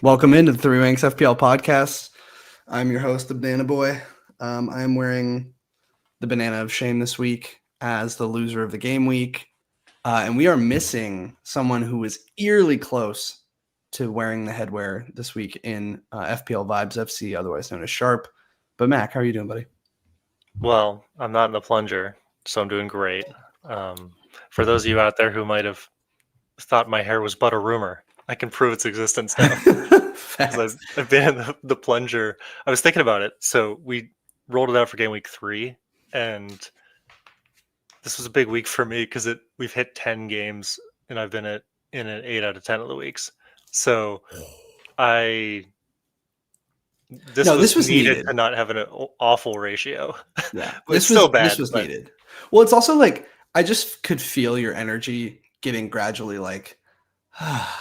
Welcome into the Three Wanks FPL podcast. I'm your host, the Banana Boy. I am wearing the banana of shame this week as the loser of the game week. And we are missing someone who was eerily close to wearing the headwear this week in FPL Vibes FC, otherwise known as Sharp. But Mack, how are you doing, buddy? Well, I'm not in the plunger, so I'm doing great. For those of you out there who might have thought my hair was but a rumor, I can prove its existence now. Because I've been in the plunger. I was thinking about it. So we rolled it out for game week 3, and this was a big week for me because we've hit 10 games, and I've been in an 8 out of 10 of the weeks. So this was needed to not have an awful ratio. Yeah, It's still bad. This was needed. Well, it's also like I just could feel your energy getting gradually like,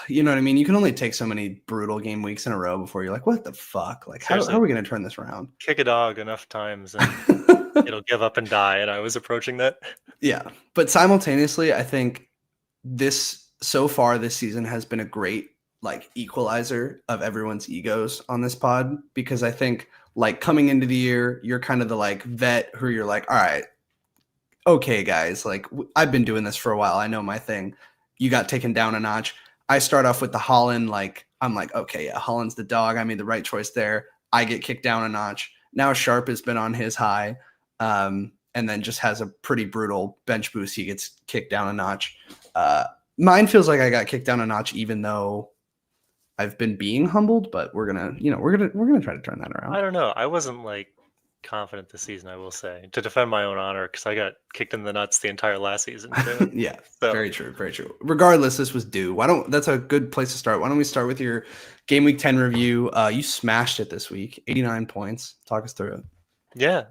you know what I mean? You can only take so many brutal game weeks in a row before you're like, what the fuck? Like, how are we going to turn this around? Kick a dog enough times and it'll give up and die. And I was approaching that. Yeah. But simultaneously, I think so far this season has been a great like equalizer of everyone's egos on this pod, because I think like coming into the year, you're kind of the like vet who you're like, all right, okay, guys, like I've been doing this for a while. I know my thing. You got taken down a notch. I start off with the Holland, like I'm like, okay, yeah, Holland's the dog. I made the right choice there. I get kicked down a notch. Now Sharp has been on his high, and then just has a pretty brutal bench boost. He gets kicked down a notch. Mine feels like I got kicked down a notch, even though I've been being humbled. But we're gonna try to turn that around. I don't know. I wasn't like confident this season, I will say, to defend my own honor, because I got kicked in the nuts the entire last season too. Yeah, so. Very true. Regardless, this was due. That's a good place to start. Why don't we start with your game week 10 review? You smashed it this week, 89 points. Talk us through it. Yeah,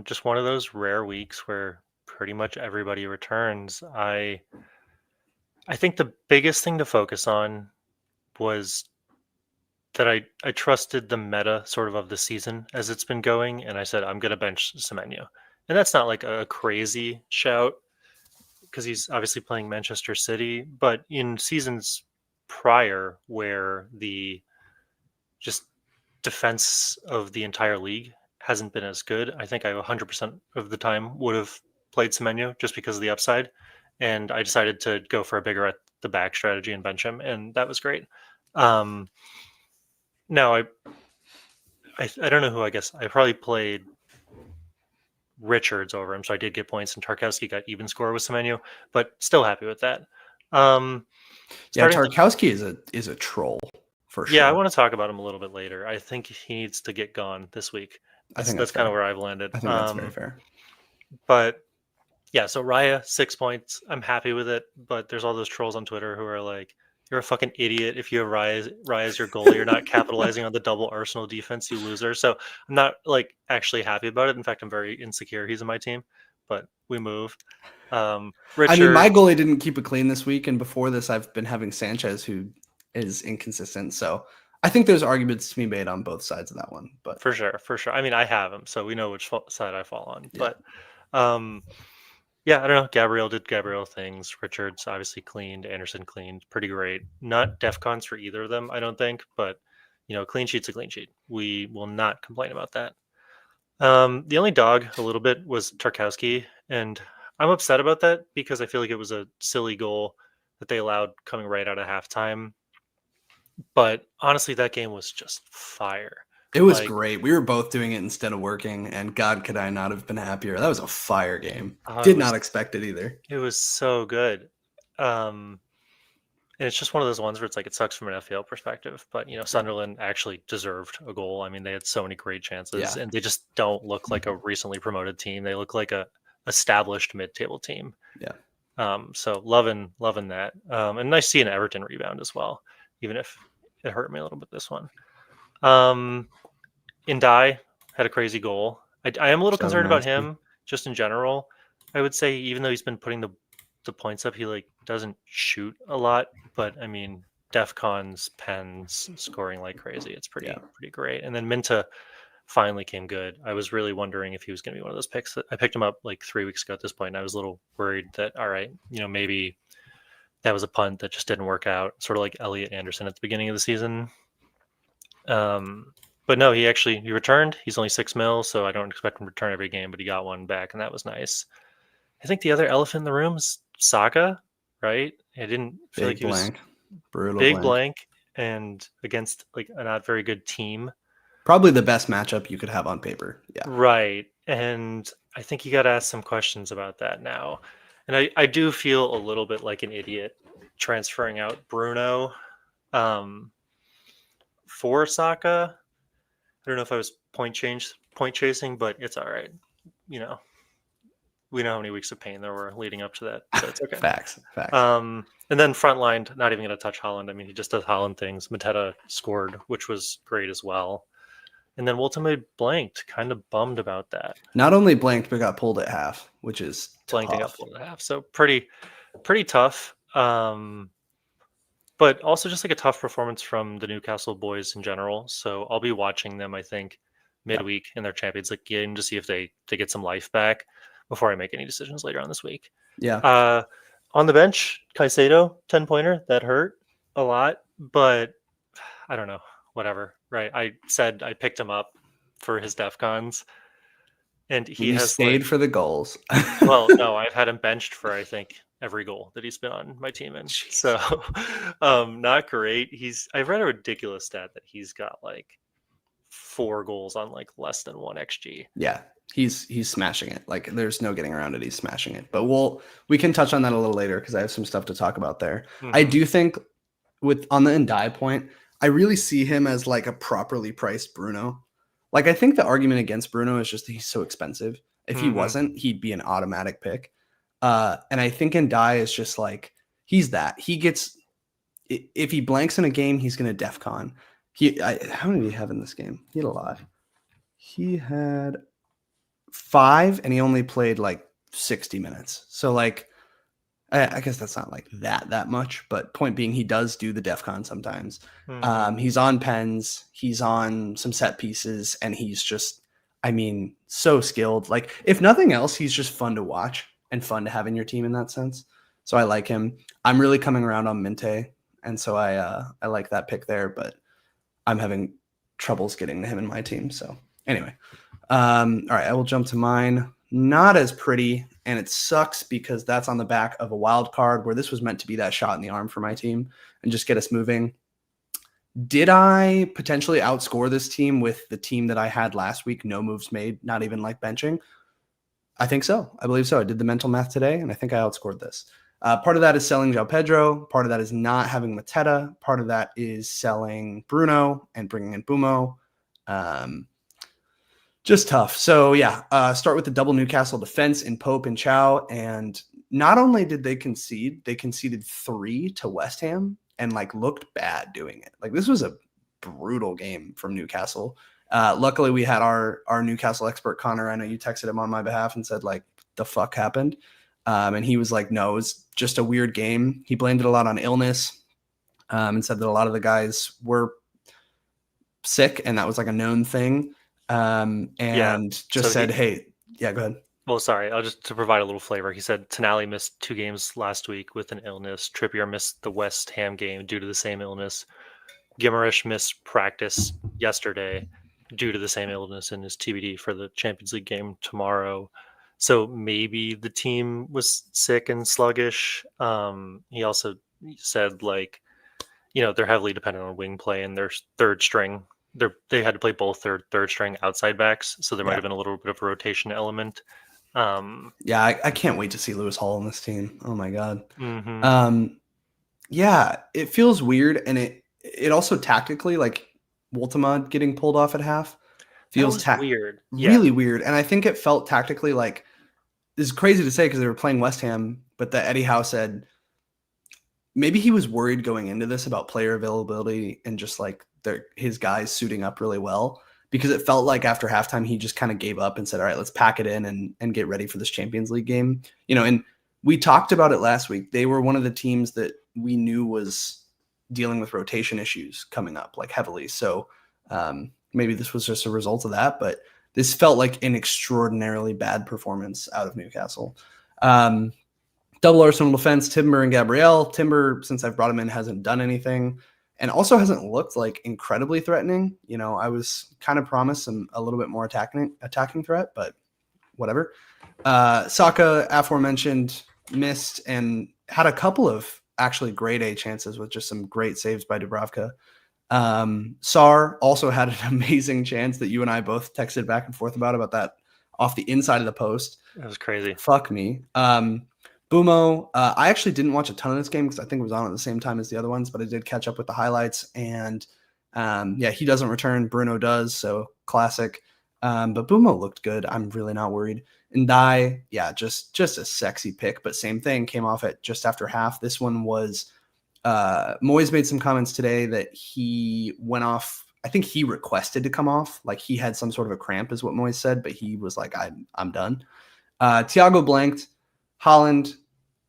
just one of those rare weeks where pretty much everybody returns. I think the biggest thing to focus on was that I trusted the meta sort of the season as it's been going, and I said I'm going to bench Semenyo. And that's not like a crazy shout because he's obviously playing Manchester City, but in seasons prior where the just defense of the entire league hasn't been as good, I think I 100% of the time would have played Semenyo just because of the upside, and I decided to go for a bigger at the back strategy and bench him, and that was great. No, I don't know who. I guess I probably played Richards over him, so I did get points, and Tarkowski got even score with Semenyo, but still happy with that. Tarkowski is a troll for sure. Yeah, I want to talk about him a little bit later. I think he needs to get gone this week. I think that's kind of where I've landed. I think that's very fair. But yeah, so Raya 6 points. I'm happy with it, but there's all those trolls on Twitter who are like, you're a fucking idiot if you have Raya as your goalie. You're not capitalizing on the double Arsenal defense, you loser. So I'm not like actually happy about it. In fact, I'm very insecure he's in my team, but we move. I mean, my goalie didn't keep it clean this week, and before this, I've been having Sanchez, who is inconsistent. So I think there's arguments to be made on both sides of that one. But for sure. I mean, I have him, so we know which side I fall on. Yeah. But yeah, I don't know. Gabriel did Gabriel things. Richards obviously cleaned. Anderson cleaned. Pretty great. Not DEFCONs for either of them, I don't think. But, clean sheet's a clean sheet. We will not complain about that. The only dog a little bit was Tarkowski. And I'm upset about that because I feel like it was a silly goal that they allowed coming right out of halftime. But honestly, that game was just fire. It was great. We were both doing it instead of working, and God, could I not have been happier. That was a fire game. Did not expect it either. It was so good. And it's just one of those ones where it's like it sucks from an FPL perspective, but Sunderland actually deserved a goal. I mean, they had so many great chances, and they just don't look like a recently promoted team. They look like a established mid-table team. Yeah. So loving that. And nice seeing Everton rebound as well, even if it hurt me a little bit this one. Indai had a crazy goal. I am a little concerned about him just in general. I would say even though he's been putting the points up, he like doesn't shoot a lot. But I mean, DEFCONs, pens, scoring like crazy. It's pretty great. And then Minta finally came good. I was really wondering if he was going to be one of those picks. I picked him up like 3 weeks ago at this point, and I was a little worried that all right, maybe that was a punt that just didn't work out. Sort of like Elliot Anderson at the beginning of the season. But no, he returned. He's only 6 mil, so I don't expect him to return every game, but he got one back, and that was nice. I think the other elephant in the room is Saka, right? I didn't feel Big like he was blank. Brutal big blank. blank and against like a not very good team. Probably the best matchup you could have on paper. Yeah. Right. And I think you got to ask some questions about that now. And I do feel a little bit like an idiot transferring out Bruno for Saka. I don't know if I was point chasing, but it's all right. You know, we know how many weeks of pain there were leading up to that, so it's okay. Facts. And then frontline, not even going to touch Holland. I mean, he just does Holland things. Mateta scored, which was great as well. And then ultimately blanked. Kind of bummed about that. Not only blanked, but got pulled at half, which is Blanked and got tough. pulled at half. So pretty tough. But also just like a tough performance from the Newcastle boys in general. So I'll be watching them, I think, midweek in their Champions League game to see if they get some life back before I make any decisions later on this week. Yeah. On the bench, Caicedo, 10-pointer. That hurt a lot, but I don't know. Whatever, right? I said I picked him up for his DEF CONs, and he has stayed for the goals. Well, no, I've had him benched for I think every goal that he's been on my team in. Jeez. So, not great. I've read a ridiculous stat that he's got like 4 goals on like less than 1 xG. Yeah, he's smashing it. Like there's no getting around it. He's smashing it. But we can touch on that a little later because I have some stuff to talk about there. Mhm. I do think on the Ndiaye point, I really see him as like a properly priced Bruno. Like I think the argument against Bruno is just that he's so expensive. If he wasn't, he'd be an automatic pick. And I think Ndiaye is just like he's that. He gets if he blanks in a game, he's going to DEF CON. How many did he have in this game? He had a lot. He had 5, and he only played like 60 minutes. So like, I guess that's not like that much. But point being, he does do the DEF CON sometimes. He's on pens. He's on some set pieces, and he's just, I mean, so skilled. Like if nothing else, he's just fun to watch and fun to have in your team in that sense. So I like him. I'm really coming around on Minte, and so I like that pick there. But I'm having troubles getting him in my team. So anyway, all right, I will jump to mine. Not as pretty, and it sucks because that's on the back of a wild card where this was meant to be that shot in the arm for my team and just get us moving. Did I potentially outscore this team with the team that I had last week? No moves made, not even like benching. I think so. I believe so. I did the mental math today, and I think I outscored this. Part of that is selling Joao Pedro. Part of that is not having Mateta. Part of that is selling Bruno and bringing in Bumo. Just tough. So yeah, start with the double Newcastle defense in Pope and Chow. And not only did they conceded 3 to West Ham and like looked bad doing it. Like this was a brutal game from Newcastle. Luckily we had our Newcastle expert Connor. I know you texted him on my behalf and said like the fuck happened. And he was like, no, it was just a weird game. He blamed it a lot on illness and said that a lot of the guys were sick and that was like a known thing. Said, hey, yeah, go ahead. Well, sorry, I'll just to provide a little flavor. He said Tonali missed 2 games last week with an illness. Trippier missed the West Ham game due to the same illness. Guimaraes missed practice yesterday due to the same illness and is TBD for the Champions League game tomorrow. So maybe the team was sick and sluggish. He also said like, they're heavily dependent on wing play and their third string. They had to play both their third string outside backs, so there might have been a little bit of a rotation element. I can't wait to see Lewis Hall on this team. Oh my god. Mm-hmm. Yeah, it feels weird, and it also tactically like Woltemade getting pulled off at half feels weird, really weird, and I think it felt tactically like this is crazy to say because they were playing West Ham, but that Eddie Howe said maybe he was worried going into this about player availability and just like his guys suiting up really well, because it felt like after halftime he just kind of gave up and said, all right, let's pack it in and get ready for this Champions League game. And we talked about it last week. They were one of the teams that we knew was dealing with rotation issues coming up like heavily. So maybe this was just a result of that, but this felt like an extraordinarily bad performance out of Newcastle. Double Arsenal defense, Timber and Gabriel. Timber, since I've brought him in, hasn't done anything. and also hasn't looked like incredibly threatening. You know, I was kind of promised a little bit more attacking threat, but whatever. Saka, aforementioned, missed and had a couple of actually grade A chances with just some great saves by Dubravka. Sar also had an amazing chance that you and I both texted back and forth about that off the inside of the post. That was crazy. Fuck me. Bumo, I actually didn't watch a ton of this game because I think it was on at the same time as the other ones, but I did catch up with the highlights. And yeah, he doesn't return. Bruno does, so classic. But Bumo looked good. I'm really not worried. And Dai, yeah, just a sexy pick, but same thing, came off at just after half. This one was Moyes made some comments today that he went off. I think he requested to come off. Like he had some sort of a cramp is what Moyes said, but he was like, I'm done. Thiago blanked. Holland,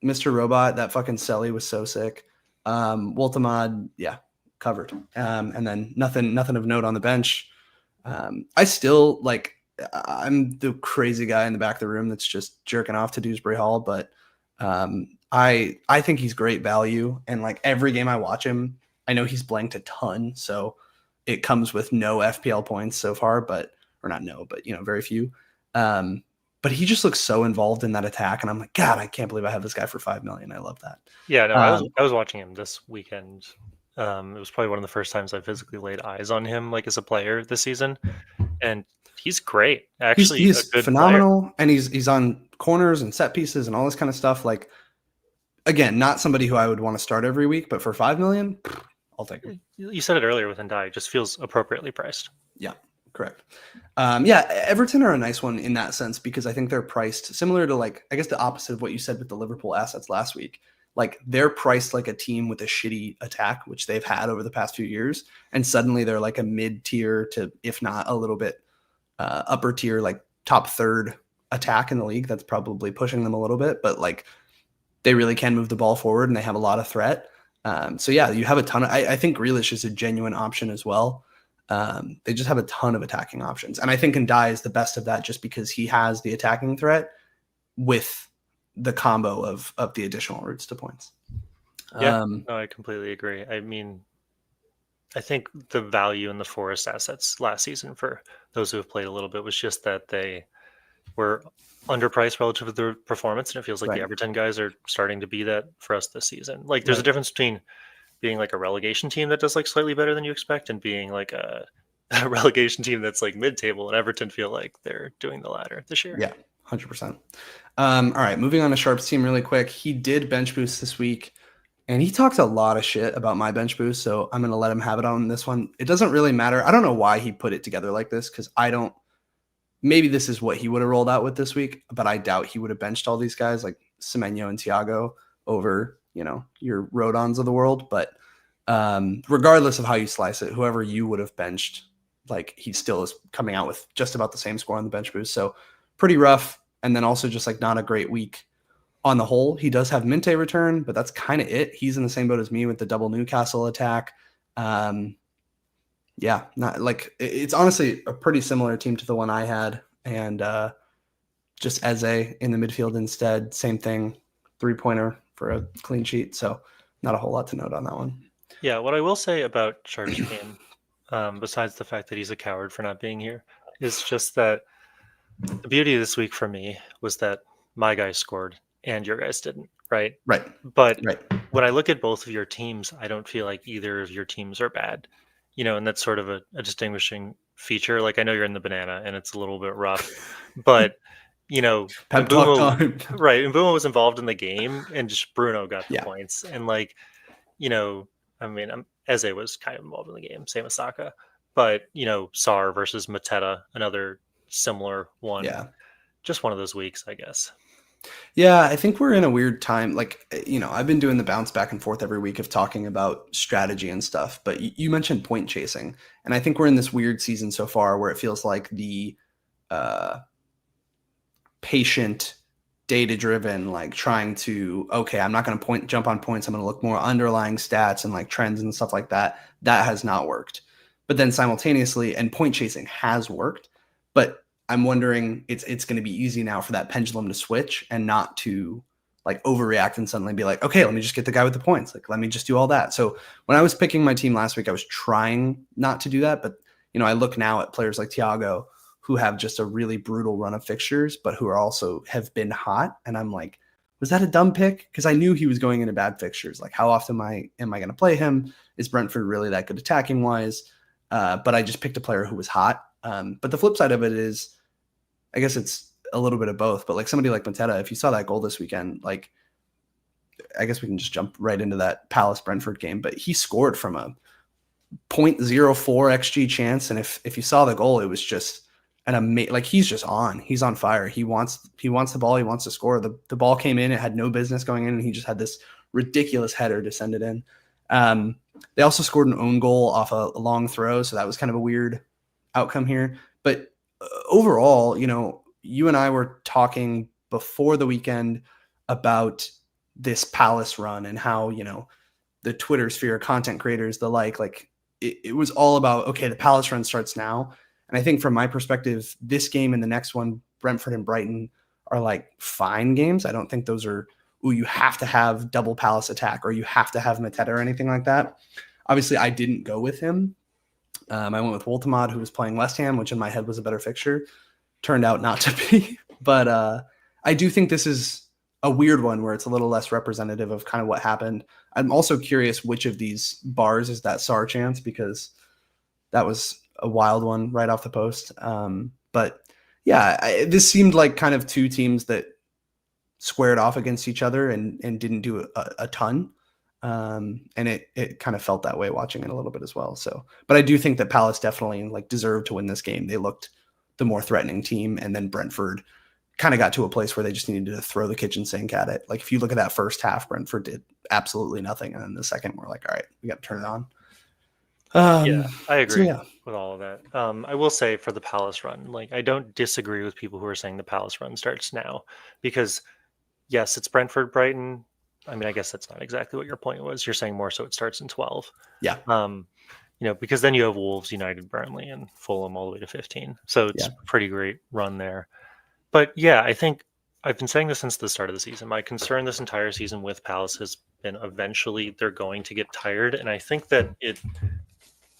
Mr. Robot, that fucking Selly was so sick. Woltemad, yeah, covered. And then nothing of note on the bench. I still like, I'm the crazy guy in the back of the room that's just jerking off to Dewsbury Hall, but I think he's great value. And like every game I watch him, I know he's blanked a ton. So it comes with no FPL points so far, but you know, very few. But he just looks so involved in that attack, and I'm like, God, I can't believe I have this guy for 5 million. I love that. Yeah, no, I was watching him this weekend. It was probably one of the first times I physically laid eyes on him, like as a player this season, and he's great. Actually, he's a good phenomenal, player. and he's on corners and set pieces and all this kind of stuff. Like, again, not somebody who I would want to start every week, but for 5 million, I'll take him. You said it earlier with Ndai, just feels appropriately priced. Yeah. Correct. Yeah, Everton are a nice one in that sense because I think they're priced similar to like, I guess the opposite of what you said with the Liverpool assets last week. Like they're priced like a team with a shitty attack, which they've had over the past few years. And suddenly they're like a mid-tier to, if not a little bit upper tier, like top third attack in the league. That's probably pushing them a little bit, but like they really can move the ball forward and they have a lot of threat. So yeah, you have a ton of, I think Grealish is a genuine option as well. They just have a ton of attacking options. And I think Ndai is the best of that just because he has the attacking threat with the combo of the additional routes to points. Yeah, no, I completely agree. I mean, I think the value in the Forest assets last season for those who have played a little bit was just that they were underpriced relative to their performance. And it feels like the Everton guys are starting to be that for us this season. Like there's a difference between being like a relegation team that does like slightly better than you expect and being like a relegation team that's like mid-table, and Everton feel like they're doing the latter this year. Yeah, 100%. All right, moving on to Sharp's team really quick. He did bench boost this week, and he talks a lot of shit about my bench boost, so I'm going to let him have it on this one. It doesn't really matter. I don't know why he put it together like this because maybe this is what he would have rolled out with this week, but I doubt he would have benched all these guys like Semenyo and Thiago over, you know, your Rodons of the world. But regardless of how you slice it, whoever you would have benched, like he still is coming out with just about the same score on the bench boost. So pretty rough. And then also just like not a great week on the whole. He does have Minte return, but that's kind of it. He's in the same boat as me with the double Newcastle attack. Yeah, not like it's honestly a pretty similar team to the one I had. And just Eze in the midfield instead. Same thing, 3-pointer for a clean sheet. So not a whole lot to note on that one. Yeah, what I will say about Sharp's game, besides the fact that he's a coward for not being here, is just that the beauty of this week for me was that my guys scored and your guys didn't, right? Right. But when I look at both of your teams, I don't feel like either of your teams are bad, you know, and that's sort of a distinguishing feature. Like I know you're in the banana and it's a little bit rough, but you know, Mbumo was involved in the game and just Bruno got the points. And like, you know, I mean, Eze was kind of involved in the game, same as Saka, but you know, Sar versus Mateta, another similar one. Yeah. Just one of those weeks, I guess. Yeah, I think we're in a weird time. Like, you know, I've been doing the bounce back and forth every week of talking about strategy and stuff, but you mentioned point chasing. And I think we're in this weird season so far where it feels like the patient, data-driven, like trying to, okay, I'm not going to jump on points. I'm going to look more underlying stats and like trends and stuff like that. That has not worked. But then simultaneously, and point chasing has worked, but I'm wondering it's going to be easy now for that pendulum to switch and not to like overreact and suddenly be like, okay, let me just get the guy with the points. Like, let me just do all that. So when I was picking my team last week, I was trying not to do that. But, I look now at players like Thiago who have just a really brutal run of fixtures, but who are also have been hot. And I'm like, was that a dumb pick? Because I knew he was going into bad fixtures. Like, how often am I going to play him? Is Brentford really that good attacking wise? But I just picked a player who was hot. But the flip side of it is, I guess it's a little bit of both. But like somebody like Mateta, if you saw that goal this weekend, like I guess we can just jump right into that Palace Brentford game. But he scored from a 0.04 xG chance, and if you saw the goal, it was just an amazing. Like he's on fire. He wants the ball. He wants to score. The ball came in. It had no business going in, and he just had this ridiculous header to send it in. They also scored an own goal off a long throw, so that was kind of a weird outcome here. But overall, you and I were talking before the weekend about this Palace run and how, the Twitter sphere, content creators, the like it was all about, okay, the Palace run starts now. And I think from my perspective, this game and the next one, Brentford and Brighton, are like fine games. I don't think those are, you have to have double Palace attack or you have to have Mateta or anything like that. Obviously, I didn't go with him. I went with Woltemade, who was playing West Ham, which in my head was a better fixture. Turned out not to be. But I do think this is a weird one where it's a little less representative of kind of what happened. I'm also curious which of these bars is that Sarr chance, because that was a wild one right off the post. But yeah, this seemed like kind of two teams that squared off against each other and didn't do a ton. And it kind of felt that way watching it a little bit as well. So, but I do think that Palace definitely like deserved to win this game. They looked the more threatening team, and then Brentford kind of got to a place where they just needed to throw the kitchen sink at it. Like if you look at that first half, Brentford did absolutely nothing, and then the second we're like, all right, we got to turn it on. Yeah, I agree with all of that. I will say for the Palace run, like I don't disagree with people who are saying the Palace run starts now, because yes, it's Brentford, Brighton. I mean, I guess that's not exactly what your point was. You're saying more so it starts in 12. Yeah. Because then you have Wolves, United, Burnley, and Fulham all the way to 15. So it's a pretty great run there. But yeah, I think I've been saying this since the start of the season. My concern this entire season with Palace has been eventually they're going to get tired. And I think that it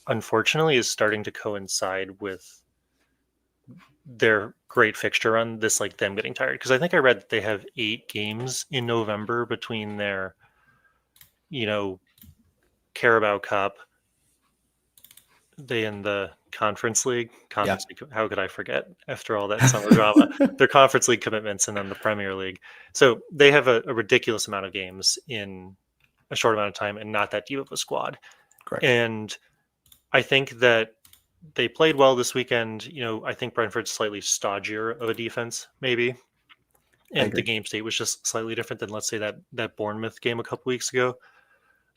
unfortunately is starting to coincide with their great fixture run, this like them getting tired. Because I think I read that they have 8 games in November between their, Carabao Cup, they in the Conference League. How could I forget after all that summer drama? Their Conference League commitments, and then the Premier League. So they have a ridiculous amount of games in a short amount of time, and not that deep of a squad. Correct. And I think that they played well this weekend. I think Brentford's slightly stodgier of a defense, maybe. And the game state was just slightly different than, let's say, that Bournemouth game a couple weeks ago.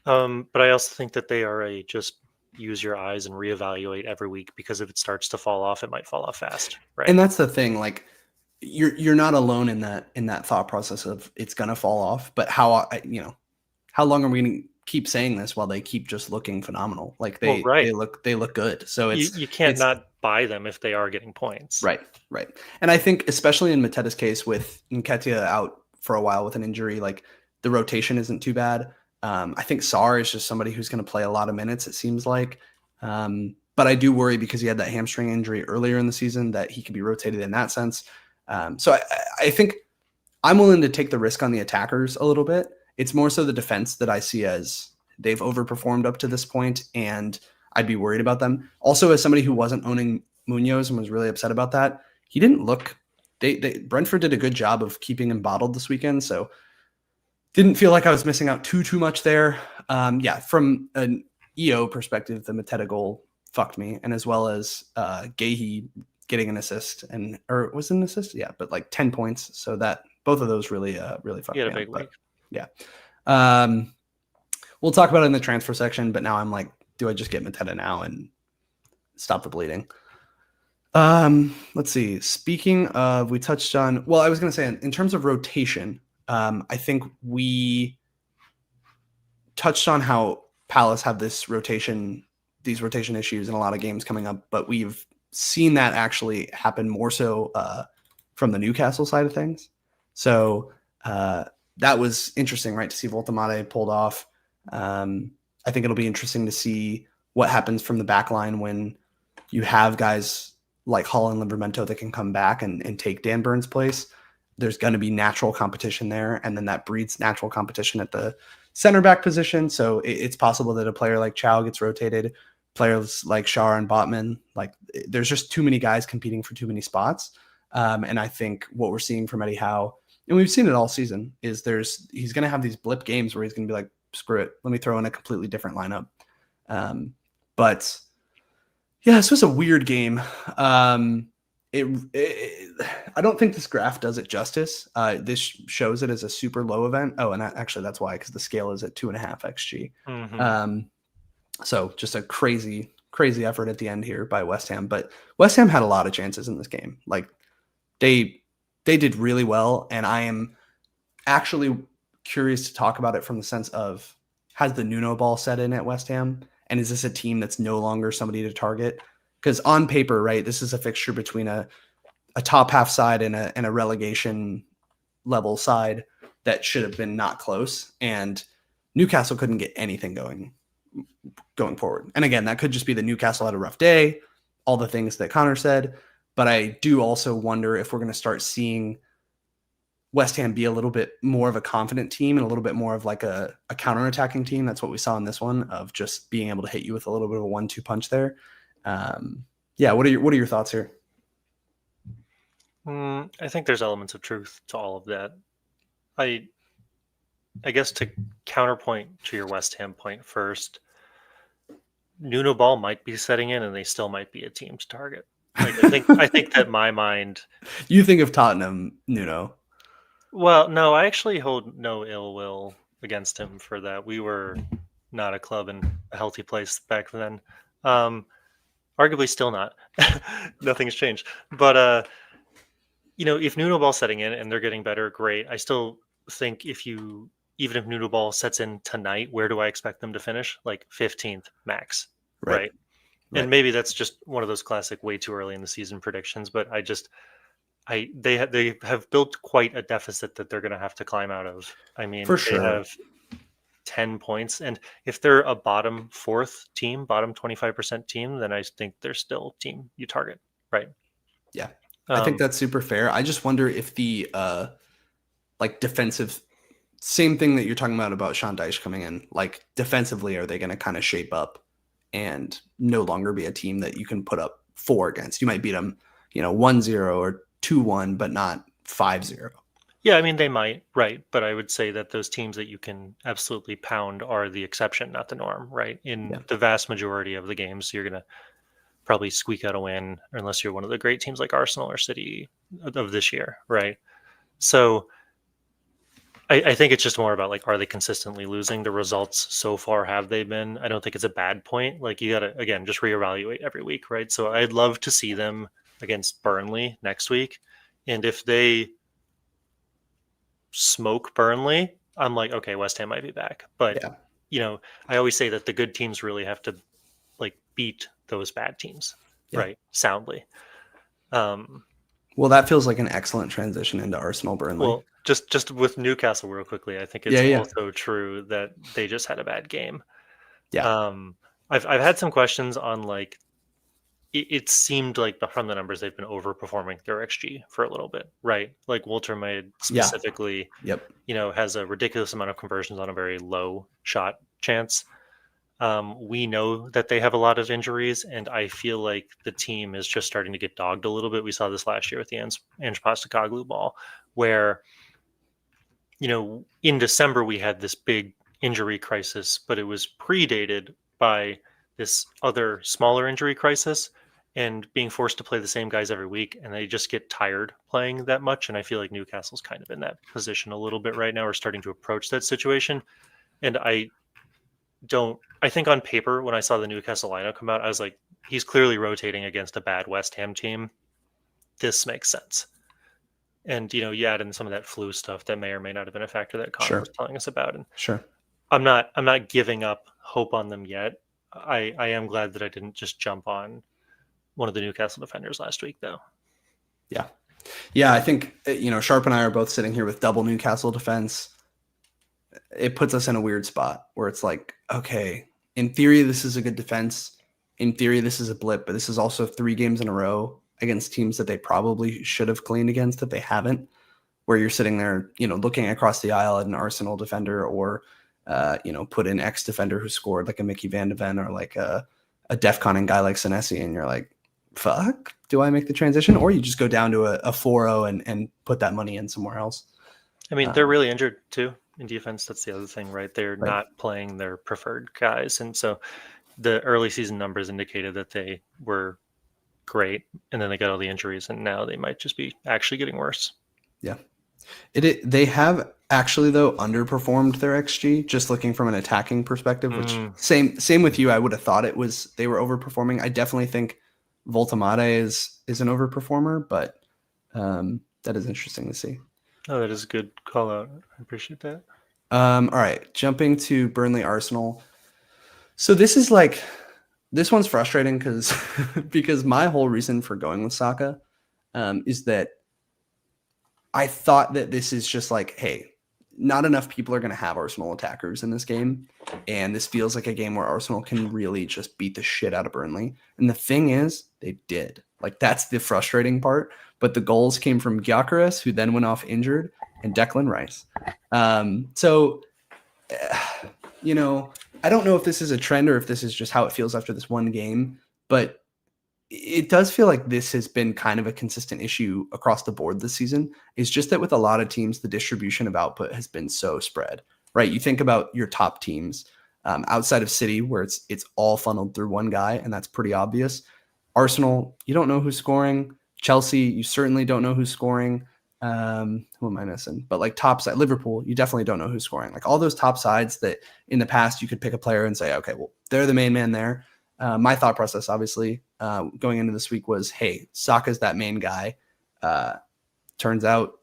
But I also think that they are just use your eyes and reevaluate every week, because if it starts to fall off, it might fall off fast. Right. And that's the thing. Like you're not alone in that thought process of it's going to fall off, but how long are we going to keep saying this while they keep just looking phenomenal? Like they look good. So you can't not buy them if they are getting points. Right. And I think especially in Mateta's case, with Nketiah out for a while with an injury, like the rotation isn't too bad. I think Sarr is just somebody who's going to play a lot of minutes, it seems like. But I do worry, because he had that hamstring injury earlier in the season, that he could be rotated in that sense. So I think I'm willing to take the risk on the attackers a little bit. It's more so the defense that I see as they've overperformed up to this point, and I'd be worried about them. Also, as somebody who wasn't owning Munoz and was really upset about that, he didn't look – Brentford did a good job of keeping him bottled this weekend, so – didn't feel like I was missing out too much there. From an EO perspective, the Mateta goal fucked me, and as well as Gahey getting an assist, or was it an assist? Yeah, but like 10 points. So that both of those really fucked me up. Big week. Yeah. We'll talk about it in the transfer section, but now I'm like, do I just get Mateta now and stop the bleeding? Let's see. Speaking of, we touched on. Well, I was going to say in terms of rotation. I think we touched on how Palace have these rotation issues in a lot of games coming up, but we've seen that actually happen more so from the Newcastle side of things. So that was interesting, right? To see Voltemade pulled off. I think it'll be interesting to see what happens from the back line when you have guys like Hall and Livramento that can come back and take Dan Burns' place. There's going to be natural competition there, and then that breeds natural competition at the center back position. So it's possible that a player like Chow gets rotated, players like Shar and Botman, like there's just too many guys competing for too many spots. And I think what we're seeing from Eddie Howe, and we've seen it all season, is he's going to have these blip games where he's going to be like, screw it, let me throw in a completely different lineup. But yeah, this was a weird game. I don't think this graph does it justice. This shows it as a super low event. Oh, and actually that's why, because the scale is at 2.5 XG. Mm-hmm. So just a crazy effort at the end here by West Ham. But West Ham had a lot of chances in this game. Like they did really well, and I am actually curious to talk about it from the sense of, has the Nuno ball set in at West Ham? And is this a team that's no longer somebody to target? Because on paper, right, this is a fixture between a top half side and a relegation level side that should have been not close. And Newcastle couldn't get anything going forward. And again, that could just be that Newcastle had a rough day, all the things that Connor said. But I do also wonder if we're going to start seeing West Ham be a little bit more of a confident team and a little bit more of like a counterattacking team. That's what we saw in this one, of just being able to hit you with a little bit of a 1-2 punch there. Yeah. What are your thoughts here? I think there's elements of truth to all of that. I guess to counterpoint to your West Ham point first, Nuno ball might be setting in, and they still might be a team to target. Like, I think that my mind. You think of Tottenham, Nuno. Well, no, I actually hold no ill will against him for that. We were not a club in a healthy place back then. Arguably still not. Nothing's changed. But, if Nuno ball setting in and they're getting better, great. I still think even if Nuno ball sets in tonight, where do I expect them to finish? Like 15th max, right? And maybe that's just one of those classic way too early in the season predictions, but they have built quite a deficit that they're going to have to climb out of. I mean, for sure. They have 10 points, and if they're a bottom 4th team, bottom 25% team, then I think they're still team you target, right? Yeah, I think that's super fair. I just wonder if the defensive, same thing that you're talking about Sean Dyche coming in, like defensively, are they going to kind of shape up and no longer be a team that you can put up 4 against? You might beat them, 1-0 or 2-1, but not 5-0. Yeah, I mean, they might, right? But I would say that those teams that you can absolutely pound are the exception, not the norm, right? In the vast majority of the games, you're going to probably squeak out a win, unless you're one of the great teams like Arsenal or City of this year, right? So I think it's just more about, like, are they consistently losing? The results so far, have they been? I don't think it's a bad point. Like, you got to, again, just reevaluate every week, right? So I'd love to see them against Burnley next week. And if they smoke Burnley, I'm like, okay, West Ham might be back. But, I always say that the good teams really have to, like, beat those bad teams, right? Soundly. Well, that feels like an excellent transition into Arsenal Burnley. Well, just with Newcastle real quickly, I think it's also true that they just had a bad game. Yeah. I've had some questions on, like, it seemed like from the numbers they've been overperforming their XG for a little bit, right? Like Woltermade specifically, has a ridiculous amount of conversions on a very low shot chance. We know that they have a lot of injuries, and I feel like the team is just starting to get dogged a little bit. We saw this last year with the Ange Postecoglou ball, where, in December we had this big injury crisis, but it was predated by this other smaller injury crisis and being forced to play the same guys every week, and they just get tired playing that much. And I feel like Newcastle's kind of in that position a little bit right now. We're starting to approach that situation. And I think on paper, when I saw the Newcastle lineup come out, I was like, he's clearly rotating against a bad West Ham team. This makes sense. And, you add in some of that flu stuff that may or may not have been a factor that Connor was telling us about. And I'm not giving up hope on them yet. I am glad that I didn't just jump on one of the Newcastle defenders last week, though. Yeah. I think, Sharp and I are both sitting here with double Newcastle defense. it puts us in a weird spot where it's like, okay, in theory, this is a good defense. In theory, this is a blip, but this is also 3 games in a row against teams that they probably should have cleaned against that they haven't, where you're sitting there, looking across the aisle at an Arsenal defender or, put in X defender who scored like a Mickey Van de Ven or like a DEFCON guy like Senesi, and you're like, fuck, do I make the transition? Or you just go down to a 4-0 and put that money in somewhere else. I mean, they're really injured too in defense. That's the other thing, right? They're Right. not playing their preferred guys. And so the early season numbers indicated that they were great, and then they got all the injuries, and now they might just be actually getting worse. Yeah. They have actually, though, underperformed their XG, just looking from an attacking perspective, which same with you. I would have thought they were overperforming. I definitely think Voltamade is an overperformer, but that is interesting to see. Oh, that is a good call out. I appreciate that. All right, jumping to Burnley Arsenal. So this one's frustrating because my whole reason for going with Saka is that I thought that this is just like, hey, not enough people are going to have Arsenal attackers in this game. And this feels like a game where Arsenal can really just beat the shit out of Burnley. And the thing is, they did. Like, that's the frustrating part. But the goals came from Gyökeres, who then went off injured, and Declan Rice. I don't know if this is a trend or if this is just how it feels after this one game. But it does feel like this has been kind of a consistent issue across the board this season. It's just that with a lot of teams, the distribution of output has been so spread, right? You think about your top teams outside of City, where it's all funneled through one guy, and that's pretty obvious. Arsenal, you don't know who's scoring. Chelsea, you certainly don't know who's scoring. Who am I missing? But like top side, Liverpool, you definitely don't know who's scoring. Like all those top sides that in the past you could pick a player and say, okay, well, they're the main man there. My thought process, obviously, going into this week was, hey, Saka's that main guy. Turns out,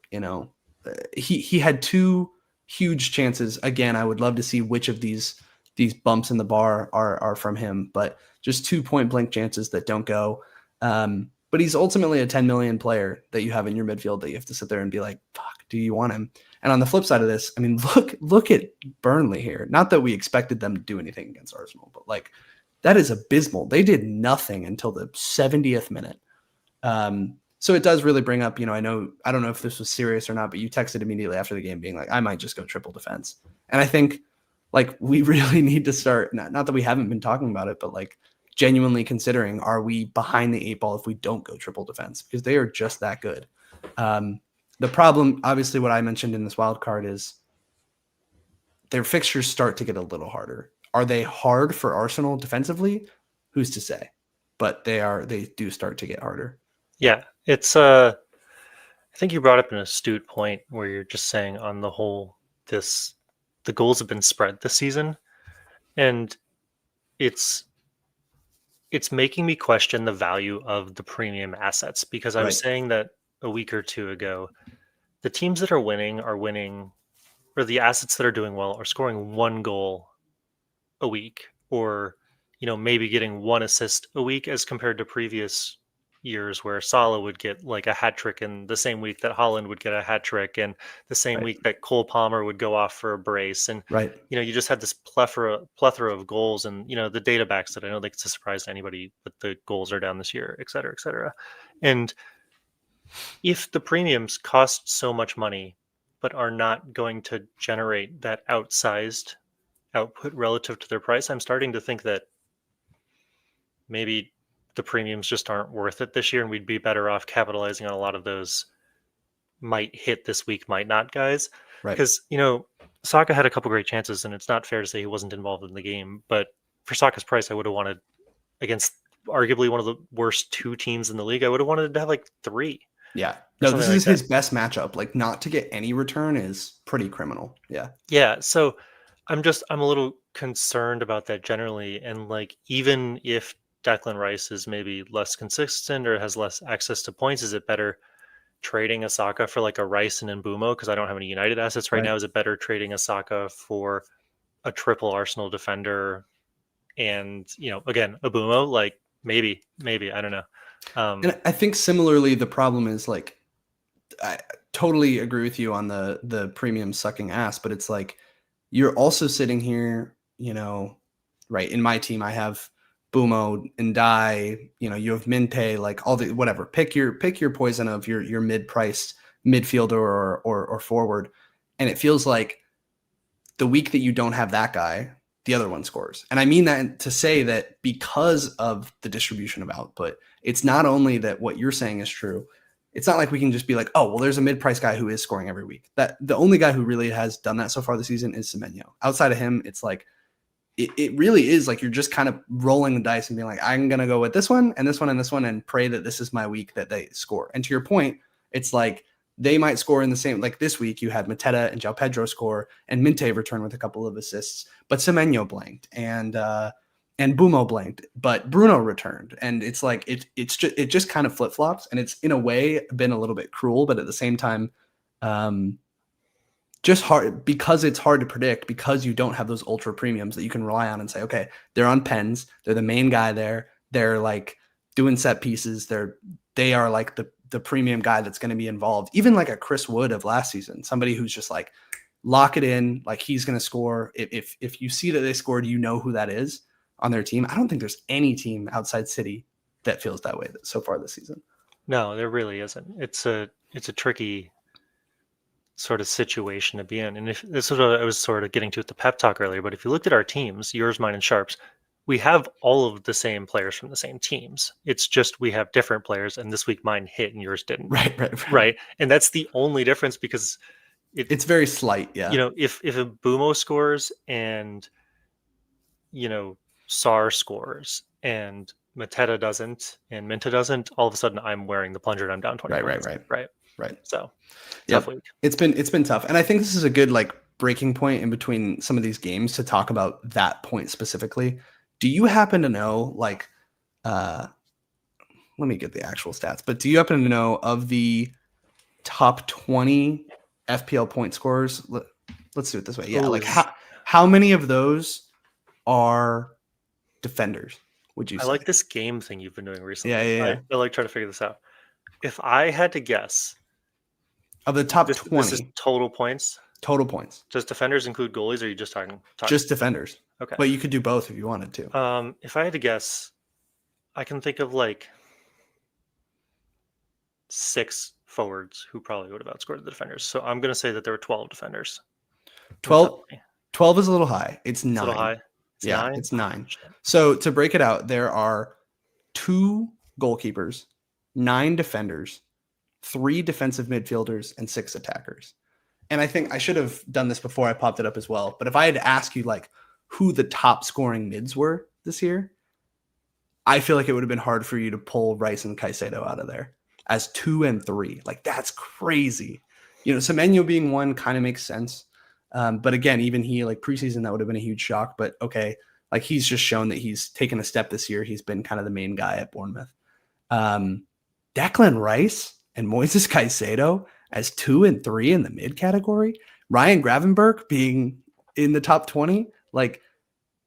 he had 2 huge chances. Again, I would love to see which of these bumps in the bar are from him, but just 2 point blank chances that don't go. But he's ultimately a 10 million player that you have in your midfield that you have to sit there and be like, fuck, do you want him? And on the flip side of this, I mean, look at Burnley here. Not that we expected them to do anything against Arsenal, but like, that is abysmal. They did nothing until the 70th minute. So it does really bring up, I don't know if this was serious or not, but you texted immediately after the game being like, I might just go triple defense. And I think like we really need to start, not that we haven't been talking about it, but like genuinely considering, are we behind the 8 ball if we don't go triple defense? Because they are just that good. The problem, obviously, what I mentioned in this wild card is their fixtures start to get a little harder. Are they hard for Arsenal defensively? Who's to say? But they do start to get harder. Yeah, it's I think you brought up an astute point where you're just saying on the whole, the goals have been spread this season, and it's making me question the value of the premium assets, because I was saying that a week or two ago, the teams that are winning, or the assets that are doing well are scoring 1 goal a week, or maybe getting 1 assist a week, as compared to previous years where Salah would get like a hat trick in the same week that Haaland would get a hat trick, and the same week that Cole Palmer would go off for a brace, and you just had this plethora of goals, and the data backs that. I don't think it's a surprise to anybody that the goals are down this year, et cetera, et cetera. And if the premiums cost so much money but are not going to generate that outsized output relative to their price, I'm starting to think that maybe the premiums just aren't worth it this year, and we'd be better off capitalizing on a lot of those might hit this week, might not guys. Because, Saka had a couple great chances, and it's not fair to say he wasn't involved in the game. But for Saka's price, I would have wanted, against arguably one of the worst 2 teams in the league, I would have wanted to have like 3. Yeah. No, this is his best matchup. Like, not to get any return is pretty criminal. Yeah. Yeah. So I'm a little concerned about that generally. And like, even if Declan Rice is maybe less consistent or has less access to points, is it better trading a Saka for like a Rice and Mbumo? Because I don't have any United assets right now. Is it better trading a Saka for a triple Arsenal defender and, again, Mbumo? Like, maybe, I don't know. And I think similarly, the problem is like, I totally agree with you on the premium sucking ass, but it's like, you're also sitting here, right? In my team, I have Bumo and Dai, you have Minte, like all the whatever. Pick your poison of your mid-priced midfielder or forward. And it feels like the week that you don't have that guy, the other one scores. And I mean that to say that because of the distribution of output, it's not only that what you're saying is true. It's not like we can just be like, oh, well, there's a mid-price guy who is scoring every week. That the only guy who really has done that so far this season is Semenyo. Outside of him, it's like it really is like you're just kind of rolling the dice and being like, I'm gonna go with this one and this one and this one and pray that this is my week that they score. And to your point, it's like they might score in the same, like this week you had Mateta and Joao Pedro score and Minte return with a couple of assists, but Semenyo blanked and Bumo blanked, but Bruno returned. And it's like, it just kind of flip flops, and it's in a way been a little bit cruel, but at the same time, just hard because it's hard to predict because you don't have those ultra premiums that you can rely on and say, okay, they're on pens. They're the main guy there. They're like doing set pieces. They are like the premium guy that's going to be involved. Even like a Chris Wood of last season, somebody who's just like, lock it in. Like he's going to score. If you see that they scored, you know who that is on their team. I don't think there's any team outside City that feels that way so far this season. No, there really isn't. It's a tricky sort of situation to be in. And if this is what I was sort of getting to with the pep talk earlier, but if you looked at our teams, yours, mine, and Sharp's, we have all of the same players from the same teams. It's just we have different players, and this week mine hit and yours didn't. Right. And that's the only difference because it's very slight. Yeah. If a Bumo scores and Sar scores and Mateta doesn't and Minta doesn't, all of a sudden I'm wearing the plunger and I'm down 20 Right. So tough week. It's been tough. And I think this is a good like breaking point in between some of these games to talk about that point specifically. Do you happen to know, like, let me get the actual stats, but do you happen to know of the top 20 FPL point scorers? Let's do it this way. Yeah. Like how many of those are defenders, would you say? I like this game thing you've been doing recently. Yeah. I like trying to figure this out. If I had to guess, of the top 20. This is total points? Total points. Does defenders include goalies, or are you just talking? Just defenders. Okay. But you could do both if you wanted to. If I had to guess, I can think of like 6 forwards who probably would have outscored the defenders. So I'm going to say that there were 12 defenders. 12 is a little high. It's 9. It's a little high? It's 9? It's 9. So to break it out, there are 2 goalkeepers, 9 defenders, 3 defensive midfielders, and 6 attackers. And I think I should have done this before I popped it up as well. But if I had to ask you like who the top scoring mids were this year, I feel like it would have been hard for you to pull Rice and Caicedo out of there as 2 and 3. Like that's crazy. Semenyo being 1 kind of makes sense. But again, even he like preseason, that would have been a huge shock. But okay, like he's just shown that he's taken a step this year. He's been kind of the main guy at Bournemouth. Declan Rice and Moises Caicedo as 2 and 3 in the mid category. Ryan Gravenberch being in the top 20. Like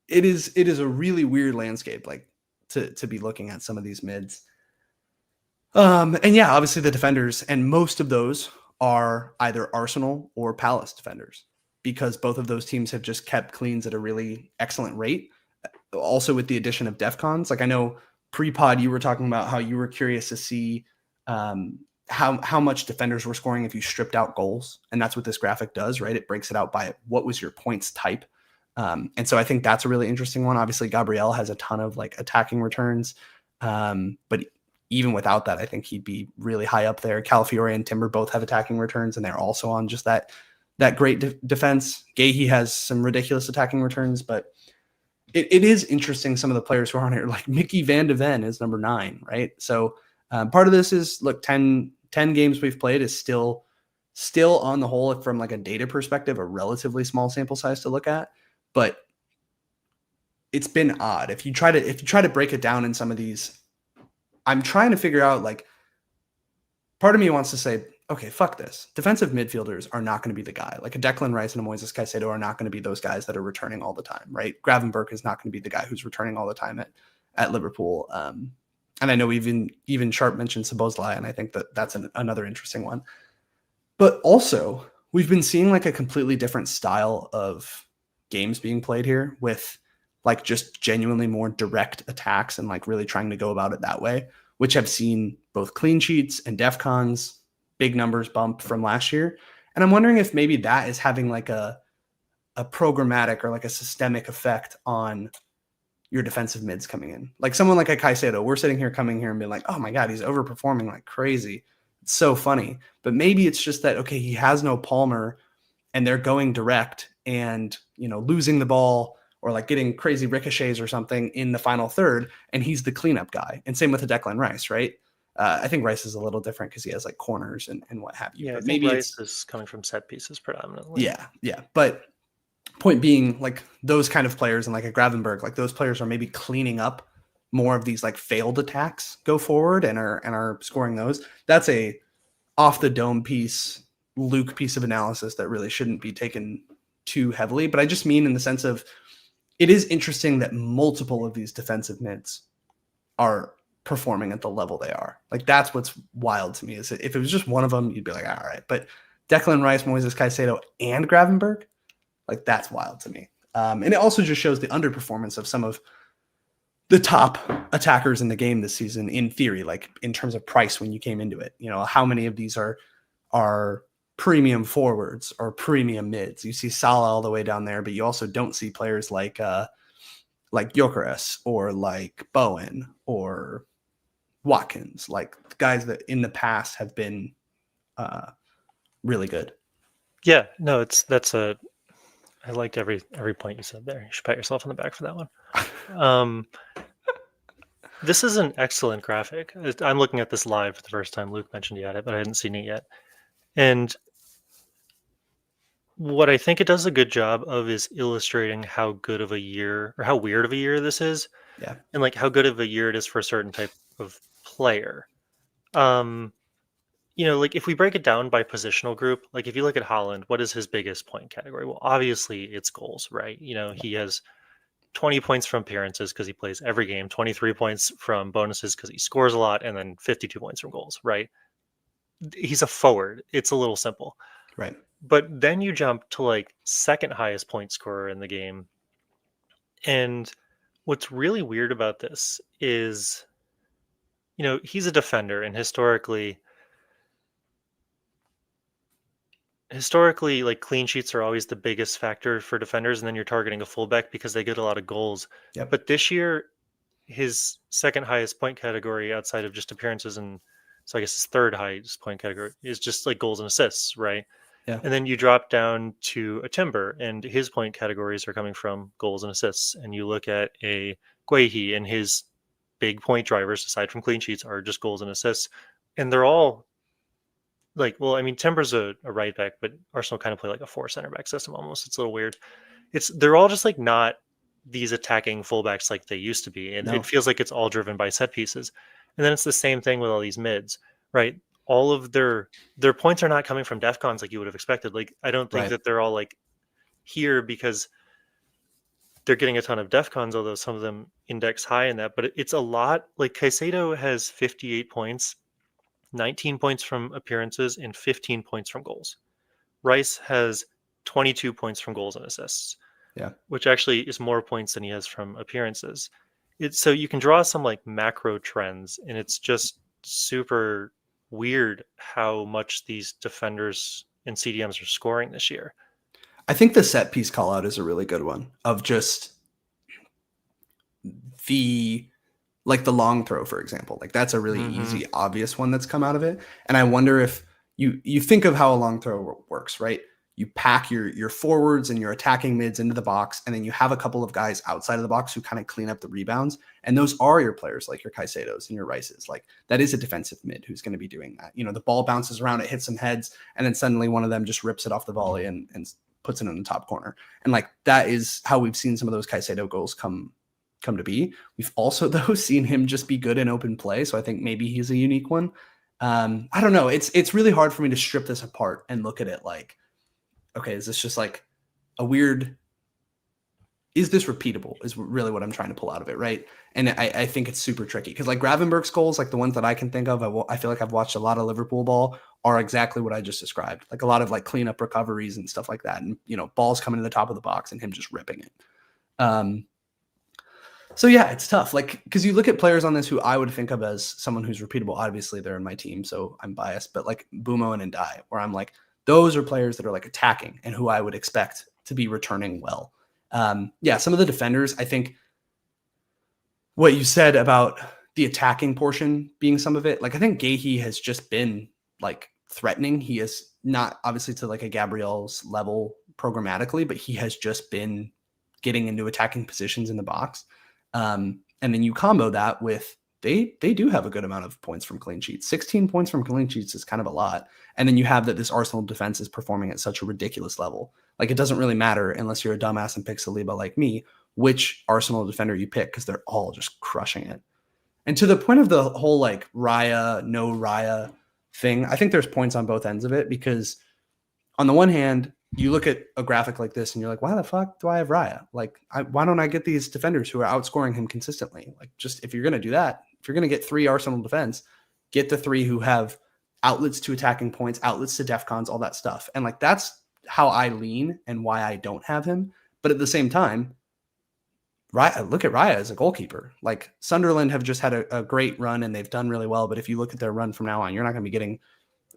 it is a really weird landscape, like to be looking at some of these mids. And yeah, obviously the defenders, and most of those are either Arsenal or Palace defenders, because both of those teams have just kept cleans at a really excellent rate. Also with the addition of DEFCONs, like I know pre-pod you were talking about how you were curious to see how much defenders were scoring if you stripped out goals. And that's what this graphic does, right? It breaks it out by what was your points type. And so I think that's a really interesting one. Obviously, Gabriel has a ton of like attacking returns. But even without that, I think he'd be really high up there. Calafiore and Timber both have attacking returns, and they're also on just that great defense. Gahey has some ridiculous attacking returns, but it is interesting. Some of the players who are on here, like Mickey Van de Ven is number 9, right? So part of this is, look, 10 games we've played is still on the whole, from like a data perspective, a relatively small sample size to look at, but it's been odd. If you try to break it down in some of these, I'm trying to figure out, like, part of me wants to say, okay, fuck this. Defensive midfielders are not going to be the guy. Like a Declan Rice and a Moises Caicedo are not going to be those guys that are returning all the time, right? Gravenberch is not going to be the guy who's returning all the time at Liverpool. And I know even Sharp mentioned Szoboszlai, and I think that's another interesting one. But also, we've been seeing like a completely different style of games being played here with like just genuinely more direct attacks and like really trying to go about it that way, which have seen both clean sheets and DEFCONs, big numbers bump from last year. And I'm wondering if maybe that is having like a programmatic or like a systemic effect on your defensive mids coming in. Like someone like a Caicedo, we're sitting here coming here and being like, oh my God, he's overperforming like crazy. It's so funny. But maybe it's just that, okay, he has no Palmer and they're going direct and, you know, losing the ball or like getting crazy ricochets or something in the final third, and he's the cleanup guy. And same with the Declan Rice, right? I think Rice is a little different because he has like corners and what have you. Yeah, but I think maybe Rice is coming from set pieces predominantly. Yeah. But point being, like those kind of players and like a Gravenberg, like those players are maybe cleaning up more of these like failed attacks go forward and are scoring those. That's a off the dome piece, Luke piece of analysis that really shouldn't be taken too heavily. But I just mean in the sense of it is interesting that multiple of these defensive mids are performing at the level they are. Like that's what's wild to me is that if it was just one of them, you'd be like, all right. But Declan Rice, Moises Caicedo, and Gravenberg, like that's wild to me. And it also just shows the underperformance of some of the top attackers in the game this season, in theory, like in terms of price when you came into it. You know, how many of these are premium forwards or premium mids? You see Salah all the way down there, but you also don't see players like Gyökeres or like Bowen or Watkins, like guys that in the past have been really good. Yeah, no, I liked every point you said there. You should pat yourself on the back for that one. This is an excellent graphic. I'm looking at this live for the first time. Luke mentioned he had it, but I hadn't seen it yet. And what I think it does a good job of is illustrating how good of a year or how weird of a year this is. Yeah. And like how good of a year it is for a certain type of player. You know, like if we break it down by positional group, like if you look at Haaland, what is his biggest point category? Well, obviously it's goals, right? You know, he has 20 points from appearances because he plays every game, 23 points from bonuses because he scores a lot, and then 52 points from goals, right? He's a forward. It's a little simple. Right. But then you jump to like second highest point scorer in the game. And what's really weird about this is, you know, he's a defender, and historically like clean sheets are always the biggest factor for defenders, and then you're targeting a fullback because they get a lot of goals. Yep. But this year his second highest point category outside of just appearances, and so I guess his third highest point category is just like goals and assists, right? Yeah. And then you drop down to a Timber, and his point categories are coming from goals and assists. And you look at a Guehi, and his big point drivers aside from clean sheets are just goals and assists, and they're all like, well, I mean, Timber's a right back, but Arsenal kind of play like a 4 center back system almost. It's a little weird. They're all just like not these attacking fullbacks like they used to be. And it feels like it's all driven by set pieces. And then it's the same thing with all these mids, right? All of their points are not coming from DEFCONs like you would have expected. Like, I don't think that they're all like here because they're getting a ton of DEFCONs, although some of them index high in that. But it's a lot. Like Caicedo has 58 points. 19 points from appearances and 15 points from goals. Rice has 22 points from goals and assists, which actually is more points than he has from appearances. So you can draw some like macro trends, and it's just super weird how much these defenders and CDMs are scoring this year. I think the set piece call out is a really good one of just the long throw, for example. Like that's a really easy, obvious one that's come out of it. And I wonder if you think of how a long throw works, right? You pack your forwards and your attacking mids into the box, and then you have a couple of guys outside of the box who kind of clean up the rebounds. And those are your players like your Caicedos and your Rices. Like that is a defensive mid who's going to be doing that. You know, the ball bounces around, it hits some heads, and then suddenly one of them just rips it off the volley and puts it in the top corner. And like that is how we've seen some of those Caicedo goals come to be. We've also though seen him just be good in open play, so I think maybe he's a unique one. I don't know. It's really hard for me to strip this apart and look at it like, okay, is this just like a weird is this repeatable is really what I'm trying to pull out of it, right? And I think it's super tricky because like Gravenberch's goals, like the ones that I can think of, I feel like I've watched a lot of Liverpool ball, are exactly what I just described. Like a lot of like cleanup recoveries and stuff like that. And, balls coming to the top of the box and him just ripping it. So yeah, it's tough. Like, because you look at players on this who I would think of as someone who's repeatable. Obviously, they're in my team, so I'm biased. But like Bumo and Ndai, where I'm like, those are players that are like attacking and who I would expect to be returning well. Some of the defenders, I think what you said about the attacking portion being some of it, like I think Gahey has just been like threatening. He is not obviously to like a Gabriel's level programmatically, but he has just been getting into attacking positions in the box. And then you combo that with they do have a good amount of points from clean sheets. 16 points from clean sheets is kind of a lot. And then you have that this Arsenal defense is performing at such a ridiculous level. Like it doesn't really matter unless you're a dumbass and pick Saliba like me, which Arsenal defender you pick, because they're all just crushing it. And to the point of the whole like Raya, no Raya thing, I think there's points on both ends of it, because on the one hand, you look at a graphic like this and you're like, why the fuck do I have Raya? Like, why don't I get these defenders who are outscoring him consistently? Like, just if you're going to do that, if you're going to get 3 Arsenal defense, get the 3 who have outlets to attacking points, outlets to defcons, all that stuff. And like, that's how I lean and why I don't have him. But at the same time, look at Raya as a goalkeeper. Like Sunderland have just had a great run and they've done really well. But if you look at their run from now on, you're not going to be getting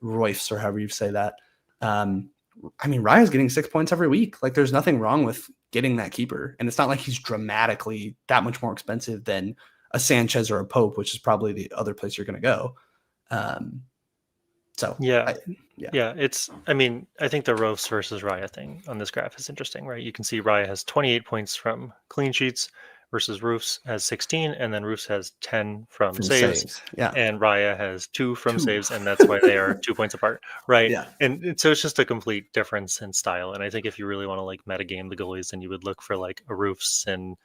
Royfs or however you say that. Raya's getting 6 points every week. Like there's nothing wrong with getting that keeper. And it's not like he's dramatically that much more expensive than a Sanchez or a Pope, which is probably the other place you're going to go. I think the Royfs versus Raya thing on this graph is interesting, right? You can see Raya has 28 points from clean sheets versus Roofs has 16, and then Roofs has 10 from saves. Yeah. And Raya has 2 from saves, and that's why they are 2 points apart, right? Yeah. And so it's just a complete difference in style. And I think if you really want to like metagame the goalies, then you would look for like a Roofs and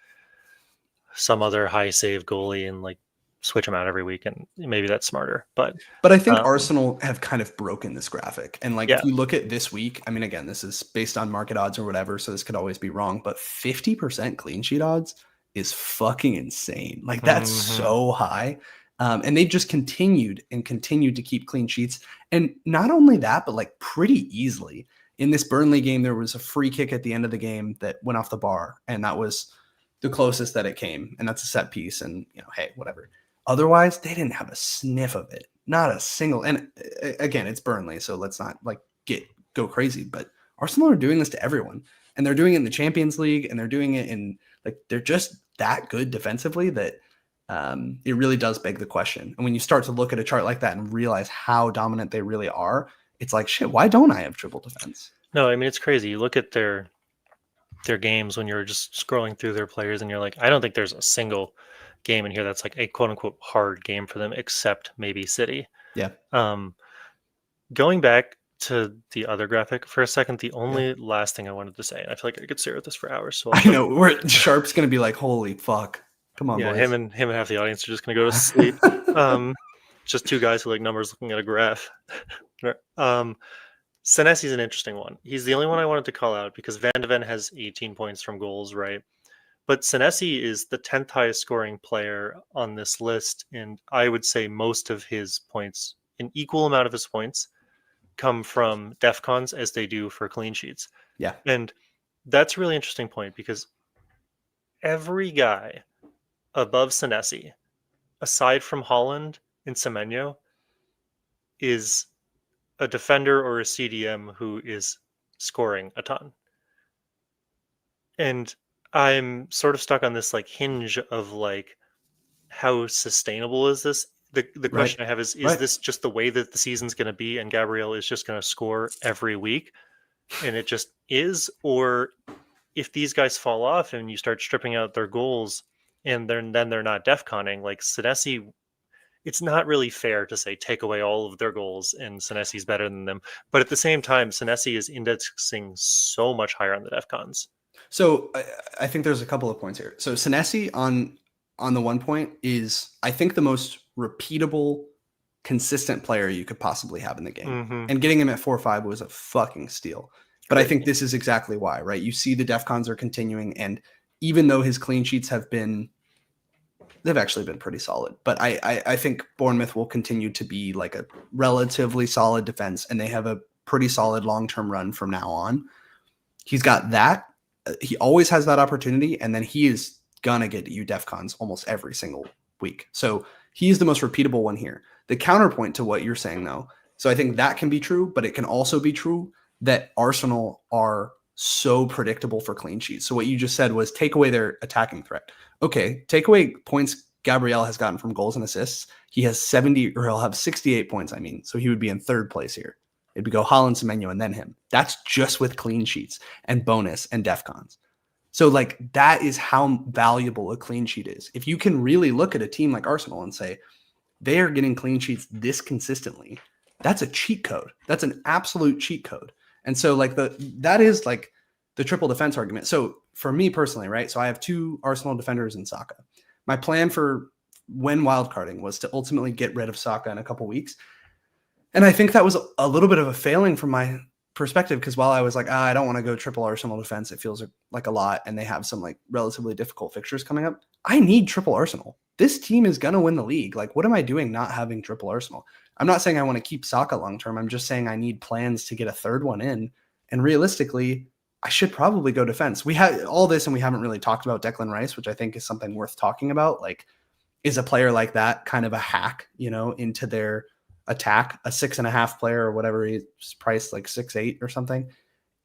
some other high save goalie and like switch them out every week, and maybe that's smarter. But I think Arsenal have kind of broken this graphic. And like, if you look at this week, I mean, again, this is based on market odds or whatever, so this could always be wrong, but 50% clean sheet odds is fucking insane. Like that's so high. And they've just continued to keep clean sheets. And not only that, but like pretty easily. In this Burnley game, there was a free kick at the end of the game that went off the bar, and that was the closest that it came. And that's a set piece, and hey, whatever. Otherwise, they didn't have a sniff of it. Not a single. And again, it's Burnley, so let's not like go crazy. But Arsenal are doing this to everyone, and they're doing it in the Champions League, and they're doing it in like they're just that good defensively that it really does beg the question. And when you start to look at a chart like that and realize how dominant they really are, it's like, shit, why don't I have triple defense? No, I mean, it's crazy. You look at their games when you're just scrolling through their players, and you're like, I don't think there's a single game in here that's like a quote unquote hard game for them, except maybe City. Yeah. Going back to the other graphic for a second, the only last thing I wanted to say, and I feel like I could stare at this for hours. So I know Sharp's going to be like, holy fuck. Come on, boys. him and half the audience are just going to go to sleep. Just 2 guys who like numbers looking at a graph. Senesi's an interesting one. He's the only one I wanted to call out because Van de Ven has 18 points from goals, right? But Senesi is the 10th highest scoring player on this list, and I would say most of his points, an equal amount of his points, come from defcons as they do for clean sheets. Yeah. And that's a really interesting point because every guy above Senesi, aside from Holland and Semenyo, is a defender or a CDM who is scoring a ton. And I'm sort of stuck on this like hinge of like, how sustainable is this? The question I have is this just the way that the season's going to be and Gabriel is just going to score every week and it just is? Or if these guys fall off and you start stripping out their goals and then they're not defconning, like Senesi, it's not really fair to say take away all of their goals and Senesi's better than them. But at the same time, Senesi is indexing so much higher on the defcons. So I think there's a couple of points here. So Senesi on the one point is, I think, the most repeatable, consistent player you could possibly have in the game. And getting him at 4-5 was a fucking steal. But I think this is exactly why, right? You see the defcons are continuing, and even though his clean sheets they've actually been pretty solid. But I think Bournemouth will continue to be like a relatively solid defense, and they have a pretty solid long-term run from now on. He's got that. He always has that opportunity, and then he is gonna get you DEFCONs almost every single week. So he's the most repeatable one here. The counterpoint to what you're saying, though, so I think that can be true, but it can also be true that Arsenal are so predictable for clean sheets. So what you just said was take away their attacking threat. Okay, take away points Gabriel has gotten from goals and assists. He has 70, or he'll have 68 points, I mean. So he would be in third place here. It'd go Haaland, Semenyo, and then him. That's just with clean sheets and bonus and DEFCONs. So like that is how valuable a clean sheet is. If you can really look at a team like Arsenal and say they are getting clean sheets this consistently, that's a cheat code. That's an absolute cheat code. And so like that is like the triple defense argument. So for me personally, right? So I have 2 Arsenal defenders in Saka. My plan for when wildcarding was to ultimately get rid of Saka in a couple weeks. And I think that was a little bit of a failing from my perspective, because while I was like, I don't want to go triple Arsenal defense, it feels like a lot, and they have some like relatively difficult fixtures coming up. I need triple Arsenal. This team is going to win the league. Like, what am I doing not having triple Arsenal? I'm not saying I want to keep Saka long term. I'm just saying I need plans to get a third one in. And realistically, I should probably go defense. We had all this, and we haven't really talked about Declan Rice, which I think is something worth talking about. Like, is a player like that kind of a hack, into their attack, a 6.5 player or whatever, he's priced like 6.8 or something.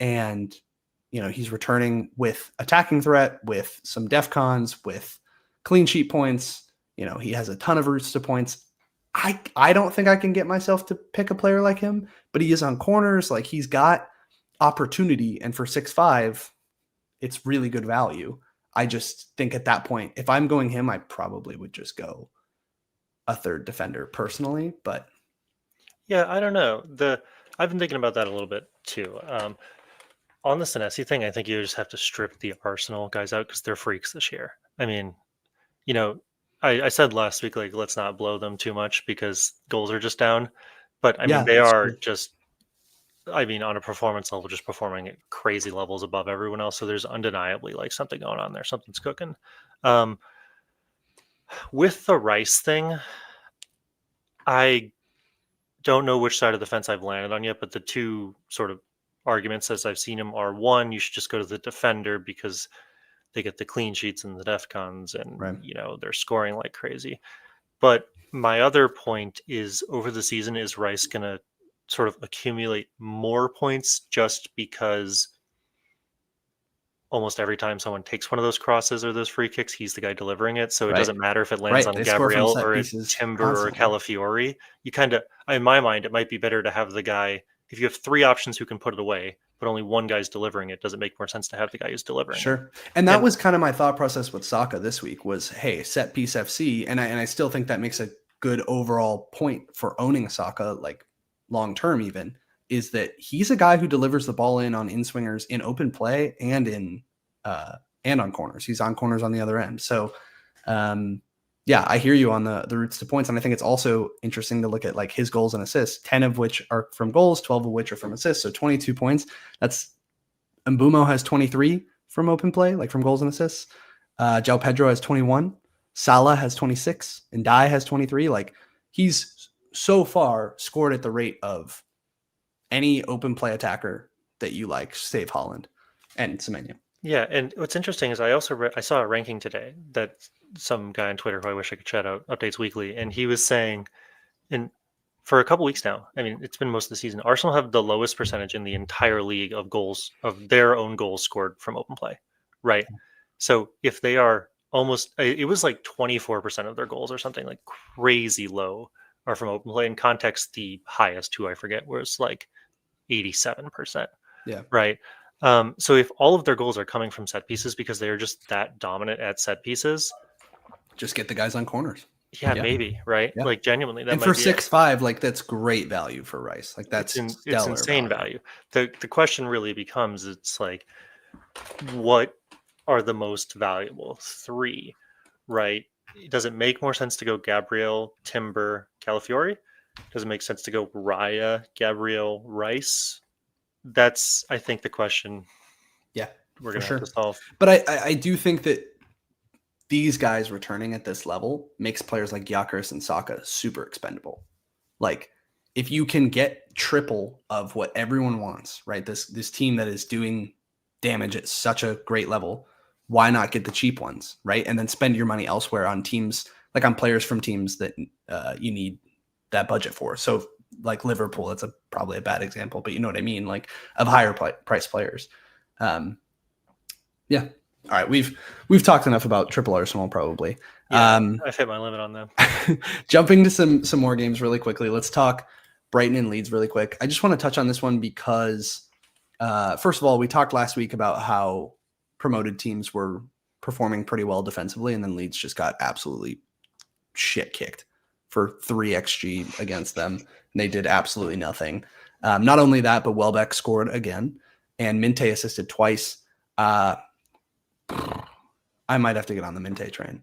And, he's returning with attacking threat, with some DEFCONs, with clean sheet points. He has a ton of routes to points. I don't think I can get myself to pick a player like him, but he is on corners. Like, he's got opportunity. And for 6.5, it's really good value. I just think at that point, if I'm going him, I probably would just go a third defender personally, but yeah, I don't know. I've been thinking about that a little bit too. On the Senesi thing, I think you just have to strip the Arsenal guys out because they're freaks this year. I mean, I said last week, like, let's not blow them too much because goals are just down. But I mean, they are just, on a performance level, just performing at crazy levels above everyone else. So there's undeniably like something going on there. Something's cooking. With the Rice thing, I don't know which side of the fence I've landed on yet, but the 2 sort of arguments as I've seen them are: 1, you should just go to the defender because they get the clean sheets and the DEFCONs, and right. They're scoring like crazy. But my other point is, over the season, is Rice going to sort of accumulate more points just because almost every time someone takes one of those crosses or those free kicks, he's the guy delivering it. So it doesn't matter if it lands on Gabriel or Timber or Calafiori. You kind of, in my mind, it might be better to have the guy, if you have 3 options who can put it away, but only one guy's delivering it, does it make more sense to have the guy who's delivering it? And that was kind of my thought process with Saka this week was, hey, set piece FC. And I still think that makes a good overall point for owning Saka, like long term even, is that he's a guy who delivers the ball in on in-swingers in open play and and on corners. He's on corners on the other end. So, I hear you on the routes to points. And I think it's also interesting to look at like his goals and assists, 10 of which are from goals, 12 of which are from assists. So 22 points. That's Mbumo has 23 from open play, like from goals and assists. Joao Pedro has 21. Salah has 26. And Dai has 23. Like, he's so far scored at the rate of any open play attacker that you like, save Haaland and Semenyo. Yeah, and what's interesting is I saw a ranking today that some guy on Twitter, who I wish I could shout out, updates weekly, and he was saying, and for a couple weeks now, I mean, it's been most of the season, Arsenal have the lowest percentage in the entire league of goals, of their own goals scored from open play, right? So if they are it was like 24% of their goals or something, like crazy low, are from open play. In context, the highest, who I forget, was like 87%. Yeah. Right. So if all of their goals are coming from set pieces because they are just that dominant at set pieces, just get the guys on corners. Yeah. Maybe. Right. Yeah. Like, genuinely, that and for 6.5, like, that's great value for Rice. Like, that's it's insane value. The question really becomes, it's like, what are the most valuable 3, right? Does it make more sense to go Gabriel, Timber, Calafiori? Does it make sense to go Raya, Gabriel, Rice? That's, I think, the question. Yeah. we're For gonna have sure. to solve. But I do think that these guys returning at this level makes players like Gyökeres and Saka super expendable. Like, if you can get triple of what everyone wants, right? This team that is doing damage at such a great level, why not get the cheap ones, right? And then spend your money elsewhere on teams, like on players from teams that you need that budget for. So, like Liverpool, that's probably a bad example, but you know what I mean, like of higher price players. Yeah. All right, we've talked enough about Triple Arsenal probably. Yeah, I've hit my limit on them. Jumping to some more games really quickly. Let's talk Brighton and Leeds really quick. I just want to touch on this one because, first of all, we talked last week about how promoted teams were performing pretty well defensively, and then Leeds just got absolutely shit kicked for 3 XG against them. And they did absolutely nothing. Not only that, but Welbeck scored again, and Minte assisted twice. I might have to get on the Minte train.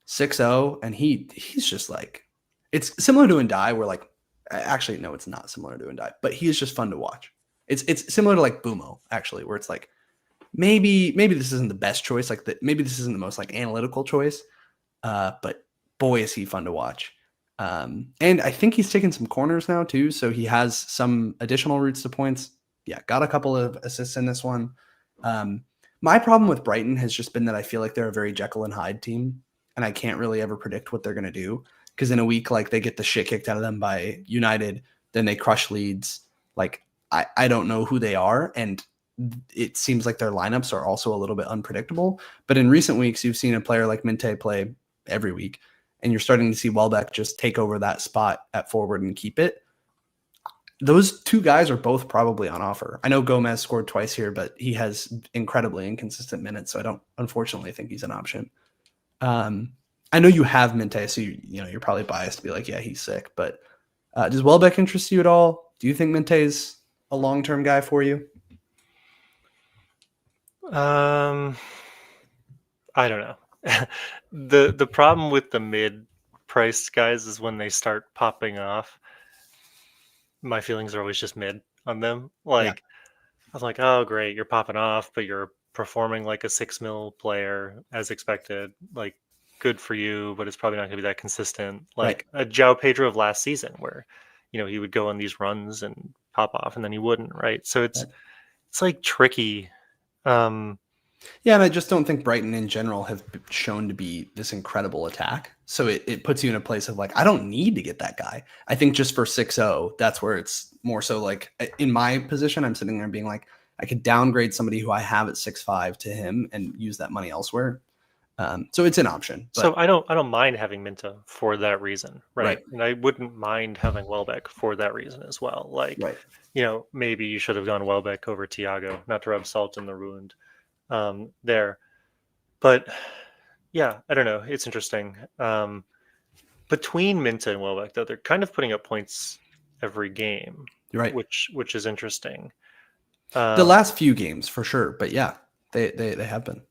6-0, and he's just like, it's similar to Ndai, where like, actually no, it's not similar to Ndai, but he is just fun to watch. It's similar to like Bumo, actually, where it's like maybe this isn't the best choice, like maybe this isn't the most like analytical choice, but boy is he fun to watch. And I think he's taking some corners now too, so he has some additional routes to points. Yeah, got a couple of assists in this one. My problem with Brighton has just been that I feel like they're a very Jekyll and Hyde team, and I can't really ever predict what they're going to do, because in a week, like, they get the shit kicked out of them by United, then they crush Leeds. Like, I don't know who they are, and it seems like their lineups are also a little bit unpredictable. But in recent weeks, you've seen a player like Minte play every week, and you're starting to see Welbeck just take over that spot at forward and keep it. Those two guys are both probably on offer. I know Gomez scored twice here, but he has incredibly inconsistent minutes, so I don't unfortunately think he's an option. I know you have Minte, so you're probably biased to be like, yeah, he's sick. But does Welbeck interest you at all? Do you think Minte's a long-term guy for you? I don't know. The problem with the mid-priced guys is when they start popping off, my feelings are always just mid on them. Like, I was like, oh, great, you're popping off, but you're performing like a 6 mil player as expected. Like, good for you, but it's probably not going to be that consistent. Like a Joao Pedro of last season, where he would go on these runs and pop off, and then he wouldn't. Right, so it's like tricky. Yeah, and I just don't think Brighton in general have shown to be this incredible attack. So it puts you in a place of like, I don't need to get that guy. I think just for 6-0, that's where it's more so like, in my position, I'm sitting there being like, I could downgrade somebody who I have at 6-5 to him and use that money elsewhere. So it's an option. But, so I don't mind having Minta for that reason, right? And I wouldn't mind having Welbeck for that reason as well. Like, maybe you should have gone Welbeck over Thiago, not to rub salt in the wound there. But yeah, I don't know. It's interesting. Between Minta and Welbeck, though, they're kind of putting up points every game, which is interesting. The last few games for sure, but yeah, they have been.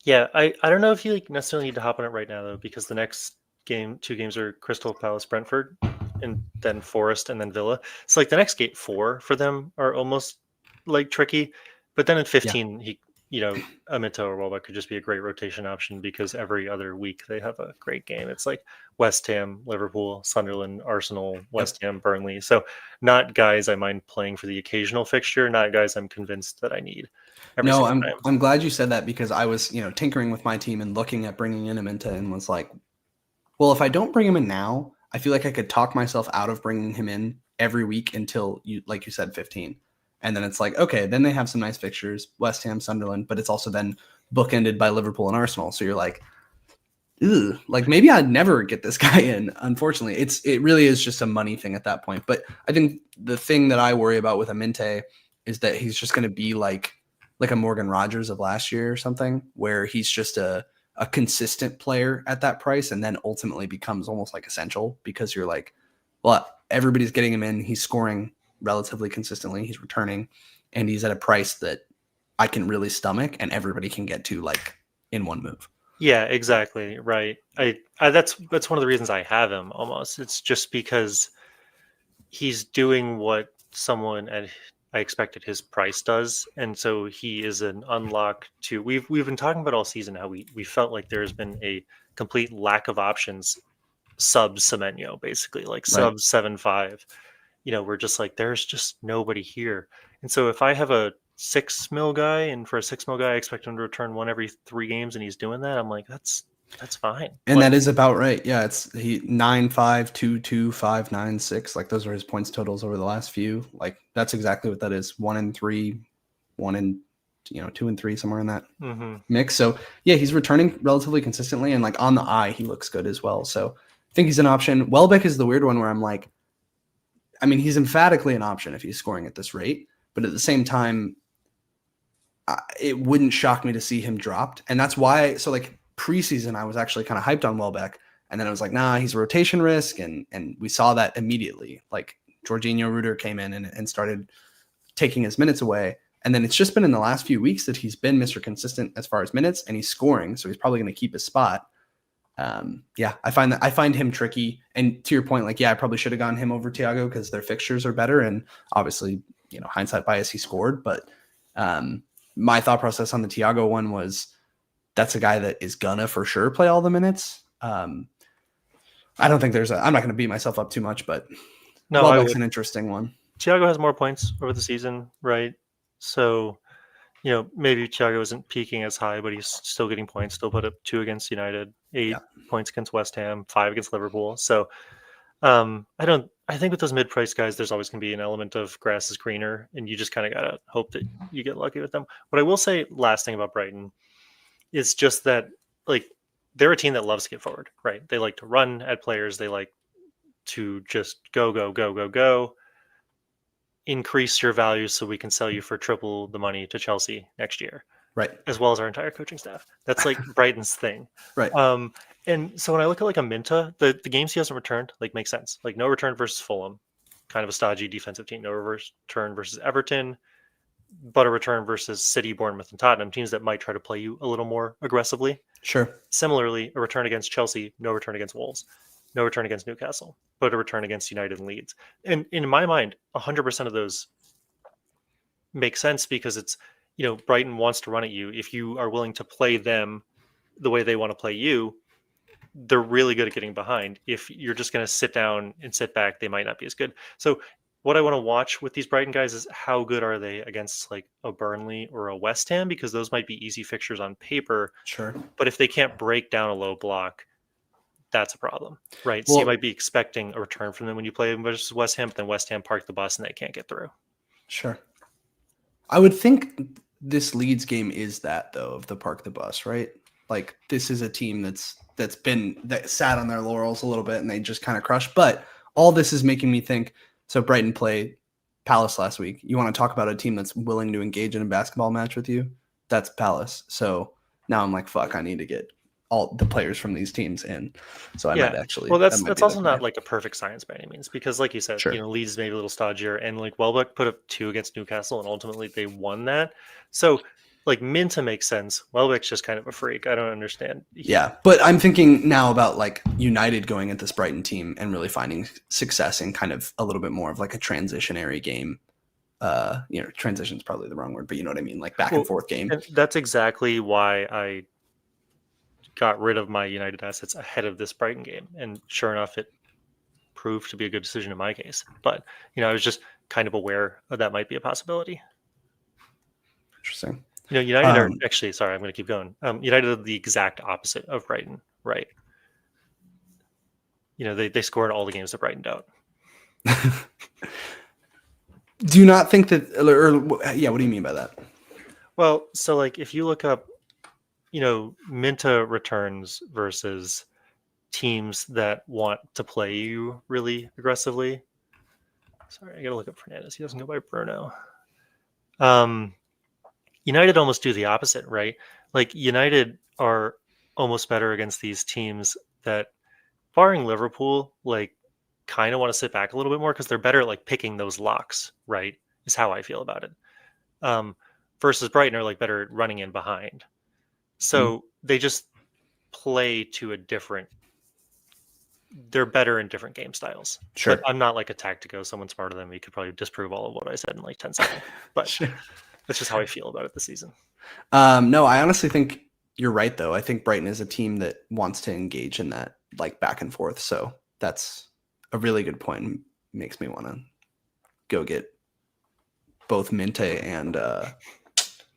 Yeah, I don't know if you necessarily need to hop on it right now though, because the next two games are Crystal Palace, Brentford, and then Forest, and then Villa. So like the next gate 4 for them are almost like tricky, but then in 15 a Minto or Welbeck could just be a great rotation option, because every other week they have a great game. It's like West Ham, Liverpool, Sunderland, Arsenal, West Ham, Burnley. So not guys I mind playing for the occasional fixture, not guys I'm convinced that I need. No, I'm glad you said that, because I was tinkering with my team and looking at bringing in a Minta and was like, well, if I don't bring him in now, I feel like I could talk myself out of bringing him in every week until like you said, 15. And then it's like, okay, then they have some nice fixtures, West Ham, Sunderland, but it's also then bookended by Liverpool and Arsenal. So you're like, ew, like maybe I'd never get this guy in. Unfortunately, it really is just a money thing at that point. But I think the thing that I worry about with Aminte is that he's just going to be like a Morgan Rogers of last year or something, where he's just a consistent player at that price, and then ultimately becomes almost like essential, because you're like, well, everybody's getting him in. He's scoring relatively consistently. He's returning, and he's at a price that I can really stomach and everybody can get to like in one move. Yeah, exactly. Right. I that's one of the reasons I have him almost. It's just because he's doing what someone at I expected his price does, and so he is an unlock to. We've been talking about all season how we felt like there's been a complete lack of options sub Semenyo, basically like Right. sub 7.5. We're just like there's just nobody here, and so if I have a 6 mil guy, and for a 6 mil guy, I expect him to return one every 3 games, and he's doing that. I'm like, that's fine. And Like, that is about right. Yeah, it's he 9-5, 2-2, 5-9-6. Like those are his points totals over the last few. Like that's exactly what that is. 1-3, 2-3, somewhere in that mix. So yeah, he's returning relatively consistently, and like on the eye, he looks good as well. So I think he's an option. Welbeck is the weird one where I'm like, I mean, he's emphatically an option if he's scoring at this rate, but at the same time, it wouldn't shock me to see him dropped. And that's why, so like preseason, I was actually kind of hyped on Welbeck. And then I was like, nah, he's a rotation risk. And we saw that immediately. Like Jorginho Ruder came in and started taking his minutes away. And then it's just been in the last few weeks that he's been Mr. Consistent as far as minutes, and he's scoring. So he's probably going to keep his spot. Yeah, I find him tricky. And to your point, like, yeah, I probably should have gone him over Thiago because their fixtures are better. And obviously, hindsight bias, he scored. But my thought process on the Thiago one was that's a guy that is gonna for sure play all the minutes. I don't think I'm not going to beat myself up too much, but no, Welbeck's an interesting one. Thiago has more points over the season, right? So, maybe Thiago isn't peaking as high, but he's still getting points. Still put up 2 against United, 8 points against West Ham, 5 against Liverpool. So, I think with those mid-price guys, there's always going to be an element of grass is greener, and you just kind of got to hope that you get lucky with them. What I will say, last thing about Brighton, is just that, like, they're a team that loves to get forward, right? They like to run at players. They like to just go, go, go, go, go. Increase your value so we can sell you for triple the money to Chelsea next year. Right. As well as our entire coaching staff. That's like Brighton's thing. Right. And so when I look at like a Minta, the games he hasn't returned, like, make sense. Like, no return versus Fulham, kind of a stodgy defensive team. No return versus Everton, but a return versus City, Bournemouth, and Tottenham, teams that might try to play you a little more aggressively. Sure. Similarly, a return against Chelsea, no return against Wolves, no return against Newcastle, but a return against United and Leeds. And in my mind, 100% of those make sense because it's, Brighton wants to run at you. If you are willing to play them the way they want to play you, they're really good at getting behind. If you're just going to sit down and sit back, they might not be as good. So what I want to watch with these Brighton guys is how good are they against like a Burnley or a West Ham, because those might be easy fixtures on paper. Sure. But if they can't break down a low block, that's a problem, right? Well, so you might be expecting a return from them when you play them versus West Ham, but then West Ham parked the bus and they can't get through. Sure. I would think this Leeds game is that, though, of the park the bus, right? Like, this is a team that sat on their laurels a little bit and they just kind of crushed. But all this is making me think, so Brighton played Palace last week. You want to talk about a team that's willing to engage in a basketball match with you? That's Palace. So now I'm like, fuck, I need to get all the players from these teams in. So I might actually. Well, that's also not like a perfect science by any means, because like you said, sure. Leeds is maybe a little stodgier, and like Welbeck put up 2 against Newcastle, and ultimately they won that. So like Minta makes sense. Welbeck's just kind of a freak. I don't understand. Yeah, but I'm thinking now about like United going at this Brighton team and really finding success in kind of a little bit more of like a transitionary game. Transition is probably the wrong word, but you know what I mean? Like back and forth game. And that's exactly why I got rid of my United assets ahead of this Brighton game. And sure enough, it proved to be a good decision in my case. But, I was just kind of aware that might be a possibility. Interesting. United are actually, sorry, I'm going to keep going. United are the exact opposite of Brighton, right? They scored all the games that Brighton don't. Do you not think that, what do you mean by that? Well, so like if you look up, Minta returns versus teams that want to play you really aggressively. Sorry, I got to look up Fernandez. He doesn't go by Bruno. United almost do the opposite, right? Like United are almost better against these teams that, barring Liverpool, like kind of want to sit back a little bit more because they're better at like picking those locks, right? Is how I feel about it. Versus Brighton are like better at running in behind. So they just play to a different they're better in different game styles. Sure. But I'm not like a tactico. Someone smarter than me could probably disprove all of what I said in like 10 seconds. But Sure. that's just how I feel about it this season. No, I honestly think you're right, though. I think Brighton is a team that wants to engage in that like back and forth. So that's a really good point. Makes me want to go get both Minte and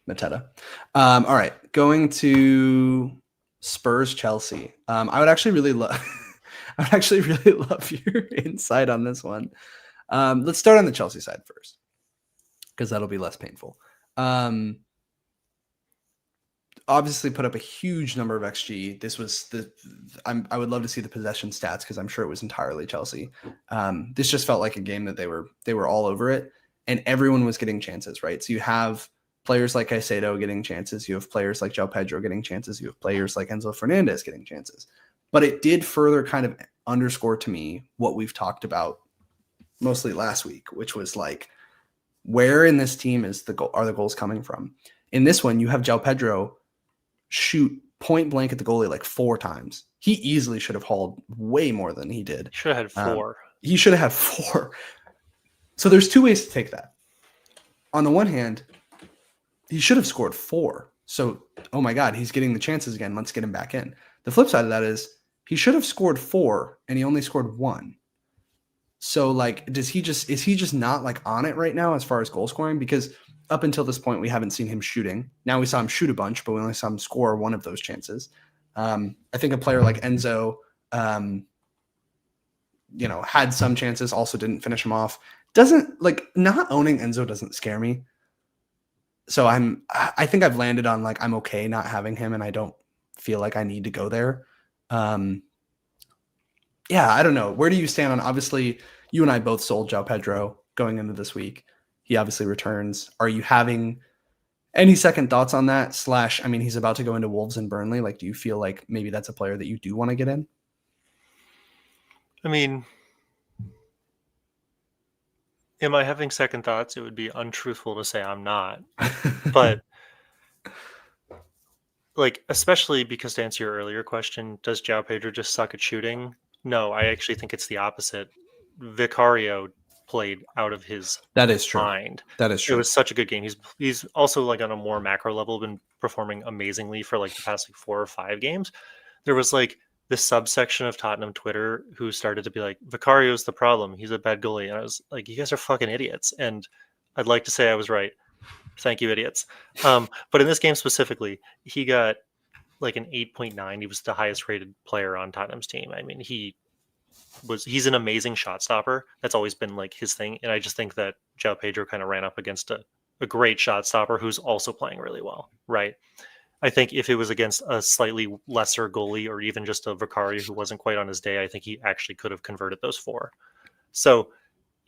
Mateta. All right, going to Spurs Chelsea. I would actually really love. I would actually really love your insight on this one. Let's start on the Chelsea side first, because that'll be less painful. Obviously put up a huge number of XG. This was I would love to see the possession stats because I'm sure it was entirely Chelsea. This just felt like a game that they were all over it, and everyone was getting chances, right? So you have players like Caicedo getting chances. You have players like Joao Pedro getting chances. You have players like Enzo Fernandez getting chances. But it did further kind of underscore to me what we've talked about mostly last week, which was like, where in this team are the goals coming from? In this one, you have Joao Pedro shoot point blank at the goalie like 4 times. He easily should have hauled way more than he did. Should have had 4. He should have had 4. So there's 2 ways to take that. On the one hand, he should have scored 4. So, oh my God, he's getting the chances again. Let's get him back in. The flip side of that is he should have scored 4 and he only scored 1. So like, is he just not like on it right now as far as goal scoring? Because up until this point, we haven't seen him shooting. Now we saw him shoot a bunch, but we only saw him score 1 of those chances. I think a player like Enzo, had some chances, also didn't finish him off. Not owning Enzo doesn't scare me. So I think I've landed on like, I'm okay not having him and I don't feel like I need to go there. I don't know. Where do you stand on, obviously you and I both sold Joao Pedro going into this week. He obviously returns. Are you having any second thoughts on that? He's about to go into Wolves and Burnley. Like, do you feel like maybe that's a player that you do want to get in? I mean, am I having second thoughts? It would be untruthful to say I'm not. But like, especially because to answer your earlier question, does Joao Pedro just suck at shooting? No, I actually think it's the opposite. Vicario played out of his that is true. mind. That is true. It was such a good game. He's also like on a more macro level been performing amazingly for like the past like 4 or 5 games. There was like this subsection of Tottenham Twitter who started to be like, Vicario's the problem. He's a bad goalie. And I was like, you guys are fucking idiots. And I'd like to say I was right. Thank you, idiots. But in this game specifically, he got like an 8.9. He was the highest rated player on Tottenham's team. I mean, he's an amazing shot stopper. That's always been like his thing. And I just think that Joao Pedro kind of ran up against a great shot stopper who's also playing really well, right? I think if it was against a slightly lesser goalie or even just a Vicario who wasn't quite on his day, I think he actually could have converted those 4. So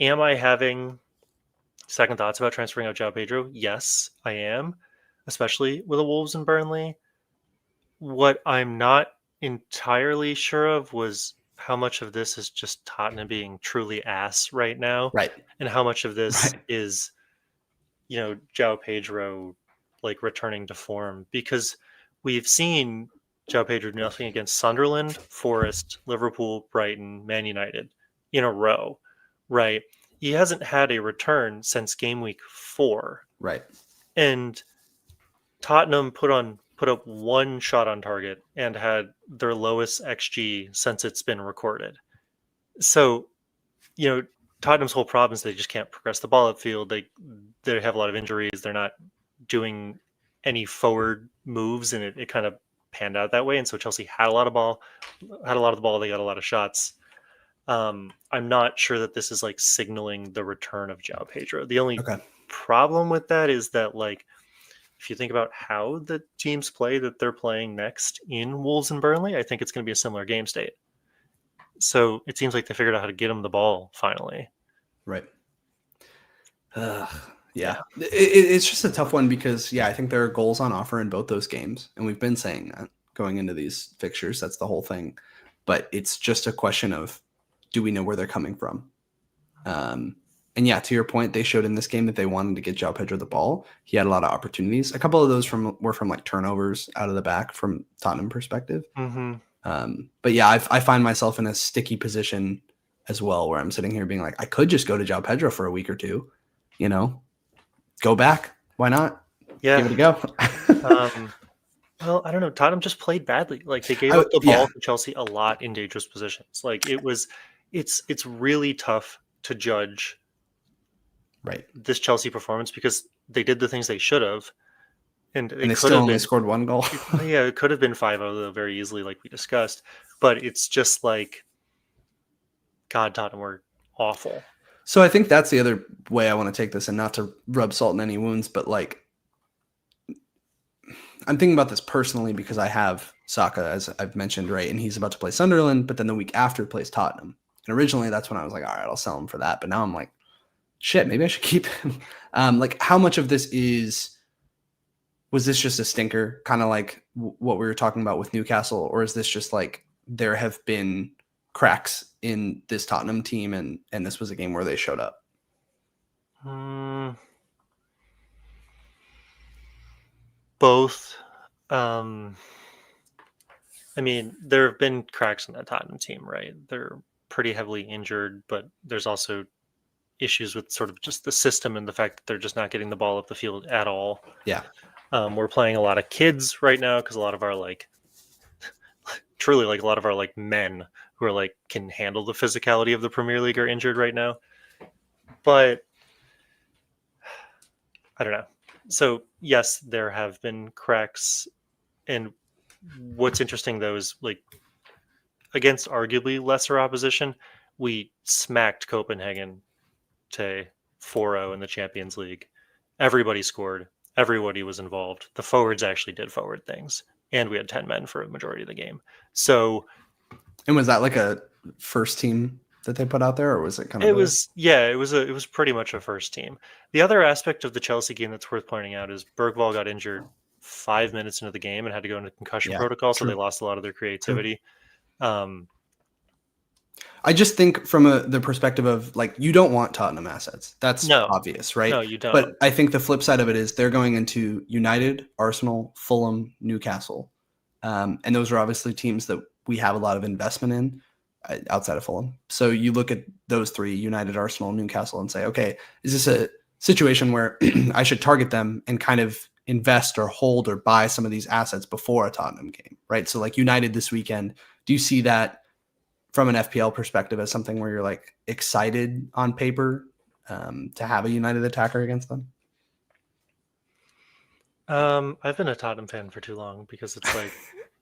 am I having second thoughts about transferring out Joao Pedro? Yes, I am, especially with the Wolves and Burnley. What I'm not entirely sure of was how much of this is just Tottenham being truly ass right now, right? And how much of this is, Joao Pedro like returning to form, because we've seen Joao Pedro do nothing against Sunderland, Forest, Liverpool, Brighton, Man United in a row, right? He hasn't had a return since Gameweek 4, right? And Tottenham put up 1 shot on target and had their lowest XG since it's been recorded. So, Tottenham's whole problem is they just can't progress the ball upfield. They have a lot of injuries. They're not doing any forward moves, and it kind of panned out that way. And so Chelsea had a lot of the ball. They got a lot of shots. I'm not sure that this is like signaling the return of Joao Pedro. The only problem with that is that like, if you think about how the teams play that they're playing next in Wolves and Burnley, I think it's going to be a similar game state. So it seems like they figured out how to get him the ball finally. Right. Yeah. It's just a tough one because, I think there are goals on offer in both those games. And we've been saying that going into these fixtures. That's the whole thing. But it's just a question of, do we know where they're coming from? And to your point, they showed in this game that they wanted to get Joao Pedro the ball. He had a lot of opportunities. A couple of those were from like turnovers out of the back from Tottenham perspective. Mm-hmm. But yeah, I find myself in a sticky position as well, where I'm sitting here being like, I could just go to Joao Pedro for a week or two, go back. Why not? Yeah. Give it a go. Well, I don't know. Tottenham just played badly. Like, they gave up the ball to Chelsea a lot in dangerous positions. Like, it's really tough to judge this Chelsea performance because they did the things they should have. And they still only scored one goal. Yeah, it could have been 5-0 very easily, like we discussed. But it's just like, God, Tottenham were awful. So I think that's the other way I want to take this, and not to rub salt in any wounds, but like, I'm thinking about this personally because I have Saka, as I've mentioned, right? And he's about to play Sunderland, but then the week after plays Tottenham. And originally that's when I was like, all right, I'll sell him for that. But now I'm like, shit, maybe I should keep him. Like, how much of this was this just a stinker, kind of like what we were talking about with Newcastle? Or is this just like there have been cracks in this Tottenham team and this was a game where they showed up? Both. I mean, there have been cracks in that Tottenham team, right? They're pretty heavily injured, but there's also issues with sort of just the system and the fact that they're just not getting the ball up the field at all. Yeah. We're playing a lot of kids right now because a lot of our truly a lot of our men who are can handle the physicality of the Premier League are injured right now. But I don't know. So yes, there have been cracks, and what's interesting though is against arguably lesser opposition, we smacked Copenhagen to 4-0 in the Champions League. Everybody scored. Everybody was involved. The forwards actually did forward things, and we had 10 men for a majority of the game. So, and was that like a first team that they put out there, or was it kind of? It was pretty much a first team. The other aspect of the Chelsea game that's worth pointing out is Bergvall got injured 5 minutes into the game and had to go into concussion protocol, so they lost a lot of their creativity. I just think from the perspective of you don't want Tottenham assets. That's obvious, right? No, you don't. But I think the flip side of it is they're going into United, Arsenal, Fulham, Newcastle. And those are obviously teams that we have a lot of investment in outside of Fulham. So you look at those three, United, Arsenal, Newcastle, and say, okay, is this a situation where I should target them and kind of invest or hold or buy some of these assets before a Tottenham game, right? So United this weekend, do you see that from an FPL perspective as something where you're excited on paper to have a United attacker against them? I've been a Tottenham fan for too long because it's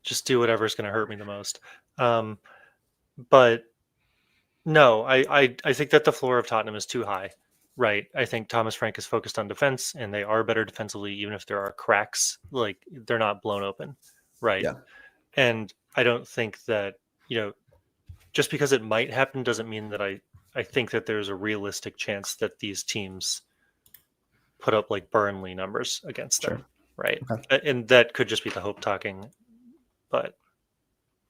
just do whatever's going to hurt me the most. But no, I think that the floor of Tottenham is too high, right? I think Thomas Frank is focused on defense, and they are better defensively, even if there are cracks. They're not blown open, right? Yeah. And I don't think that, just because it might happen doesn't mean that I think that there's a realistic chance that these teams put up Burnley numbers against them, right? Okay. And that could just be the hope talking, but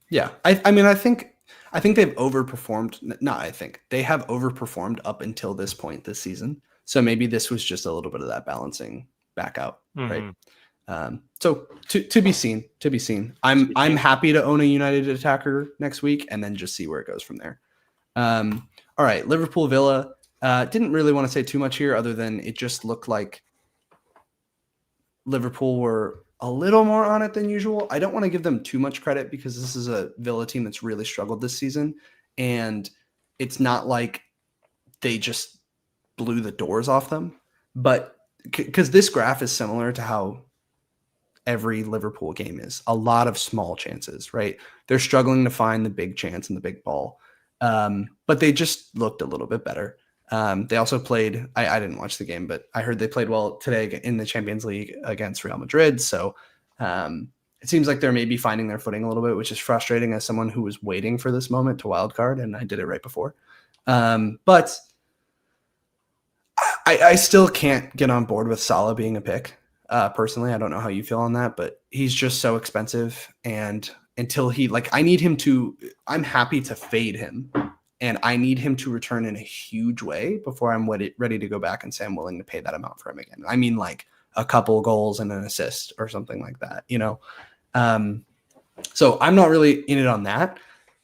yeah, I mean, I think they've overperformed. No, I think they have overperformed up until this point this season. So maybe this was just a little bit of that balancing back out, right? So to be seen. I'm happy to own a United attacker next week and then just see where it goes from there. All right, Liverpool Villa. Didn't really want to say too much here other than it just looked like Liverpool were a little more on it than usual. I don't want to give them too much credit because this is a Villa team that's really struggled this season, and it's not like they just blew the doors off them. But because this graph is similar to how every Liverpool game is, a lot of small chances, right? They're struggling to find the big chance and the big ball. But they just looked a little bit better. They also played, I didn't watch the game, but I heard they played well today in the Champions League against Real Madrid. So it seems like they're maybe finding their footing a little bit, which is frustrating as someone who was waiting for this moment to wildcard, and I did it right before. But I still can't get on board with Salah being a pick. Personally, I don't know how you feel on that, but he's just so expensive. And until I need him to, I'm happy to fade him. And I need him to return in a huge way before I'm ready to go back and say I'm willing to pay that amount for him again. I mean, a couple goals and an assist or something like that, So I'm not really in it on that,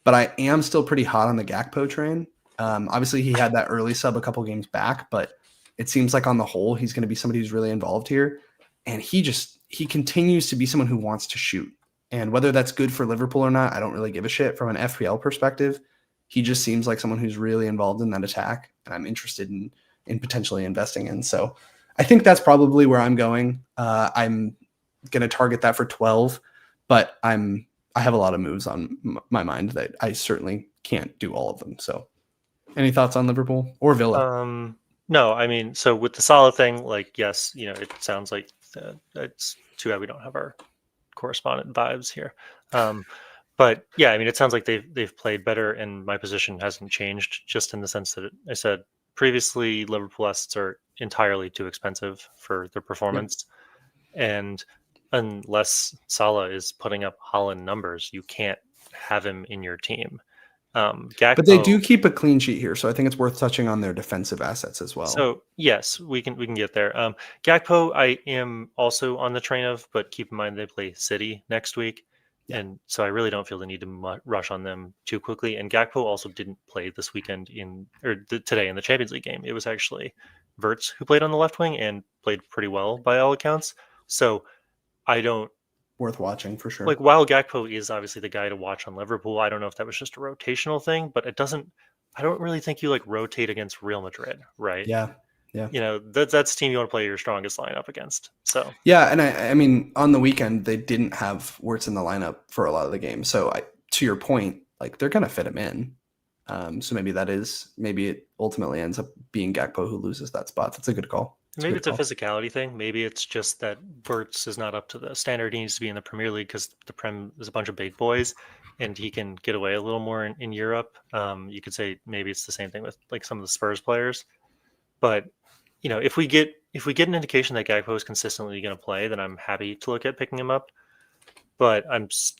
but I am still pretty hot on the Gakpo train. Obviously, he had that early sub a couple games back, but it seems like on the whole, he's going to be somebody who's really involved here. And he continues to be someone who wants to shoot. And whether that's good for Liverpool or not, I don't really give a shit from an FPL perspective. He just seems like someone who's really involved in that attack, and I'm interested in potentially investing in. So I think that's probably where I'm going. I'm going to target that for 12, but I have a lot of moves on my mind that I certainly can't do all of them. So any thoughts on Liverpool or Villa? No, I mean, so with the Salah thing, like, yes, it sounds like it's too bad we don't have our correspondent vibes here. But yeah, I mean, it sounds like they've played better, and my position hasn't changed, just in the sense that I said previously, Liverpool assets are entirely too expensive for their performance, and unless Salah is putting up Haaland numbers, you can't have him in your team. Gakpo, But they do keep a clean sheet here, so I think it's worth touching on their defensive assets as well. So yes, we can get there. Gakpo, I am also on the train of, but keep in mind they play City next week, and so I really don't feel the need to rush on them too quickly. And Gakpo also didn't play this weekend today in the Champions League game. It was actually Wirtz who played on the left wing and played pretty well by all accounts. So I don't. Worth watching for sure. Like, while Gakpo is obviously the guy to watch on Liverpool, I don't know if that was just a rotational thing, but I don't really think you rotate against Real Madrid, right? Yeah. That's the team you want to play your strongest lineup against. So yeah, and I mean, on the weekend they didn't have Wirtz in the lineup for a lot of the game. So to your point, they're gonna fit him in. So maybe it ultimately ends up being Gakpo who loses that spot. That's a good call. maybe it's a physicality thing. Maybe it's just that Wirtz is not up to the standard he needs to be in the Premier League, because the Prem is a bunch of big boys, and he can get away a little more in Europe. You could say maybe it's the same thing with some of the Spurs players, but if we get an indication that Gakpo is consistently going to play, then I'm happy to look at picking him up. But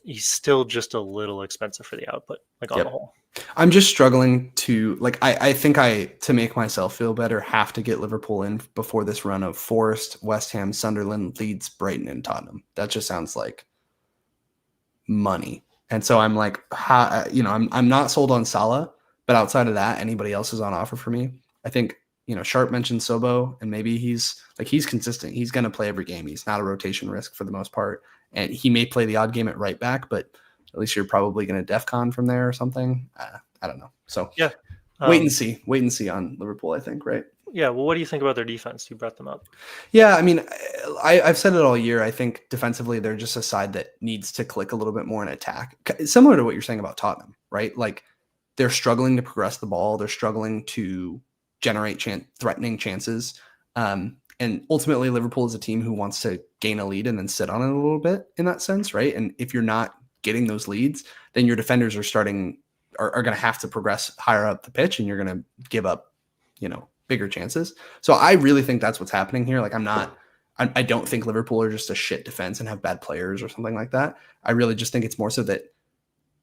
he's still just a little expensive for the output, on the whole. I'm just struggling to I think to make myself feel better, have to get Liverpool in before this run of Forest, West Ham, Sunderland, Leeds, Brighton, and Tottenham. That just sounds like money. And so I'm I'm not sold on Salah, but outside of that, anybody else is on offer for me. I think Sharp mentioned Sobo, and maybe he's consistent. He's going to play every game. He's not a rotation risk for the most part, and he may play the odd game at right back, but at least you're probably going to DEFCON from there or something. I don't know. So yeah, wait and see on Liverpool, I think, right? Yeah. Well, what do you think about their defense? You brought them up. Yeah, I mean, I've said it all year. I think defensively, they're just a side that needs to click a little bit more in attack. Similar to what you're saying about Tottenham, right? They're struggling to progress the ball. They're struggling to generate threatening chances. And ultimately, Liverpool is a team who wants to gain a lead and then sit on it a little bit in that sense, right? And if you're not getting those leads, then your defenders are going to have to progress higher up the pitch, and you're going to give up, bigger chances. So I really think that's what's happening here. I don't think Liverpool are just a shit defense and have bad players or something like that. I really just think it's more so that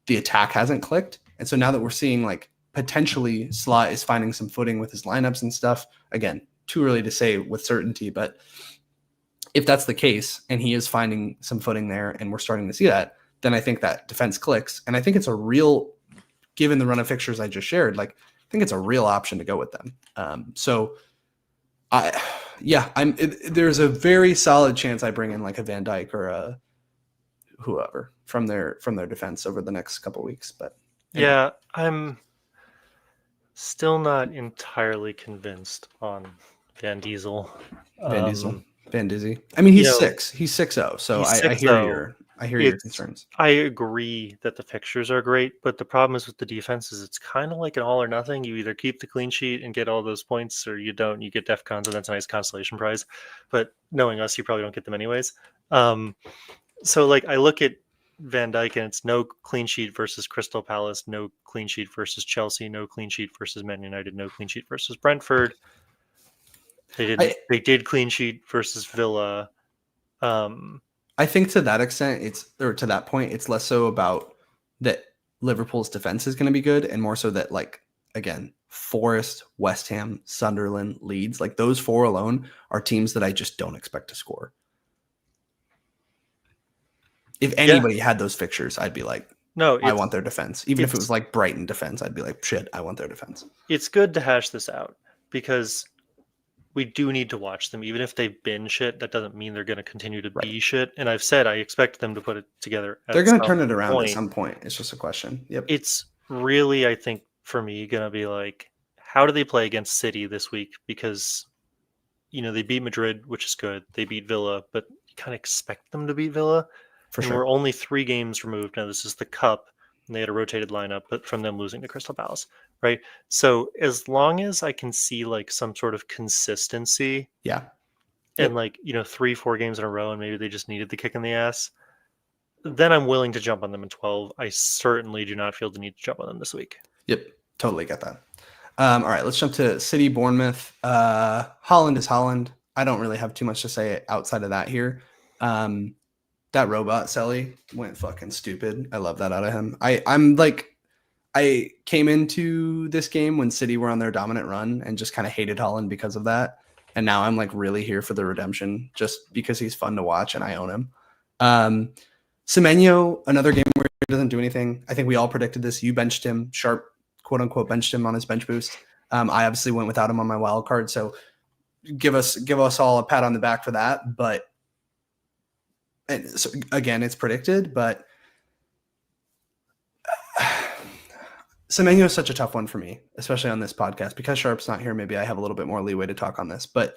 the attack hasn't clicked. And so now that we're seeing potentially Slot is finding some footing with his lineups and stuff, again, too early to say with certainty, but if that's the case and he is finding some footing there and we're starting to see that, then I think that defense clicks. And I think it's a real, given the run of fixtures I just shared, I think it's a real option to go with them. There's a very solid chance I bring in a Van Dijk or a whoever from their defense over the next couple of weeks. But anyway. Yeah, I'm still not entirely convinced on Van Diesel. Van Dizzy. I mean, he's 6. He's 6-0. So I hear your concerns. I agree that the fixtures are great, but the problem is with the defense is it's kind of like an all or nothing. You either keep the clean sheet and get all those points, or you don't. You get DEFCONs, and that's a nice consolation prize. But knowing us, you probably don't get them anyways. So I look at Van Dijk, and it's no clean sheet versus Crystal Palace, no clean sheet versus Chelsea, no clean sheet versus Man United, no clean sheet versus Brentford. They did clean sheet versus Villa. I think to that extent, to that point, it's less so about that Liverpool's defense is going to be good, and more so that again, Forest, West Ham, Sunderland, Leeds, those 4 alone are teams that I just don't expect to score. If anybody had those fixtures, I'd be like, no, I want their defense. Even if it was like Brighton defense, I'd be like, shit, I want their defense. It's good to hash this out because we do need to watch them. Even if they've been shit, that doesn't mean they're going to continue to be shit. And I've said I expect them to put it together. They're going to turn it around at some point. It's just a question. Yep. It's really, I think, for me, going to be like, how do they play against City this week? Because, they beat Madrid, which is good. They beat Villa, but you kind of expect them to beat Villa. For sure. We're only 3 games removed. Now, this is the Cup, and they had a rotated lineup, but from them losing to Crystal Palace, right? So as long as I can see like some sort of consistency, and 3-4 games in a row, and maybe they just needed the kick in the ass, then I'm willing to jump on them in 12. I certainly do not feel the need to jump on them this week. Yep, totally get that. All right, let's jump to City, Bournemouth. Haaland is Haaland. I don't really have too much to say outside of that here. That robot Selly went fucking stupid. I love that out of him. I came into this game when City were on their dominant run and just kind of hated Haaland because of that. And now I'm like really here for the redemption just because he's fun to watch and I own him. Semenyo, another game where he doesn't do anything. I think we all predicted this. You benched him, Sharp, quote unquote, benched him on his bench boost. I obviously went without him on my wild card. So give us all a pat on the back for that. But and so again, it's predicted, but Semenyo is such a tough one for me, especially on this podcast. Because Sharp's not here, maybe I have a little bit more leeway to talk on this. But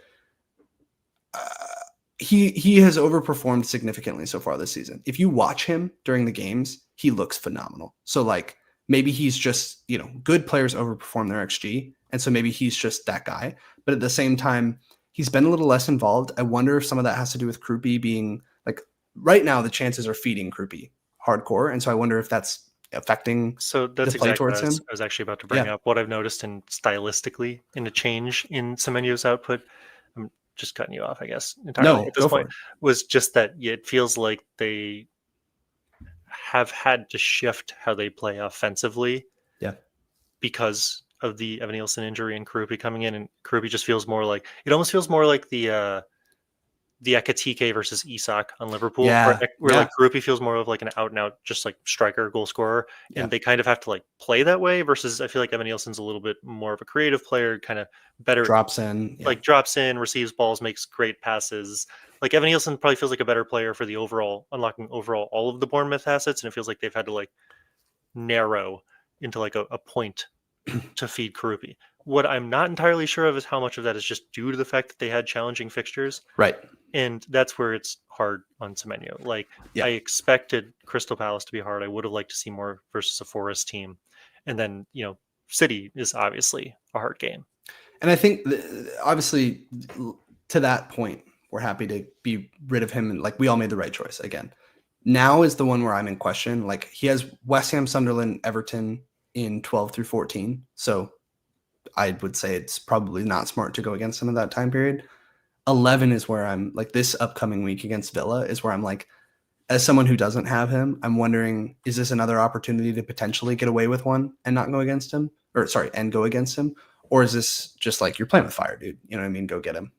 he has overperformed significantly so far this season. If you watch him during the games, he looks phenomenal. So like maybe he's just, good players overperform their XG. And so maybe he's just that guy. But at the same time, he's been a little less involved. I wonder if some of that has to do with Krupi being like, right now the chances are feeding Krupi hardcore. And so I wonder if that's affecting so that's exactly what I was actually about to bring up. What I've noticed in stylistically in a change in Semenyo's output, I'm just cutting you off, I guess, entirely at this point, was just that it feels like they have had to shift how they play offensively because of the Evan Nielsen injury and Krupi coming in, and Krupi just feels more like, it almost feels more like the Ekatike versus Isak on Liverpool, where like Krupi feels more of like an out and out, just like striker, goal scorer, and they kind of have to like play that way. Versus I feel like Evan Nielsen's a little bit more of a creative player, kind of better drops in, receives balls, makes great passes. Like Evan Nielsen probably feels like a better player for the unlocking all of the Bournemouth assets, and it feels like they've had to like narrow into like a point to feed Krupi. What I'm not entirely sure of is how much of that is just due to the fact that they had challenging fixtures. Right. And that's where it's hard on Semenyo. Like, I expected Crystal Palace to be hard. I would have liked to see more versus a Forest team. And then, City is obviously a hard game. And I think, obviously, to that point, we're happy to be rid of him. And, like, we all made the right choice again. Now is the one where I'm in question. Like, he has West Ham, Sunderland, Everton in 12 through 14. So I would say it's probably not smart to go against him in that time period. 11 is where I'm like, this upcoming week against Villa is where I'm like, as someone who doesn't have him, I'm wondering, is this another opportunity to potentially get away with one and not go against him, and go against him? Or is this just like, you're playing with fire, dude? You know what I mean? Go get him.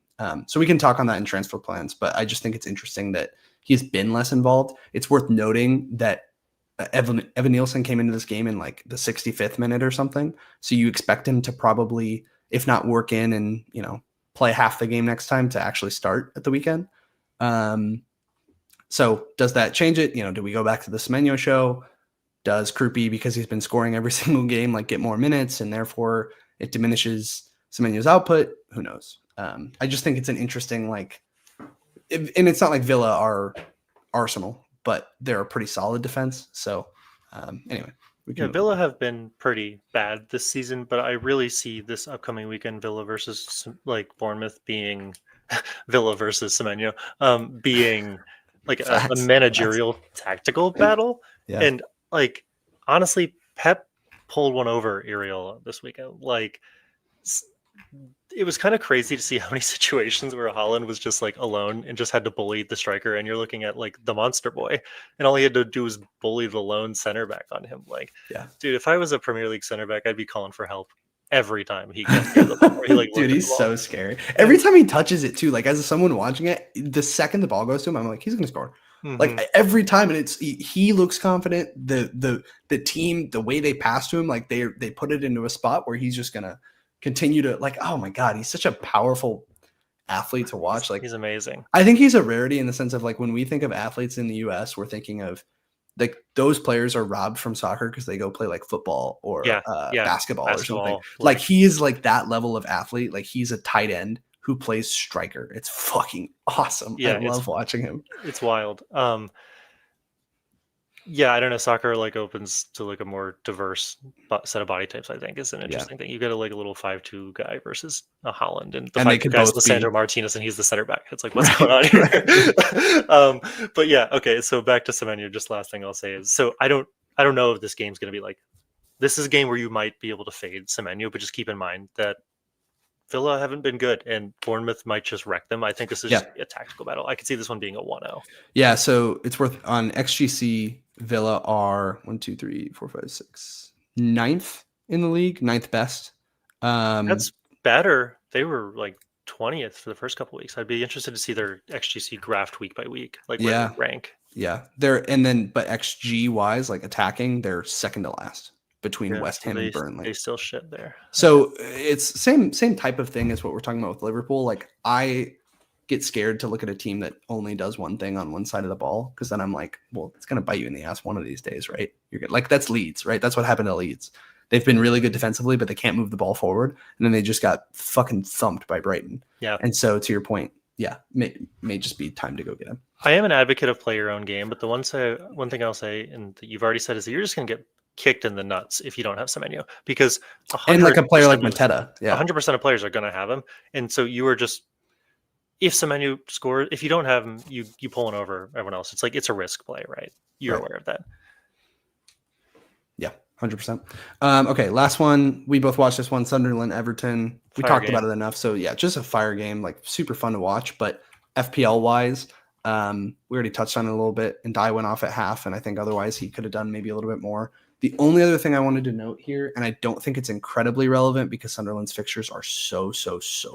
So we can talk on that in transfer plans, but I just think it's interesting that he's been less involved. It's worth noting that Evan Nielsen came into this game in like the 65th minute or something. So you expect him to probably, if not work in and, play half the game next time, to actually start at the weekend. So does that change it? Do we go back to the Semenyo show? Does Krupi, because he's been scoring every single game, like get more minutes and therefore it diminishes Semenyo's output? Who knows? I just think it's an interesting, and it's not like Villa are Arsenal, but they're a pretty solid defense. So anyway. Villa have been pretty bad this season, but I really see this upcoming weekend Villa versus Bournemouth being Villa versus Semenyo being like a managerial tactical battle. Yeah. And honestly, Pep pulled one over Iraola this weekend. It was kind of crazy to see how many situations where Haaland was just alone and just had to bully the striker, and you're looking at the monster boy, and all he had to do was bully the lone center back on him. Dude, if I was a Premier League center back, I'd be calling for help every time he gets near the ball. Dude, he's so scary. Every time he touches it too, as someone watching it, the second the ball goes to him, I'm like, he's gonna score. Like every time, and he looks confident. The team, the way they pass to him, like they put it into a spot where he's just gonna continue to like. Oh my god, he's such a powerful athlete to watch. Like he's amazing. I think he's a rarity in the sense of like when we think of athletes in the U.S., we're thinking of like those players are robbed from soccer because they go play like football or basketball or something. Like he is like that level of athlete. Like he's a tight end who plays striker. It's fucking awesome. I love watching him. It's wild. Yeah, I don't know. Soccer like opens to like a more diverse set of body types. I think is an interesting thing. You get a like a little 5'2" guy versus a Holland, and the 5'2" guy's Lisandro Martinez, and he's the center back. It's like what's going on here? But yeah, okay. So back to Semenyo. Just last thing I'll say is, so I don't know if this game's going to be like. This is a game where you might be able to fade Semenyo, but just keep in mind that Villa haven't been good, and Bournemouth might just wreck them. I think this is just a tactical battle. I could see this one being a 1-0. Yeah, so it's worth on XGC. Villa are 1, 2, 3, 4, 5, 6, 9th in the league, 9th best. That's better. They were like 20th for the first couple of weeks. I'd be interested to see their XGC graphed week by week, like where they rank. Yeah, but XG wise, like attacking, they're second to last between West Ham and Burnley. They still shit there. So it's same type of thing as what we're talking about with Liverpool. Like I get scared to look at a team that only does one thing on one side of the ball, because then I'm like, well, it's going to bite you in the ass one of these days, right? You're good. Like that's Leeds, right? That's what happened to Leeds. They've been really good defensively, but they can't move the ball forward, and then they just got fucking thumped by Brighton. Yeah. And so to your point, may just be time to go get him. I am an advocate of play your own game, but the one thing I'll say, and that you've already said, is that you're just going to get kicked in the nuts if you don't have Semenyo, because and like a player like Mateta, 100% of players are going to have him, and so you are just, if Semenyo scores, if you don't have him, you pulling over everyone else. It's like it's a risk play, right? You're aware of that. Yeah, 100%. Okay, last one. We both watched this one, Sunderland, Everton. We talked about it enough, so yeah, just a fire game, like super fun to watch. But FPL wise, we already touched on it a little bit, and Dye went off at half, and I think otherwise he could have done maybe a little bit more. The only other thing I wanted to note here, and I don't think it's incredibly relevant because Sunderland's fixtures are so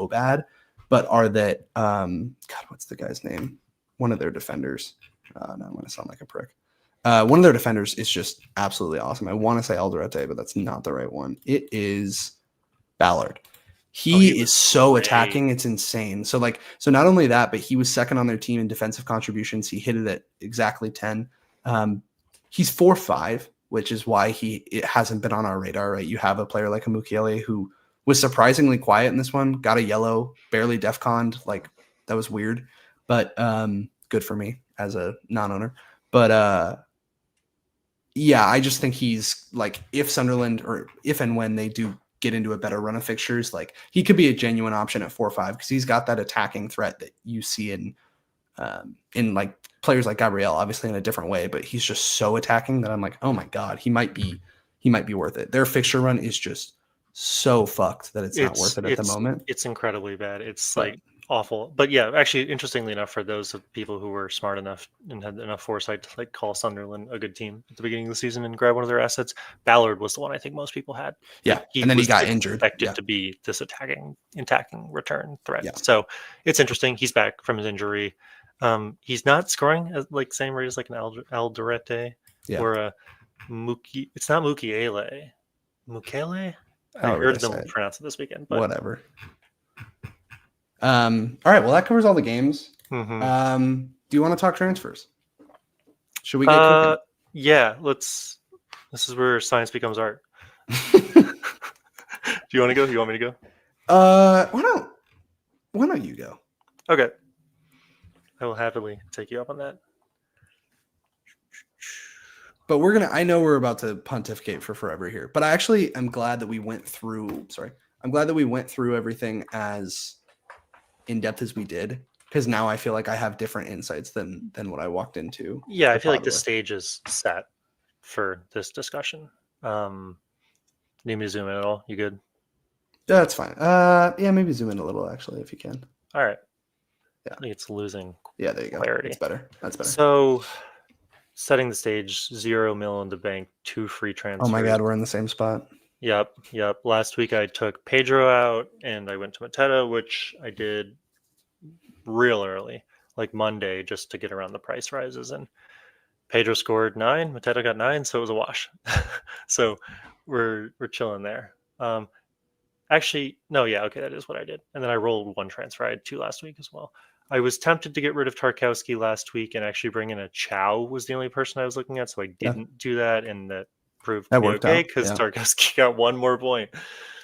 bad, but are that, God, what's the guy's name? One of their defenders. Now I'm going to sound like a prick. One of their defenders is just absolutely awesome. I want to say Alderete, but that's not the right one. It is Ballard. He is so attacking. It's insane. So not only that, but he was second on their team in defensive contributions. He hit it at exactly 10. He's 4-5. Which is why it hasn't been on our radar, right? You have a player like a Mukiele who was surprisingly quiet in this one, got a yellow, barely defconned. Like that was weird, but good for me as a non-owner. But I just think he's like, if Sunderland or if and when they do get into a better run of fixtures, like he could be a genuine option at 4-5 because he's got that attacking threat that you see in like players like Gabriel, obviously in a different way, but he's just so attacking that I'm like, oh my God, he might be worth it. Their fixture run is just so fucked that it's not worth it at the moment. It's incredibly bad. It's like awful. But yeah, actually, interestingly enough, for those of people who were smart enough and had enough foresight to like call Sunderland a good team at the beginning of the season and grab one of their assets, Ballard was the one I think most people had. Yeah, and then he got injured. Expected to be this attacking return threat. Yeah. So it's interesting. He's back from his injury. He's not scoring at like same rate as like an Alderete or a Muki. It's not Mukiele. Mukele? I heard them pronounce it this weekend. But whatever. All right. Well, that covers all the games. Mm-hmm. Do you want to talk transfers? Should we get cooking? Yeah, let's. This is where science becomes art. Do you want to go? You want me to go? Why don't you go? Okay. I will happily take you up on that. But I know we're about to pontificate for forever here, but I actually am glad that we went through, everything as in depth as we did, because now I feel like I have different insights than what I walked into. Yeah, I feel like the stage is set for this discussion. Need me to zoom in at all? You good? Yeah, that's fine. Maybe zoom in a little actually, if you can. All right. Yeah. I think it's losing. Yeah, there you go. Clarity. That's better. So, setting the stage, 0 mil in the bank, 2 free transfers. Oh my God, we're in the same spot. Yep. Last week I took Pedro out and I went to Mateta, which I did real early. like Monday just to get around the price rises, and Pedro scored 9, Mateta got 9, so it was a wash. So we're chilling there. Actually, no, yeah, okay, that is what I did. And then I rolled one transfer. I had 2 last week as well. I was tempted to get rid of Tarkowski last week and actually bring in a Chow was the only person I was looking at, so I Yeah, didn't do that, and that proved to that be worked okay out. because Yeah. Tarkowski got 1 more point.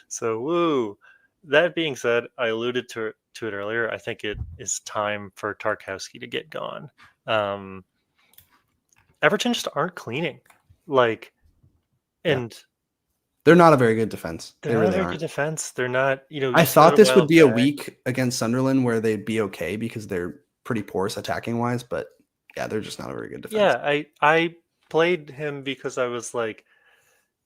So woo. That being said, I alluded to it earlier. I think it is time for Tarkowski to get gone. Um, Everton just aren't cleaning. Like, Yeah. and They're not a very good defense. they're They not a really very good aren't. defense. They're not, I you said thought it a this would while be a back. week against Sunderland where they'd be okay because they're pretty porous attacking wise, but yeah, they're just not a very good defense. Yeah, I played him because I was like,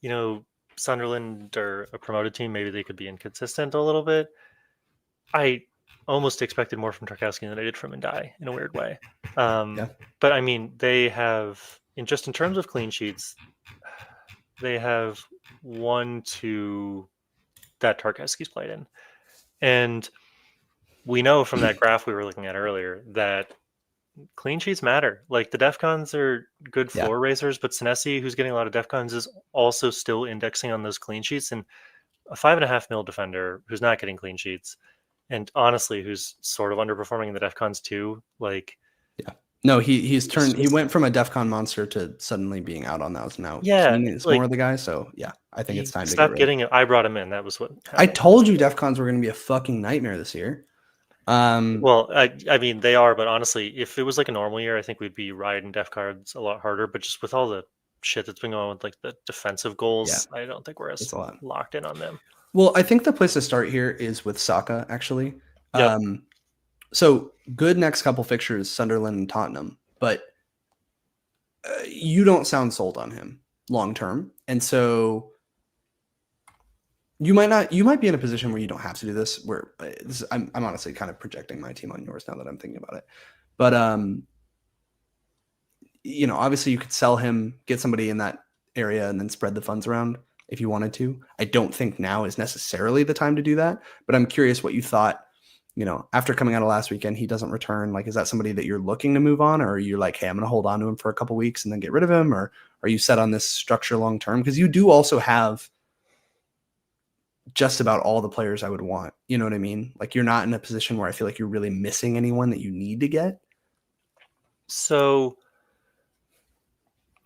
you know, Sunderland are a promoted team. Maybe they could be inconsistent a little bit. I almost expected more from Tarkowski than I did from Ndai in a weird way. Yeah. But I mean, they have, in terms of clean sheets, they have 1, 2 that Tarkowski's played in, and we know from that graph we were looking at earlier that clean sheets matter. Like the DEFCONs are good Yeah. floor raisers, but Senesi, who's getting a lot of DEFCONs, is also still indexing on those clean sheets. And a 5.5 mil defender who's not getting clean sheets, and honestly, who's sort of underperforming in the DEFCONs too. Like, Yeah. No, it's he just, went from a DEFCON monster to suddenly being out on those. Now yeah, Keane is like more the guy. So yeah, I think it's he time to get stopped rid. getting it. I brought him in. That was what I happened told last you year. DEFCONs were going to be a fucking nightmare this year. Um, Well, I mean, they are, but honestly, if it was like a normal year, I think we'd be riding def cards a lot harder. But just with all the shit that's been going on with like the defensive yeah, goals, I don't think we're it's as a lot. locked in on them. Well, I think the place to start here is with Saka, actually. Yep. So good next couple fixtures, Sunderland and Tottenham, but you don't sound sold on him long term. And so you might be in a position where you don't have to do this, where I'm honestly kind of projecting my team on yours now that I'm thinking about it. But, obviously you could sell him, get somebody in that area and then spread the funds around if you wanted to. I don't think now is necessarily the time to do that, but I'm curious what you thought. After coming out of last weekend, he doesn't return. Like, is that somebody that you're looking to move on, or are you like, hey, I'm going to hold on to him for a couple weeks and then get rid of him, or are you set on this structure long term? Because you do also have just about all the players I would want. You know what I mean? Like, you're not in a position where I feel like you're really missing anyone that you need to get. So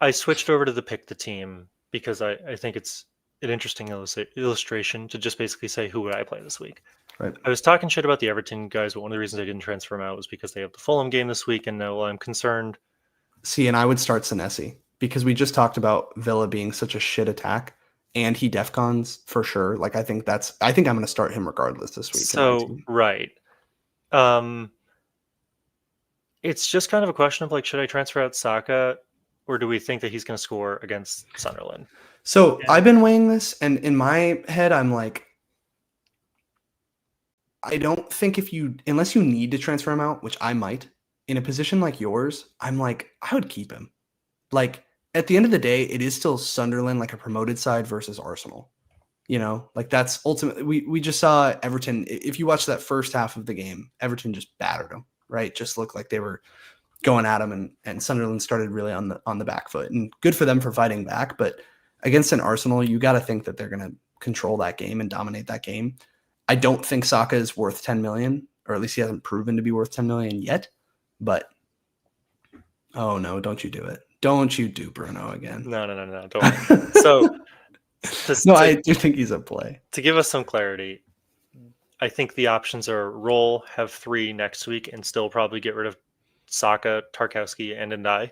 I switched over to the pick the team because I think it's an interesting illustration to just basically say who would I play this week. Right. I was talking shit about the Everton guys, but one of the reasons I didn't transfer them out was because they have the Fulham game this week, and now I'm concerned. See, and I would start Senesi because we just talked about Villa being such a shit attack, and he defcons for sure. Like, I think I'm going to start him regardless this week in my So team. right, it's just kind of a question of like, should I transfer out Saka, or do we think that he's going to score against Sunderland? So I've been weighing this, and in my head, I'm like, I don't think unless you need to transfer him out, which I might, in a position like yours, I'm like, I would keep him. Like, at the end of the day, it is still Sunderland, like a promoted side versus Arsenal. Like that's ultimately, we just saw Everton. If you watch that first half of the game, Everton just battered them, right? Just looked like they were going at them, and Sunderland started really on the back foot, and good for them for fighting back. But against an Arsenal, you got to think that they're going to control that game and dominate that game. I don't think Saka is worth 10 million, or at least he hasn't proven to be worth 10 million yet. But oh no, don't you do it. Don't you do Bruno again. No, don't. So no, I do think he's a play. To give us some clarity, I think the options are roll, have 3 next week, and still probably get rid of Saka, Tarkowski, and Ndai,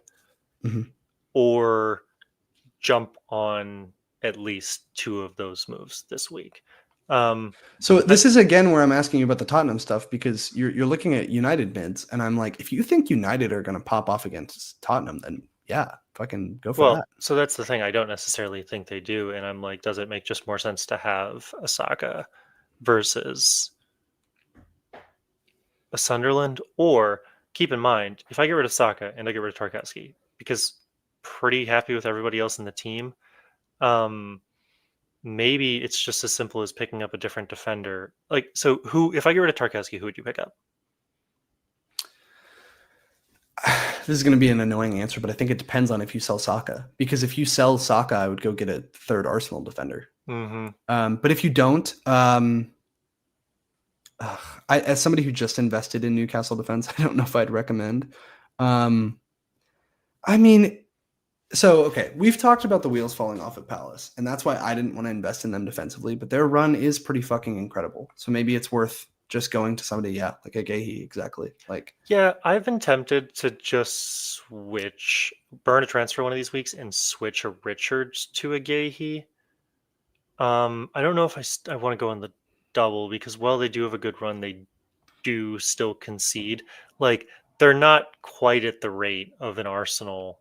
or jump on at least 2 of those moves this week. So this is again where I'm asking you about the Tottenham stuff, because you're looking at United mids, and I'm like, if you think United are going to pop off against Tottenham, then yeah, fucking go for that. So that's the thing. I don't necessarily think they do, and I'm like, does it make just more sense to have a Saka versus a Sunderland? Or keep in mind, if I get rid of Saka and I get rid of Tarkowski, because pretty happy with everybody else in the team, maybe it's just as simple as picking up a different defender. Like, so if I get rid of Tarkowski, who would you pick up? This is going to be an annoying answer, but I think it depends on if you sell Saka. Because if you sell Saka, I would go get a third Arsenal defender. But if you don't, as somebody who just invested in Newcastle defense, I don't know if I'd recommend. I mean, so, okay, we've talked about the wheels falling off at Palace, and that's why I didn't want to invest in them defensively, but their run is pretty fucking incredible. So maybe it's worth just going to somebody, like a Gahey, exactly. Yeah, I've been tempted to just burn a transfer one of these weeks and switch a Richards to a Gahey. I don't know if I want to go on the double because while they do have a good run, they do still concede. They're not quite at the rate of an Arsenal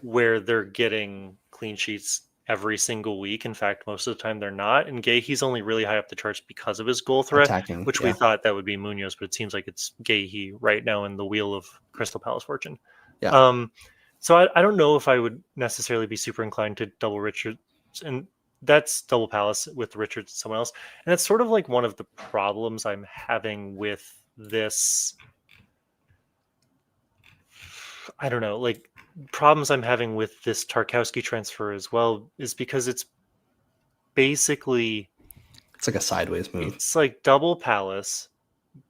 where they're getting clean sheets every single week. In fact, most of the time they're not. And Gahey's only really high up the charts because of his goal threat, attacking, which we thought that would be Munoz, but it seems like it's Gahey right now in the wheel of Crystal Palace fortune. Yeah. So I don't know if I would necessarily be super inclined to double Richards, and that's double Palace with Richards and someone else. And that's sort of like one of the problems I'm having with this. I don't know, problems I'm having with this Tarkowski transfer as well is because it's basically it's like a sideways move. It's like double Palace,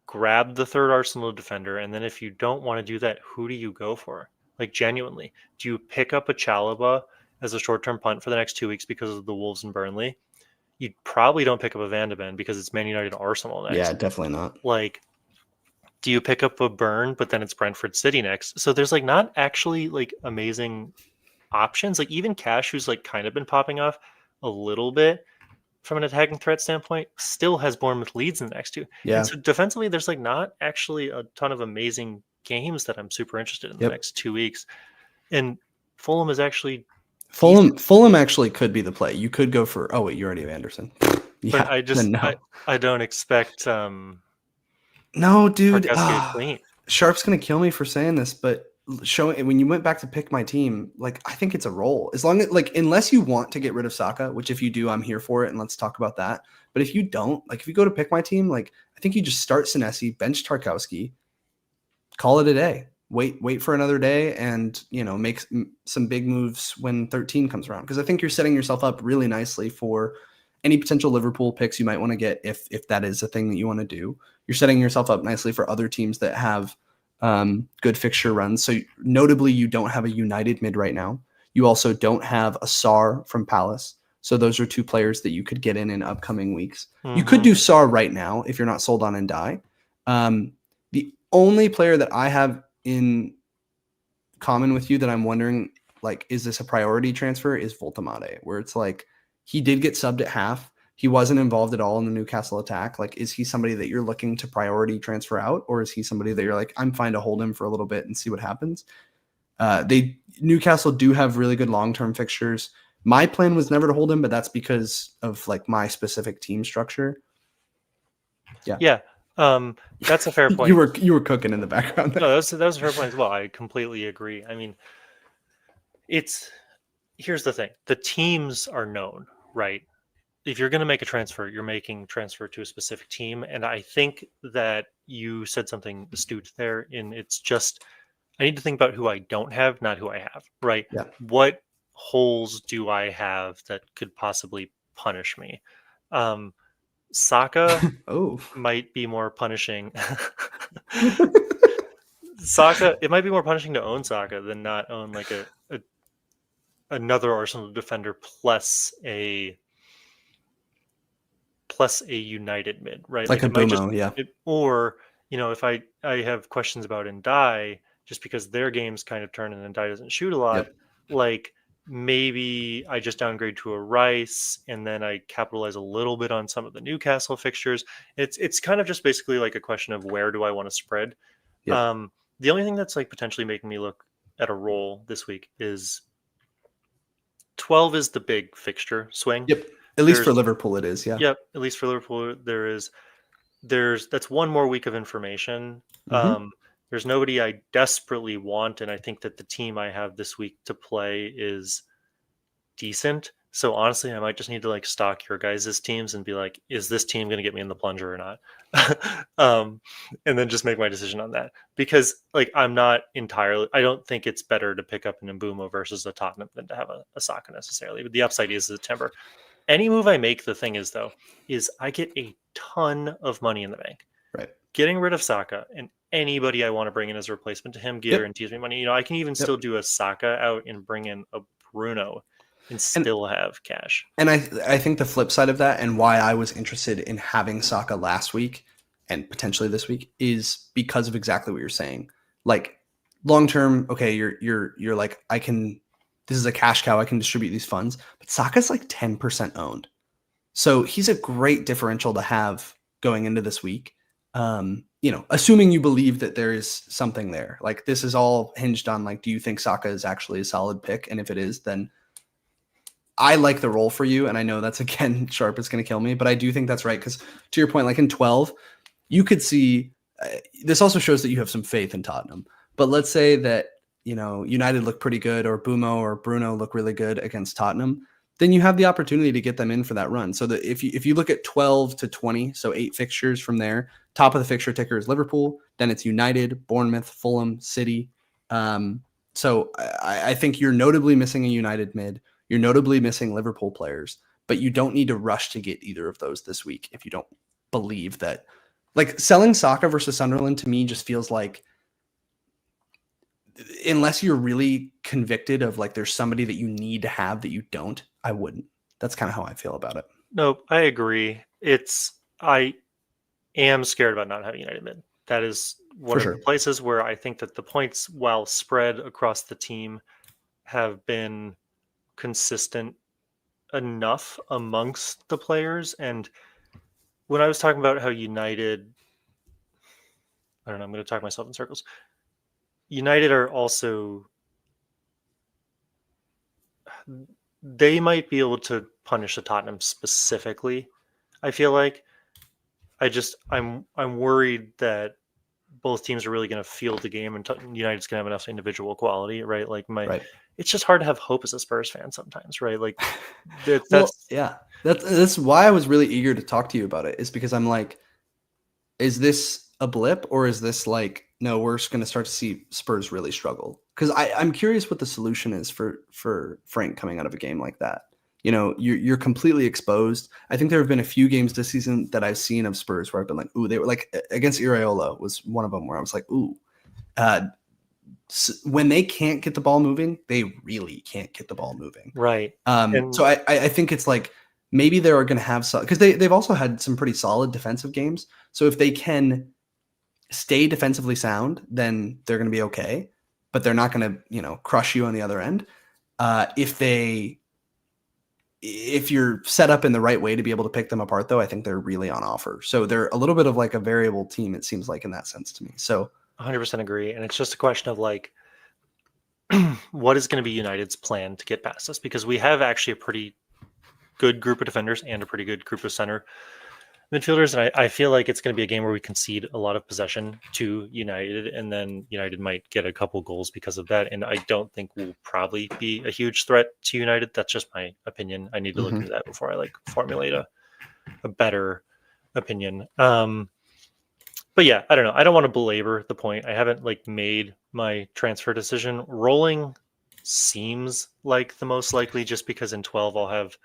grab the third Arsenal defender, and then if you don't want to do that, who do you go for? Genuinely, do you pick up a Chalobah as a short-term punt for the next 2 weeks because of the Wolves and Burnley? You probably don't pick up a Van de Ven because it's Man United and Arsenal next. Yeah, definitely not. Do you pick up a Burn, but then it's Brentford City next? So there's not actually amazing options. Even Cash, who's kind of been popping off a little bit from an attacking threat standpoint, still has Bournemouth Leeds in the next two. Yeah. And so defensively, there's not actually a ton of amazing games that I'm super interested in the next 2 weeks. And Fulham is actually Fulham actually could be the play. You could go for you already have Anderson. But I don't expect no, dude. Clean. Sharp's gonna kill me for saying this, but when you went back to pick my team, I think it's a roll. As long as unless you want to get rid of Saka, which if you do, I'm here for it, and let's talk about that. But if you don't, if you go to pick my team, I think you just start Senesi, bench Tarkowski, call it a day. Wait for another day, and make some big moves when 13 comes around. Because I think you're setting yourself up really nicely for any potential Liverpool picks you might want to get if that is a thing that you want to do. You're setting yourself up nicely for other teams that have good fixture runs. So notably, you don't have a United mid right now. You also don't have a Sarr from Palace. So those are two players that you could get in upcoming weeks. Mm-hmm. You could do Sarr right now if you're not sold on Ndiaye. The only player that I have in common with you that I'm wondering, is this a priority transfer, is Voltemade, where it's he did get subbed at half. He wasn't involved at all in the Newcastle attack. Is he somebody that you're looking to priority transfer out, or is he somebody that you're I'm fine to hold him for a little bit and see what happens? Newcastle do have really good long-term fixtures. My plan was never to hold him, but that's because of my specific team structure. Yeah. Yeah. That's a fair point. You were cooking in the background. No, that was a fair point as well. I completely agree. I mean, here's the thing. The teams are known, right? If you're going to make a transfer, you're making transfer to a specific team. And I think that you said something astute there. And it's just, I need to think about who I don't have, not who I have, right? Yeah. What holes do I have that could possibly punish me? Saka might be more punishing. It might be more punishing to own Saka than not own another Arsenal defender plus a United mid, right? A Bumo, or if I have questions about Ndiaye, just because their game's kind of turn and Ndiaye doesn't shoot a lot, maybe I just downgrade to a Rice and then I capitalize a little bit on some of the Newcastle fixtures. It's kind of just basically a question of where do I want to spread. Yep. The only thing that's potentially making me look at a roll this week is 12 is the big fixture swing. Yep. At least for Liverpool, it is. Yeah. Yep. At least for Liverpool, that's one more week of information. Mm-hmm. There's nobody I desperately want, and I think that the team I have this week to play is decent. So honestly, I might just need to like stock your guys' teams and be like, is this team going to get me in the plunger or not? um, and then just make my decision on that. Because like I don't think it's better to pick up an Mbumo versus a Tottenham than to have a Saka necessarily. But the upside is the timber. Any move I make, the thing is though, is I get a ton of money in the bank. Right. Getting rid of Saka and anybody I want to bring in as a replacement to him guarantees me money. I can even still do a Saka out and bring in a Bruno and still have cash. And I think the flip side of that, and why I was interested in having Saka last week and potentially this week, is because of exactly what you're saying. Like long term, okay, you're like, this is a cash cow, I can distribute these funds, but Saka's like 10% owned. So he's a great differential to have going into this week. Assuming you believe that there is something there. Like this is all hinged on like, do you think Saka is actually a solid pick? And if it is, then I like the role for you. And I know that's, again, Sharp is going to kill me, but I do think that's right. Because to your point, like in 12, you could see, this also shows that you have some faith in Tottenham. But let's say that, United look pretty good, or Bumo or Bruno look really good against Tottenham, then you have the opportunity to get them in for that run. So that if you look at 12 to 20, so 8 fixtures from there, top of the fixture ticker is Liverpool, then it's United, Bournemouth, Fulham, City. So I think you're notably missing a United mid. You're notably missing Liverpool players, but you don't need to rush to get either of those this week if you don't believe that. Like selling Saka versus Sunderland to me just feels like, unless you're really convicted of like there's somebody that you need to have that you don't, I wouldn't. That's kind of how I feel about it. No, I agree. I am scared about not having United mid. That is one of the places where I think that the points, while spread across the team, have been consistent enough amongst the players. And when I was talking about how United, I don't know, I'm going to talk myself in circles. United are also, they might be able to punish the Tottenham specifically. I feel like I'm worried that both teams are really going to field the game, and United's going to have enough individual quality, right? Like it's just hard to have hope as a Spurs fan sometimes, right? Like that's why I was really eager to talk to you about it, is because I'm like, is this a blip, or is this like, no, we're just going to start to see Spurs really struggle? Because I'm curious what the solution is for Frank coming out of a game like that. You're completely exposed. I think there have been a few games this season that I've seen of Spurs where I've been like, ooh, they were like, against Iraola was one of them where I was like, ooh, when they can't get the ball moving, they really can't get the ball moving. Right. So I think it's like, maybe they're going to have some, because they've also had some pretty solid defensive games. So if they can stay defensively sound, then they're going to be okay, but they're not going to, crush you on the other end. If you're set up in the right way to be able to pick them apart, though, I think they're really on offer. So they're a little bit of like a variable team, it seems like, in that sense to me. So 100% agree. And it's just a question of like, what is going to be United's plan to get past us? Because we have actually a pretty good group of defenders and a pretty good group of center midfielders. And I feel like it's going to be a game where we concede a lot of possession to United, and then United might get a couple goals because of that. And I don't think we'll probably be a huge threat to United. That's just my opinion. I need to look into that before I like formulate a better opinion. But yeah, I don't know. I don't want to belabor the point. I haven't like made my transfer decision. Rolling seems like the most likely, just because in 12 I'll have,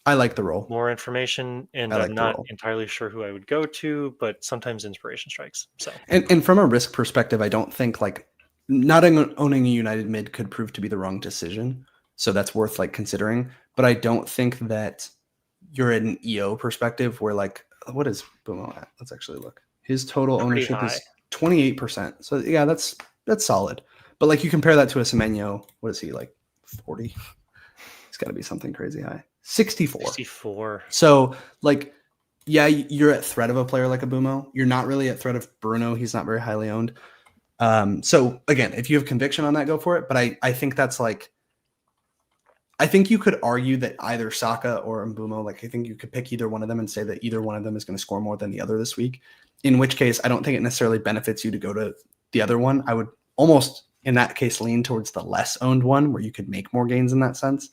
I like the role, more information, and I'm not entirely sure who I would go to, but sometimes inspiration strikes. So, and from a risk perspective, I don't think like not owning a United mid could prove to be the wrong decision. So that's worth like considering. But I don't think that you're at an EO perspective where like, what is Bumo at? Let's actually look. His total ownership is 28%. So yeah, that's solid. But like you compare that to a Semenyo, what is he, like 40? It's got to be something crazy high. 64. So like, yeah, you're at threat of a player like a Bumo. You're not really at threat of Bruno. He's not very highly owned. So again, if you have conviction on that, go for it. But I think that's like, I think you could argue that either Saka or Mbumo, like I think you could pick either one of them and say that either one of them is going to score more than the other this week. In which case, I don't think it necessarily benefits you to go to the other one. I would almost, in that case, lean towards the less owned one where you could make more gains in that sense.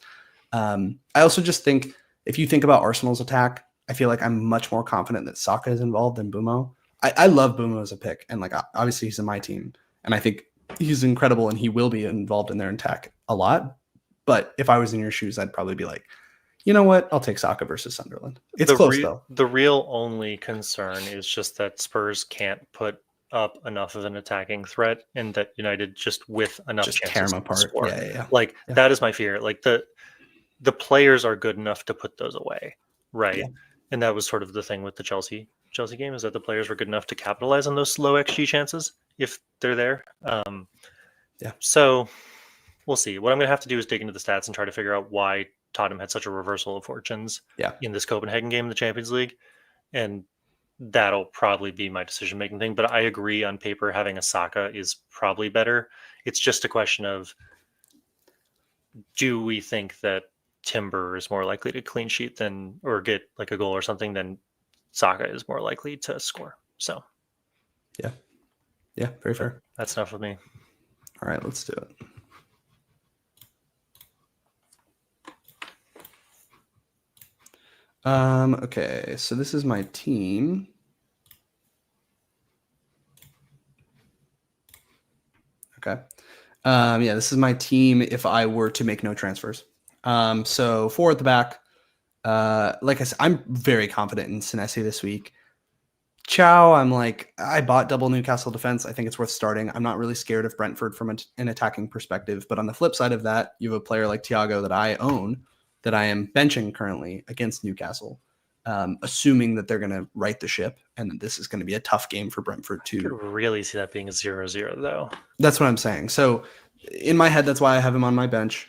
I also just think if you think about Arsenal's attack, I feel like I'm much more confident that Saka is involved than Bumo. I love Bumo as a pick, and like obviously he's in my team, and I think he's incredible, and he will be involved in their attack a lot. But if I was in your shoes, I'd probably be like, you know what? I'll take Saka versus Sunderland. It's close though. The real only concern is just that Spurs can't put up enough of an attacking threat, and that United just with enough Just tear chances them to apart. score. Yeah. Like that is my fear. Like the players are good enough to put those away, right? Yeah. And that was sort of the thing with the Chelsea game, is that the players were good enough to capitalize on those low XG chances if they're there. So we'll see. What I'm going to have to do is dig into the stats and try to figure out why Tottenham had such a reversal of fortunes in this Copenhagen game in the Champions League, and that'll probably be my decision-making thing. But I agree, on paper, having a Saka is probably better. It's just a question of, do we think that Timber is more likely to clean sheet than, or get like a goal or something, than Saka is more likely to score? So yeah, very fair. That's enough of me. All right, let's do it. Okay, so this is my team. Okay. This is my team if I were to make no transfers. So 4 at the back. Like I said, I'm very confident in Senesi this week. Joao, I bought double Newcastle defense. I think it's worth starting. I'm not really scared of Brentford from an attacking perspective. But on the flip side of that, you have a player like Thiago that I own, that I am benching currently against Newcastle, assuming that they're going to right the ship and that this is going to be a tough game for Brentford too. I could really see that being a 0-0 though. That's what I'm saying. So in my head, that's why I have him on my bench.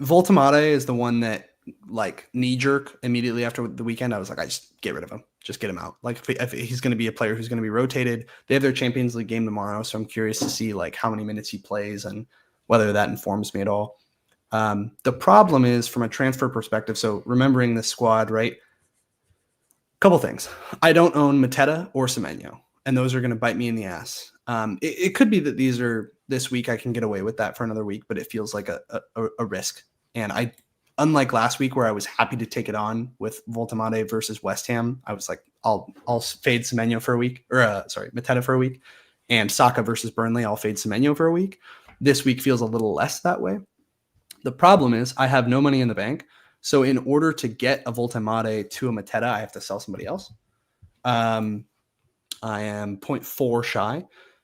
Voltemade is the one that, like, knee jerk immediately after the weekend, I was like, I just get rid of him. Just get him out. Like, if he's going to be a player who's going to be rotated. They have their Champions League game tomorrow, so I'm curious to see like how many minutes he plays and whether that informs me at all. The problem is from a transfer perspective. So remembering this squad, right? Couple things. I don't own Mateta or Semenyo, and those are going to bite me in the ass. It could be that these are this week. I can get away with that for another week, but it feels like a risk. And unlike last week where I was happy to take it on with Voltemade versus West Ham, I was like, I'll fade Semenyo for a week, or Mateta for a week, and Saka versus Burnley, I'll fade Semenyo for a week. This week feels a little less that way. The problem is I have no money in the bank. So in order to get a Voltemade to a Mateta, I have to sell somebody else. I am 0.4 shy.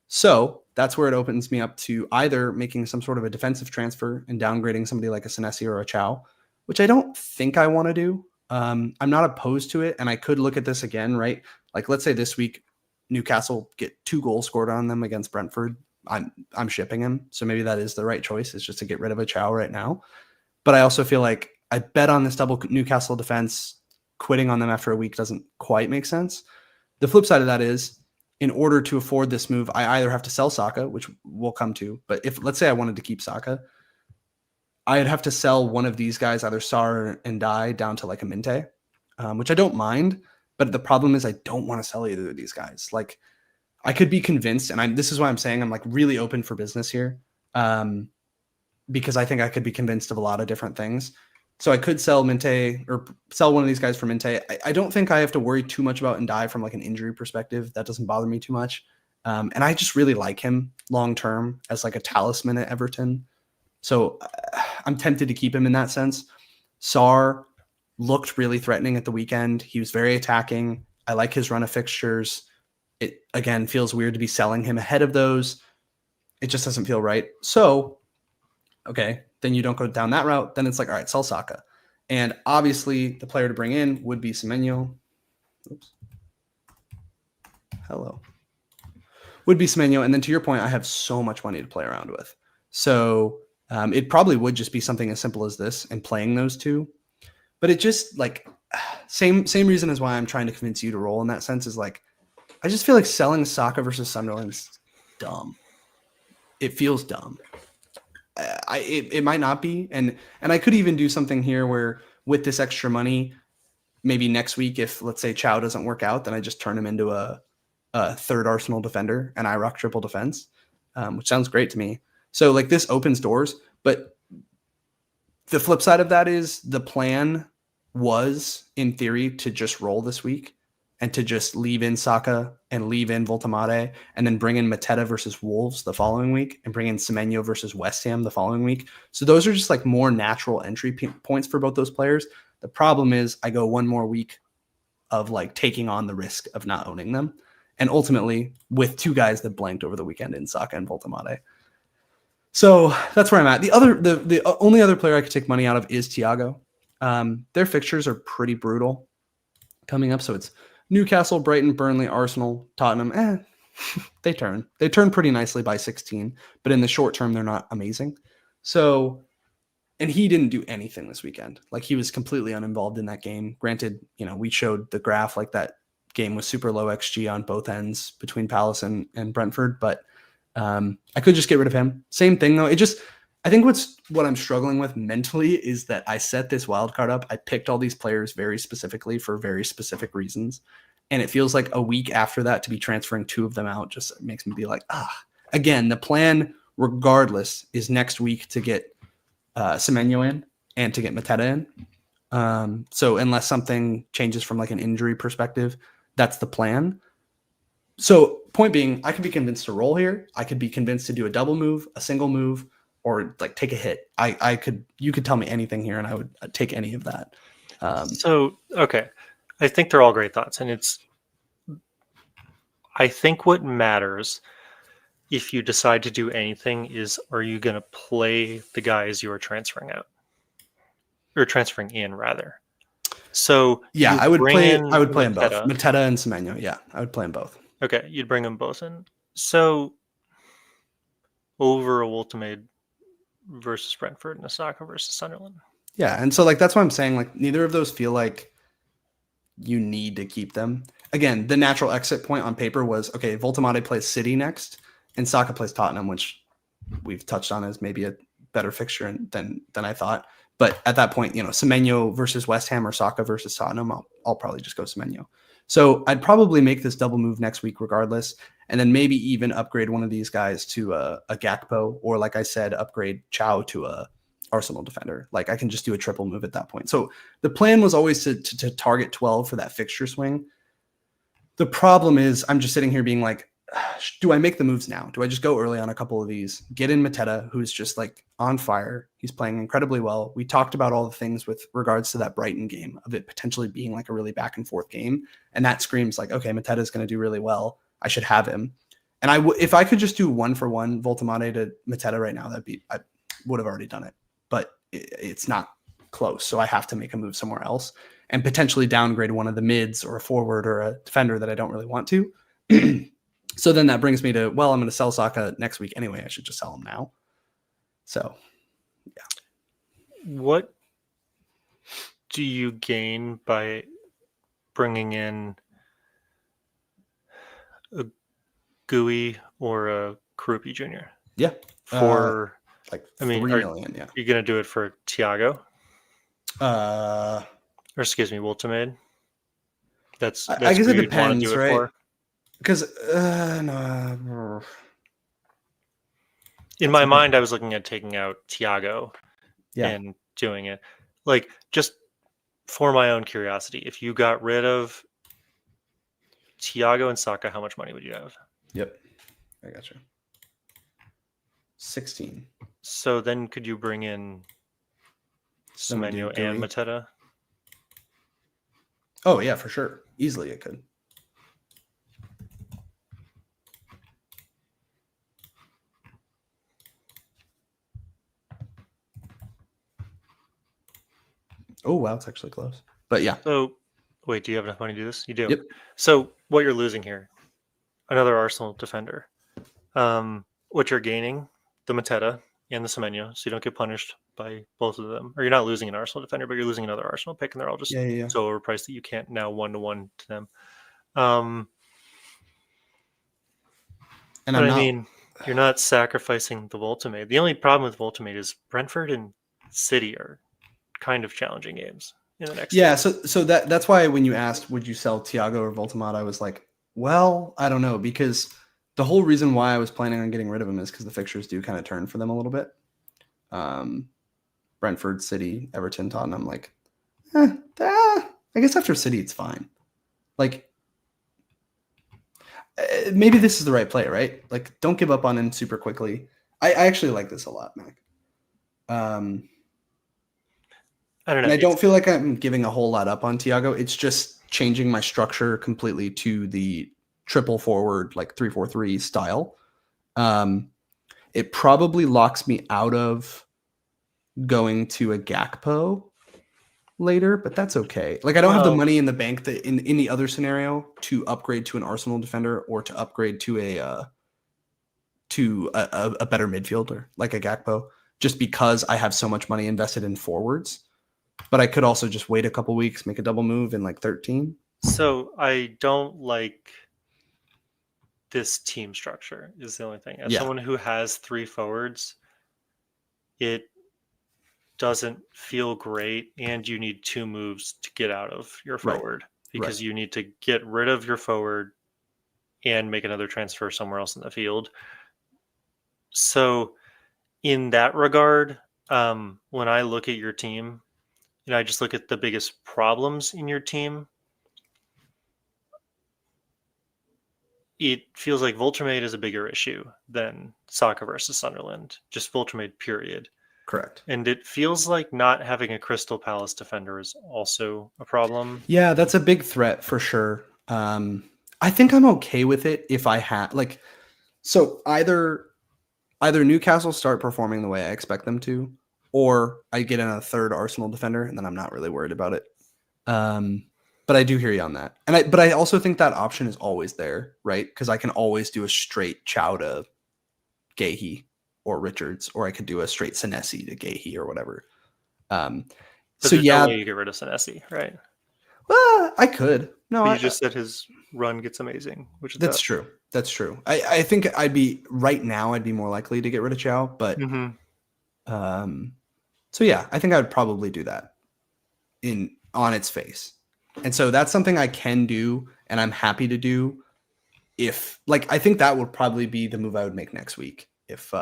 So that's where it opens me up to either making some sort of a defensive transfer and downgrading somebody like a Senesi or a Joao, which I don't think I want to do. I'm not opposed to it. And I could look at this again, right? Like, let's say this week, Newcastle get 2 goals scored on them against Brentford. I'm shipping him. So maybe that is the right choice, is just to get rid of a Joao right now. But I also feel like I bet on this double Newcastle defense. Quitting on them after a week doesn't quite make sense. The flip side of that is, in order to afford this move, I either have to sell Saka, which we'll come to. But if, let's say I wanted to keep Saka, I'd have to sell one of these guys, either Sar and Dye, down to like a Minte, which I don't mind. But the problem is I don't want to sell either of these guys. Like, I could be convinced, and this is why I'm saying I'm like really open for business here, because I think I could be convinced of a lot of different things. So I could sell Minte, or sell one of these guys for Minte. I don't think I have to worry too much about Ndai from like an injury perspective. That doesn't bother me too much. And I just really like him long-term as like a talisman at Everton. So I'm tempted to keep him in that sense. Sar looked really threatening at the weekend. He was very attacking. I like his run of fixtures. It, again, feels weird to be selling him ahead of those. It just doesn't feel right. So, okay, then you don't go down that route. Then it's like, all right, sell Saka. And obviously the player to bring in would be Semenyo. Oops. Hello. Would be Semenyo. And then to your point, I have so much money to play around with. So it probably would just be something as simple as this and playing those two. But it just like same reason as why I'm trying to convince you to roll in that sense is like, I just feel like selling Saka versus Sunderland's dumb. It feels dumb. It might not be, and I could even do something here where with this extra money, maybe next week, if let's say Joao doesn't work out, then I just turn him into a third Arsenal defender and I rock triple defense, which sounds great to me. So like this opens doors, but the flip side of that is the plan was, in theory, to just roll this week and to just leave in Saka and leave in Voltemade and then bring in Mateta versus Wolves the following week and bring in Semenyo versus West Ham the following week. So those are just like more natural entry points for both those players. The problem is I go one more week of like taking on the risk of not owning them. And ultimately with two guys that blanked over the weekend in Saka and Voltemade. So that's where I'm at. The only other player I could take money out of is Thiago. Their fixtures are pretty brutal coming up. So it's Newcastle, Brighton, Burnley, Arsenal, Tottenham. They turn pretty nicely by 16, but in the short term, they're not amazing. So, and he didn't do anything this weekend. Like he was completely uninvolved in that game. Granted, we showed the graph like that game was super low XG on both ends between Palace and Brentford, but I could just get rid of him. Same thing though. I think what I'm struggling with mentally is that I set this wild card up. I picked all these players very specifically for very specific reasons. And it feels like a week after that to be transferring two of them out just makes me be like, again, the plan regardless is next week to get Semenyo in and to get Mateta in. So unless something changes from like an injury perspective, that's the plan. So point being, I could be convinced to roll here. I could be convinced to do a double move, a single move, or like take a hit. You could tell me anything here and I would take any of that. Okay. I think they're all great thoughts. And I think what matters if you decide to do anything is, are you going to play the guys you are transferring out or transferring in rather? So yeah, I would play them both. Mateta and Semenyo. Yeah, I would play them both. Okay. You'd bring them both in. So over a Woltemade versus Brentford and a Saka versus Sunderland. Yeah, and so like that's why I'm saying like neither of those feel like you need to keep them. Again, the natural exit point on paper was okay. Voltemade plays City next, and Saka plays Tottenham, which we've touched on as maybe a better fixture than I thought. But at that point, Semenyo versus West Ham or Saka versus Tottenham, I'll probably just go Semenyo. So I'd probably make this double move next week regardless. And then maybe even upgrade one of these guys to a Gakpo, or like I said, upgrade Joao to a Arsenal defender. Like I can just do a triple move at that point. So the plan was always to target 12 for that fixture swing. The problem is I'm just sitting here being like, do I make the moves now? Do I just go early on a couple of these? Get in Mateta, who's just like on fire. He's playing incredibly well. We talked about all the things with regards to that Brighton game of it potentially being like a really back and forth game. And that screams like, okay, Mateta is going to do really well. I should have him. And if I could just do 1-for-1 Voltemade to Mateta right now, I would have already done it, but it's not close. So I have to make a move somewhere else and potentially downgrade one of the mids or a forward or a defender that I don't really want to. So then that brings me to, well, I'm going to sell Saka next week anyway. I should just sell him now. So, yeah. What do you gain by bringing in a GUI or a Karupi Jr.? Yeah. For like 3 million, yeah. You're going to do it for Thiago? Or excuse me, Woltemade? That's I guess it depends, do it right? For? Because no. In my mind, I was looking at taking out Thiago and doing it. Like, just for my own curiosity, if you got rid of Thiago and Saka, how much money would you have? Yep. I got you. 16. So then could you bring in Semenyo and Mateta? Oh, yeah, for sure. Easily it could. Oh, wow, it's actually close. But yeah. So, wait, do you have enough money to do this? You do? Yep. So, what you're losing here, another Arsenal defender. What you're gaining, the Mateta and the Semenyo, so you don't get punished by both of them. Or you're not losing an Arsenal defender, but you're losing another Arsenal pick, and they're all just so overpriced that you can't now 1-to-1 to them. And I mean, you're not sacrificing the Voltemade. The only problem with Voltemade is Brentford and City are kind of challenging games in the next game. So that's why when you asked would you sell Thiago or Voltemade, I was like, well, I don't know, because the whole reason why I was planning on getting rid of him is because the fixtures do kind of turn for them a little bit. Brentford, City, Everton, Tottenham. Like, I guess after City, it's fine. Like, maybe this is the right play, right? Like, don't give up on him super quickly. I actually like this a lot, Mac. I don't know. And I don't feel like I'm giving a whole lot up on Thiago. It's just changing my structure completely to the triple forward, like 3-4-3 style. It probably locks me out of going to a Gakpo later, but that's okay. Like, I don't have the money in the bank that in the other scenario to upgrade to an Arsenal defender or to upgrade to a better midfielder like a Gakpo, just because I have so much money invested in forwards. But I could also just wait a couple weeks, make a double move in like 13. So I don't like this team structure is the only thing. As someone who has 3 forwards, it doesn't feel great, and you need 2 moves to get out of your forward because you need to get rid of your forward and make another transfer somewhere else in the field. So in that regard, when I look at your team, I just look at the biggest problems in your team. It feels like Voltermade is a bigger issue than Saka versus Sunderland. Just Voltermade, period. Correct. And it feels like not having a Crystal Palace defender is also a problem. Yeah, that's a big threat for sure. I think I'm okay with it if I had so either Newcastle start performing the way I expect them to, or I get in a third Arsenal defender, and then I'm not really worried about it. But I do hear you on that. But I also think that option is always there, right? Because I can always do a straight Chow to Gahey or Richards, or I could do a straight Senesi to Gahey or whatever. No way you get rid of Senesi, right? Well, I could. No, but you just said his run gets amazing, which is that's true. That's true. I think I'd be more likely to get rid of Chow, but so yeah, I think I would probably do that on its face. And so that's something I can do, and I'm happy to do if I think that would probably be the move I would make next week if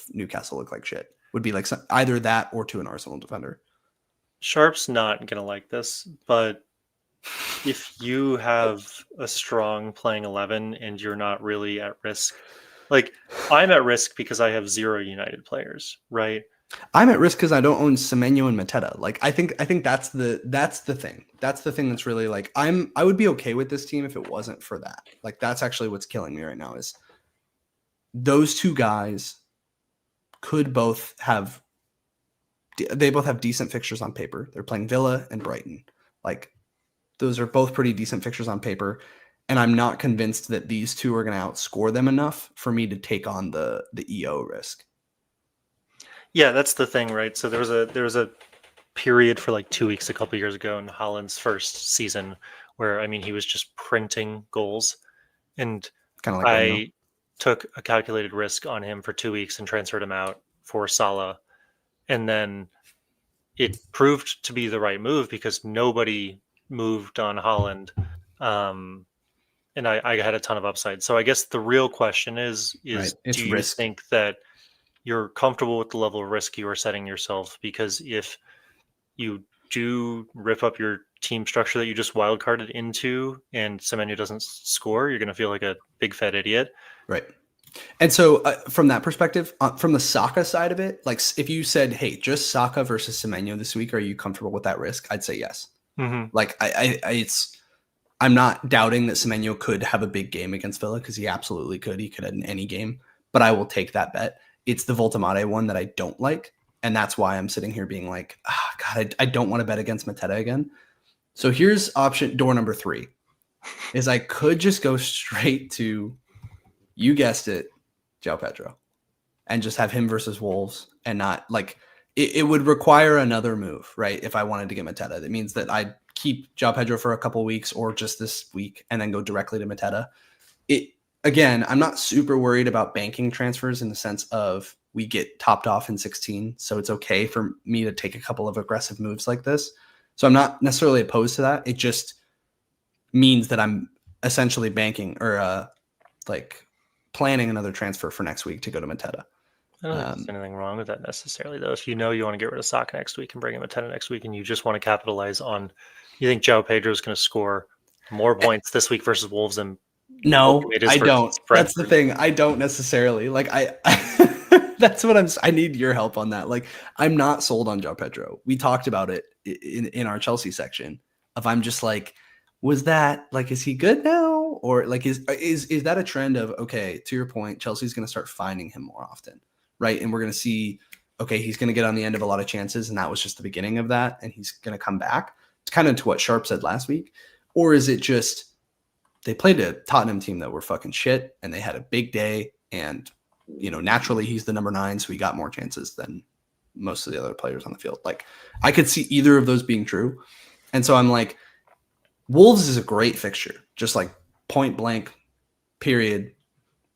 Newcastle looked like shit. Would be like either that or to an Arsenal defender. Sharp's not going to like this, but if you have a strong playing 11 and you're not really at risk, like I'm at risk because I have 0 United players, right? I'm at risk because I don't own Semenyo and Mateta. Like I think that's the thing. That's the thing that's really like I would be okay with this team if it wasn't for that. Like that's actually what's killing me right now is those 2 guys could both have decent fixtures on paper. They're playing Villa and Brighton. Like those are both pretty decent fixtures on paper. And I'm not convinced that these 2 are going to outscore them enough for me to take on the EO risk. Yeah, that's the thing, right? So there was a period for like 2 weeks a couple years ago in Haaland's first season where he was just printing goals, and kind of like I took a calculated risk on him for 2 weeks and transferred him out for Salah, and then it proved to be the right move because nobody moved on Haaland, and I had a ton of upside. So I guess the real question is do you think that you're comfortable with the level of risk you are setting yourself? Because if you do rip up your team structure that you just wildcarded into and Semenyo doesn't score, you're going to feel like a big fat idiot. Right. And so from that perspective, from the Saka side of it, like if you said, hey, just Saka versus Semenyo this week, are you comfortable with that risk? I'd say yes. Mm-hmm. Like I'm not doubting that Semenyo could have a big game against Villa because he absolutely could. He could in any game, but I will take that bet. It's the Voltemade one that I don't like. And that's why I'm sitting here being like, God, I don't want to bet against Mateta again. So here's door number 3 is I could just go straight to, you guessed it, Joao Pedro, and just have him versus Wolves and not like it would require another move, right? If I wanted to get Mateta, that means that I'd keep Joao Pedro for a couple weeks or just this week and then go directly to Mateta. Again, I'm not super worried about banking transfers in the sense of we get topped off in 16. So it's okay for me to take a couple of aggressive moves like this. So I'm not necessarily opposed to that. It just means that I'm essentially banking or planning another transfer for next week to go to Mateta. I don't think there's anything wrong with that necessarily, though. If you know you want to get rid of Saka next week and bring him a 10 next week, and you just want to capitalize on, you think Joao Pedro is going to score more points this week versus Wolves than No, it is I versus don't. That's the Brentford? thing. I don't necessarily like. That's what I need your help on that. Like, I'm not sold on Joao Pedro. We talked about it in our Chelsea section. If I'm just like, was that like, is he good now, or like, is that a trend of, okay? To your point, Chelsea's going to start finding him more often, right? And we're going to see, okay, he's going to get on the end of a lot of chances, and that was just the beginning of that, and he's going to come back. It's kind of to what Sharp said last week, or is it just they played a Tottenham team that were fucking shit, and they had a big day, and naturally he's the number 9, so he got more chances than most of the other players on the field. Like, I could see either of those being true, and so I'm like, Wolves is a great fixture, just like point blank, period.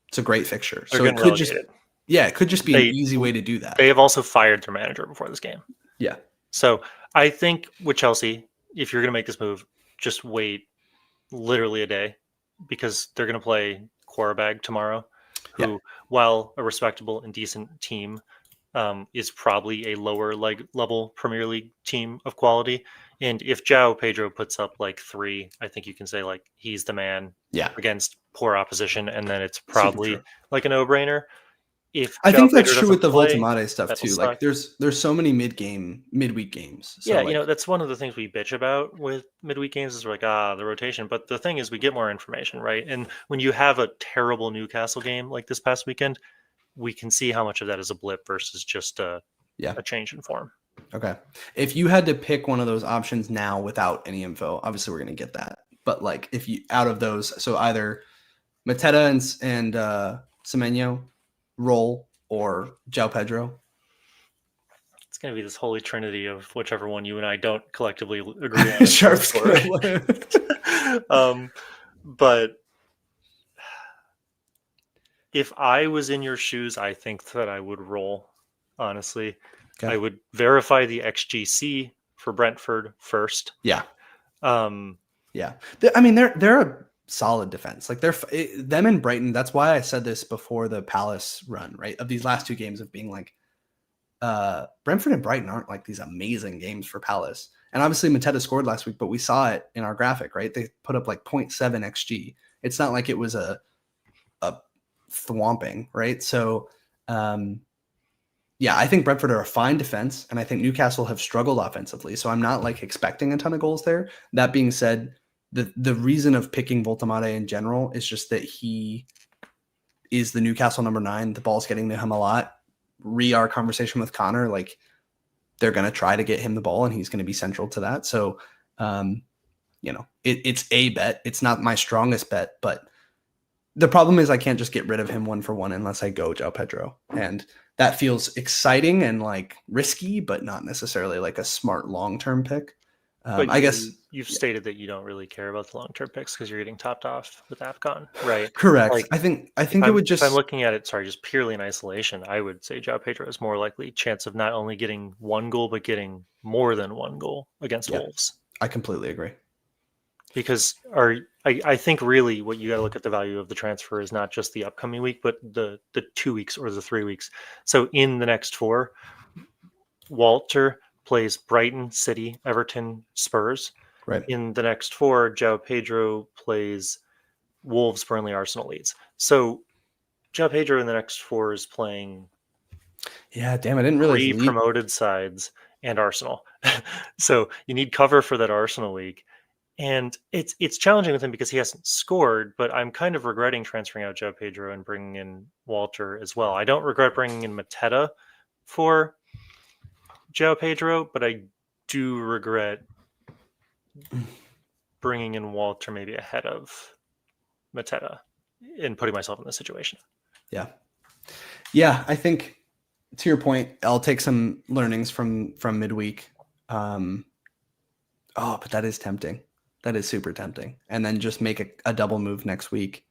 It's a great fixture. They're So it getting could just, relegated. yeah, it could just be an easy way to do that. They have also fired their manager before this game. Yeah. So I think with Chelsea, if you're going to make this move, just wait literally a day, because they're going to play Quarabag tomorrow, who, while a respectable and decent team, is probably a lower level Premier League team of quality. And if Joao Pedro puts up like 3, I think you can say like he's the man against poor opposition, and then it's probably like a no-brainer. If I Joao think that's Pedro true with the doesn't play, Voltemade stuff that'll too. suck. Like, there's so many midweek games. So Yeah, like, that's one of the things we bitch about with midweek games is we're like, the rotation. But the thing is, we get more information, right? And when you have a terrible Newcastle game like this past weekend, we can see how much of that is a blip versus just a change in form. Okay. If you had to pick one of those options now without any info, obviously we're going to get that. But like, if you, out of those, so either Mateta and Semenyo roll, or Joao Pedro. It's going to be this holy trinity of whichever one you and I don't collectively agree on. Sharp's but if I was in your shoes, I think that I would roll, honestly. Okay. I would verify the XGC for Brentford first. Yeah. Yeah. I mean, they're a solid defense. Like, them and Brighton. That's why I said this before the Palace run, right? Of these last 2 games of being like, Brentford and Brighton aren't like these amazing games for Palace. And obviously Mateta scored last week, but we saw it in our graphic, right? They put up like 0.7 XG. It's not like it was a thwomping, right? So, I think Brentford are a fine defense, and I think Newcastle have struggled offensively. So I'm not like expecting a ton of goals there. That being said, the reason of picking Voltemade in general is just that he is the Newcastle number 9. The ball's getting to him a lot. Our conversation with Connor, like, they're going to try to get him the ball, and he's going to be central to that. So, it's a bet. It's not my strongest bet, but the problem is I can't just get rid of him 1 for 1 unless I go Joao Pedro. And that feels exciting and like risky, but not necessarily like a smart long-term pick. I guess you've stated that you don't really care about the long-term picks because you're getting topped off with AFCON, right? Correct. Like, I think it would just. If I'm looking at it, just purely in isolation, I would say Joao Pedro is more likely chance of not only getting 1 goal but getting more than 1 goal against Wolves. I completely agree. Because I think really what you got to look at the value of the transfer is not just the upcoming week, but the 2 weeks or the 3 weeks. So in the next 4, Walter plays Brighton, City, Everton, Spurs. Right. In the next 4, Joao Pedro plays Wolves, Burnley, Arsenal, Leeds. So Joao Pedro in the next 4 is playing. Yeah, damn! I didn't realize promoted sides and Arsenal. So you need cover for that Arsenal week. And it's challenging with him because he hasn't scored, but I'm kind of regretting transferring out Joao Pedro and bringing in Walter as well. I don't regret bringing in Mateta for Joao Pedro, but I do regret bringing in Walter maybe ahead of Mateta and putting myself in this situation. Yeah, I think to your point, I'll take some learnings from midweek. But that is tempting. That is super tempting. And then just make a double move next week.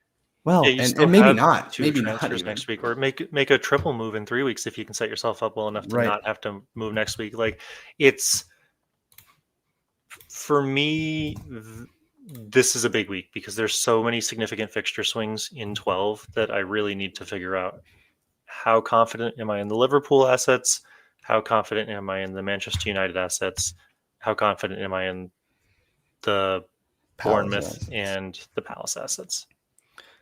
Well, and maybe not. Maybe not even next week, or make a triple move in 3 weeks if you can set yourself up well enough to not have to move next week. Like, it's, for me, this is a big week because there's so many significant fixture swings in 12 that I really need to figure out how confident am I in the Liverpool assets? How confident am I in the Manchester United assets? How confident am I in the Palace Bournemouth assets. and the Palace assets?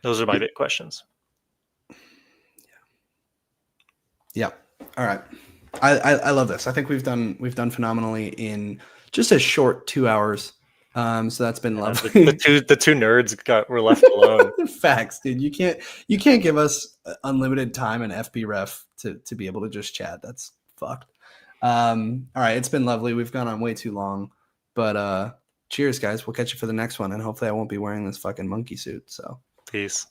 Those are my big questions. Yeah. All right. I love this. I think we've done phenomenally in just a short 2 hours. So that's been lovely. The two nerds were left alone. Facts, dude. You can't give us unlimited time and FP ref to be able to just chat. That's fucked. All right, it's been lovely. We've gone on way too long, but cheers, guys. We'll catch you for the next one, and hopefully I won't be wearing this fucking monkey suit. So Peace.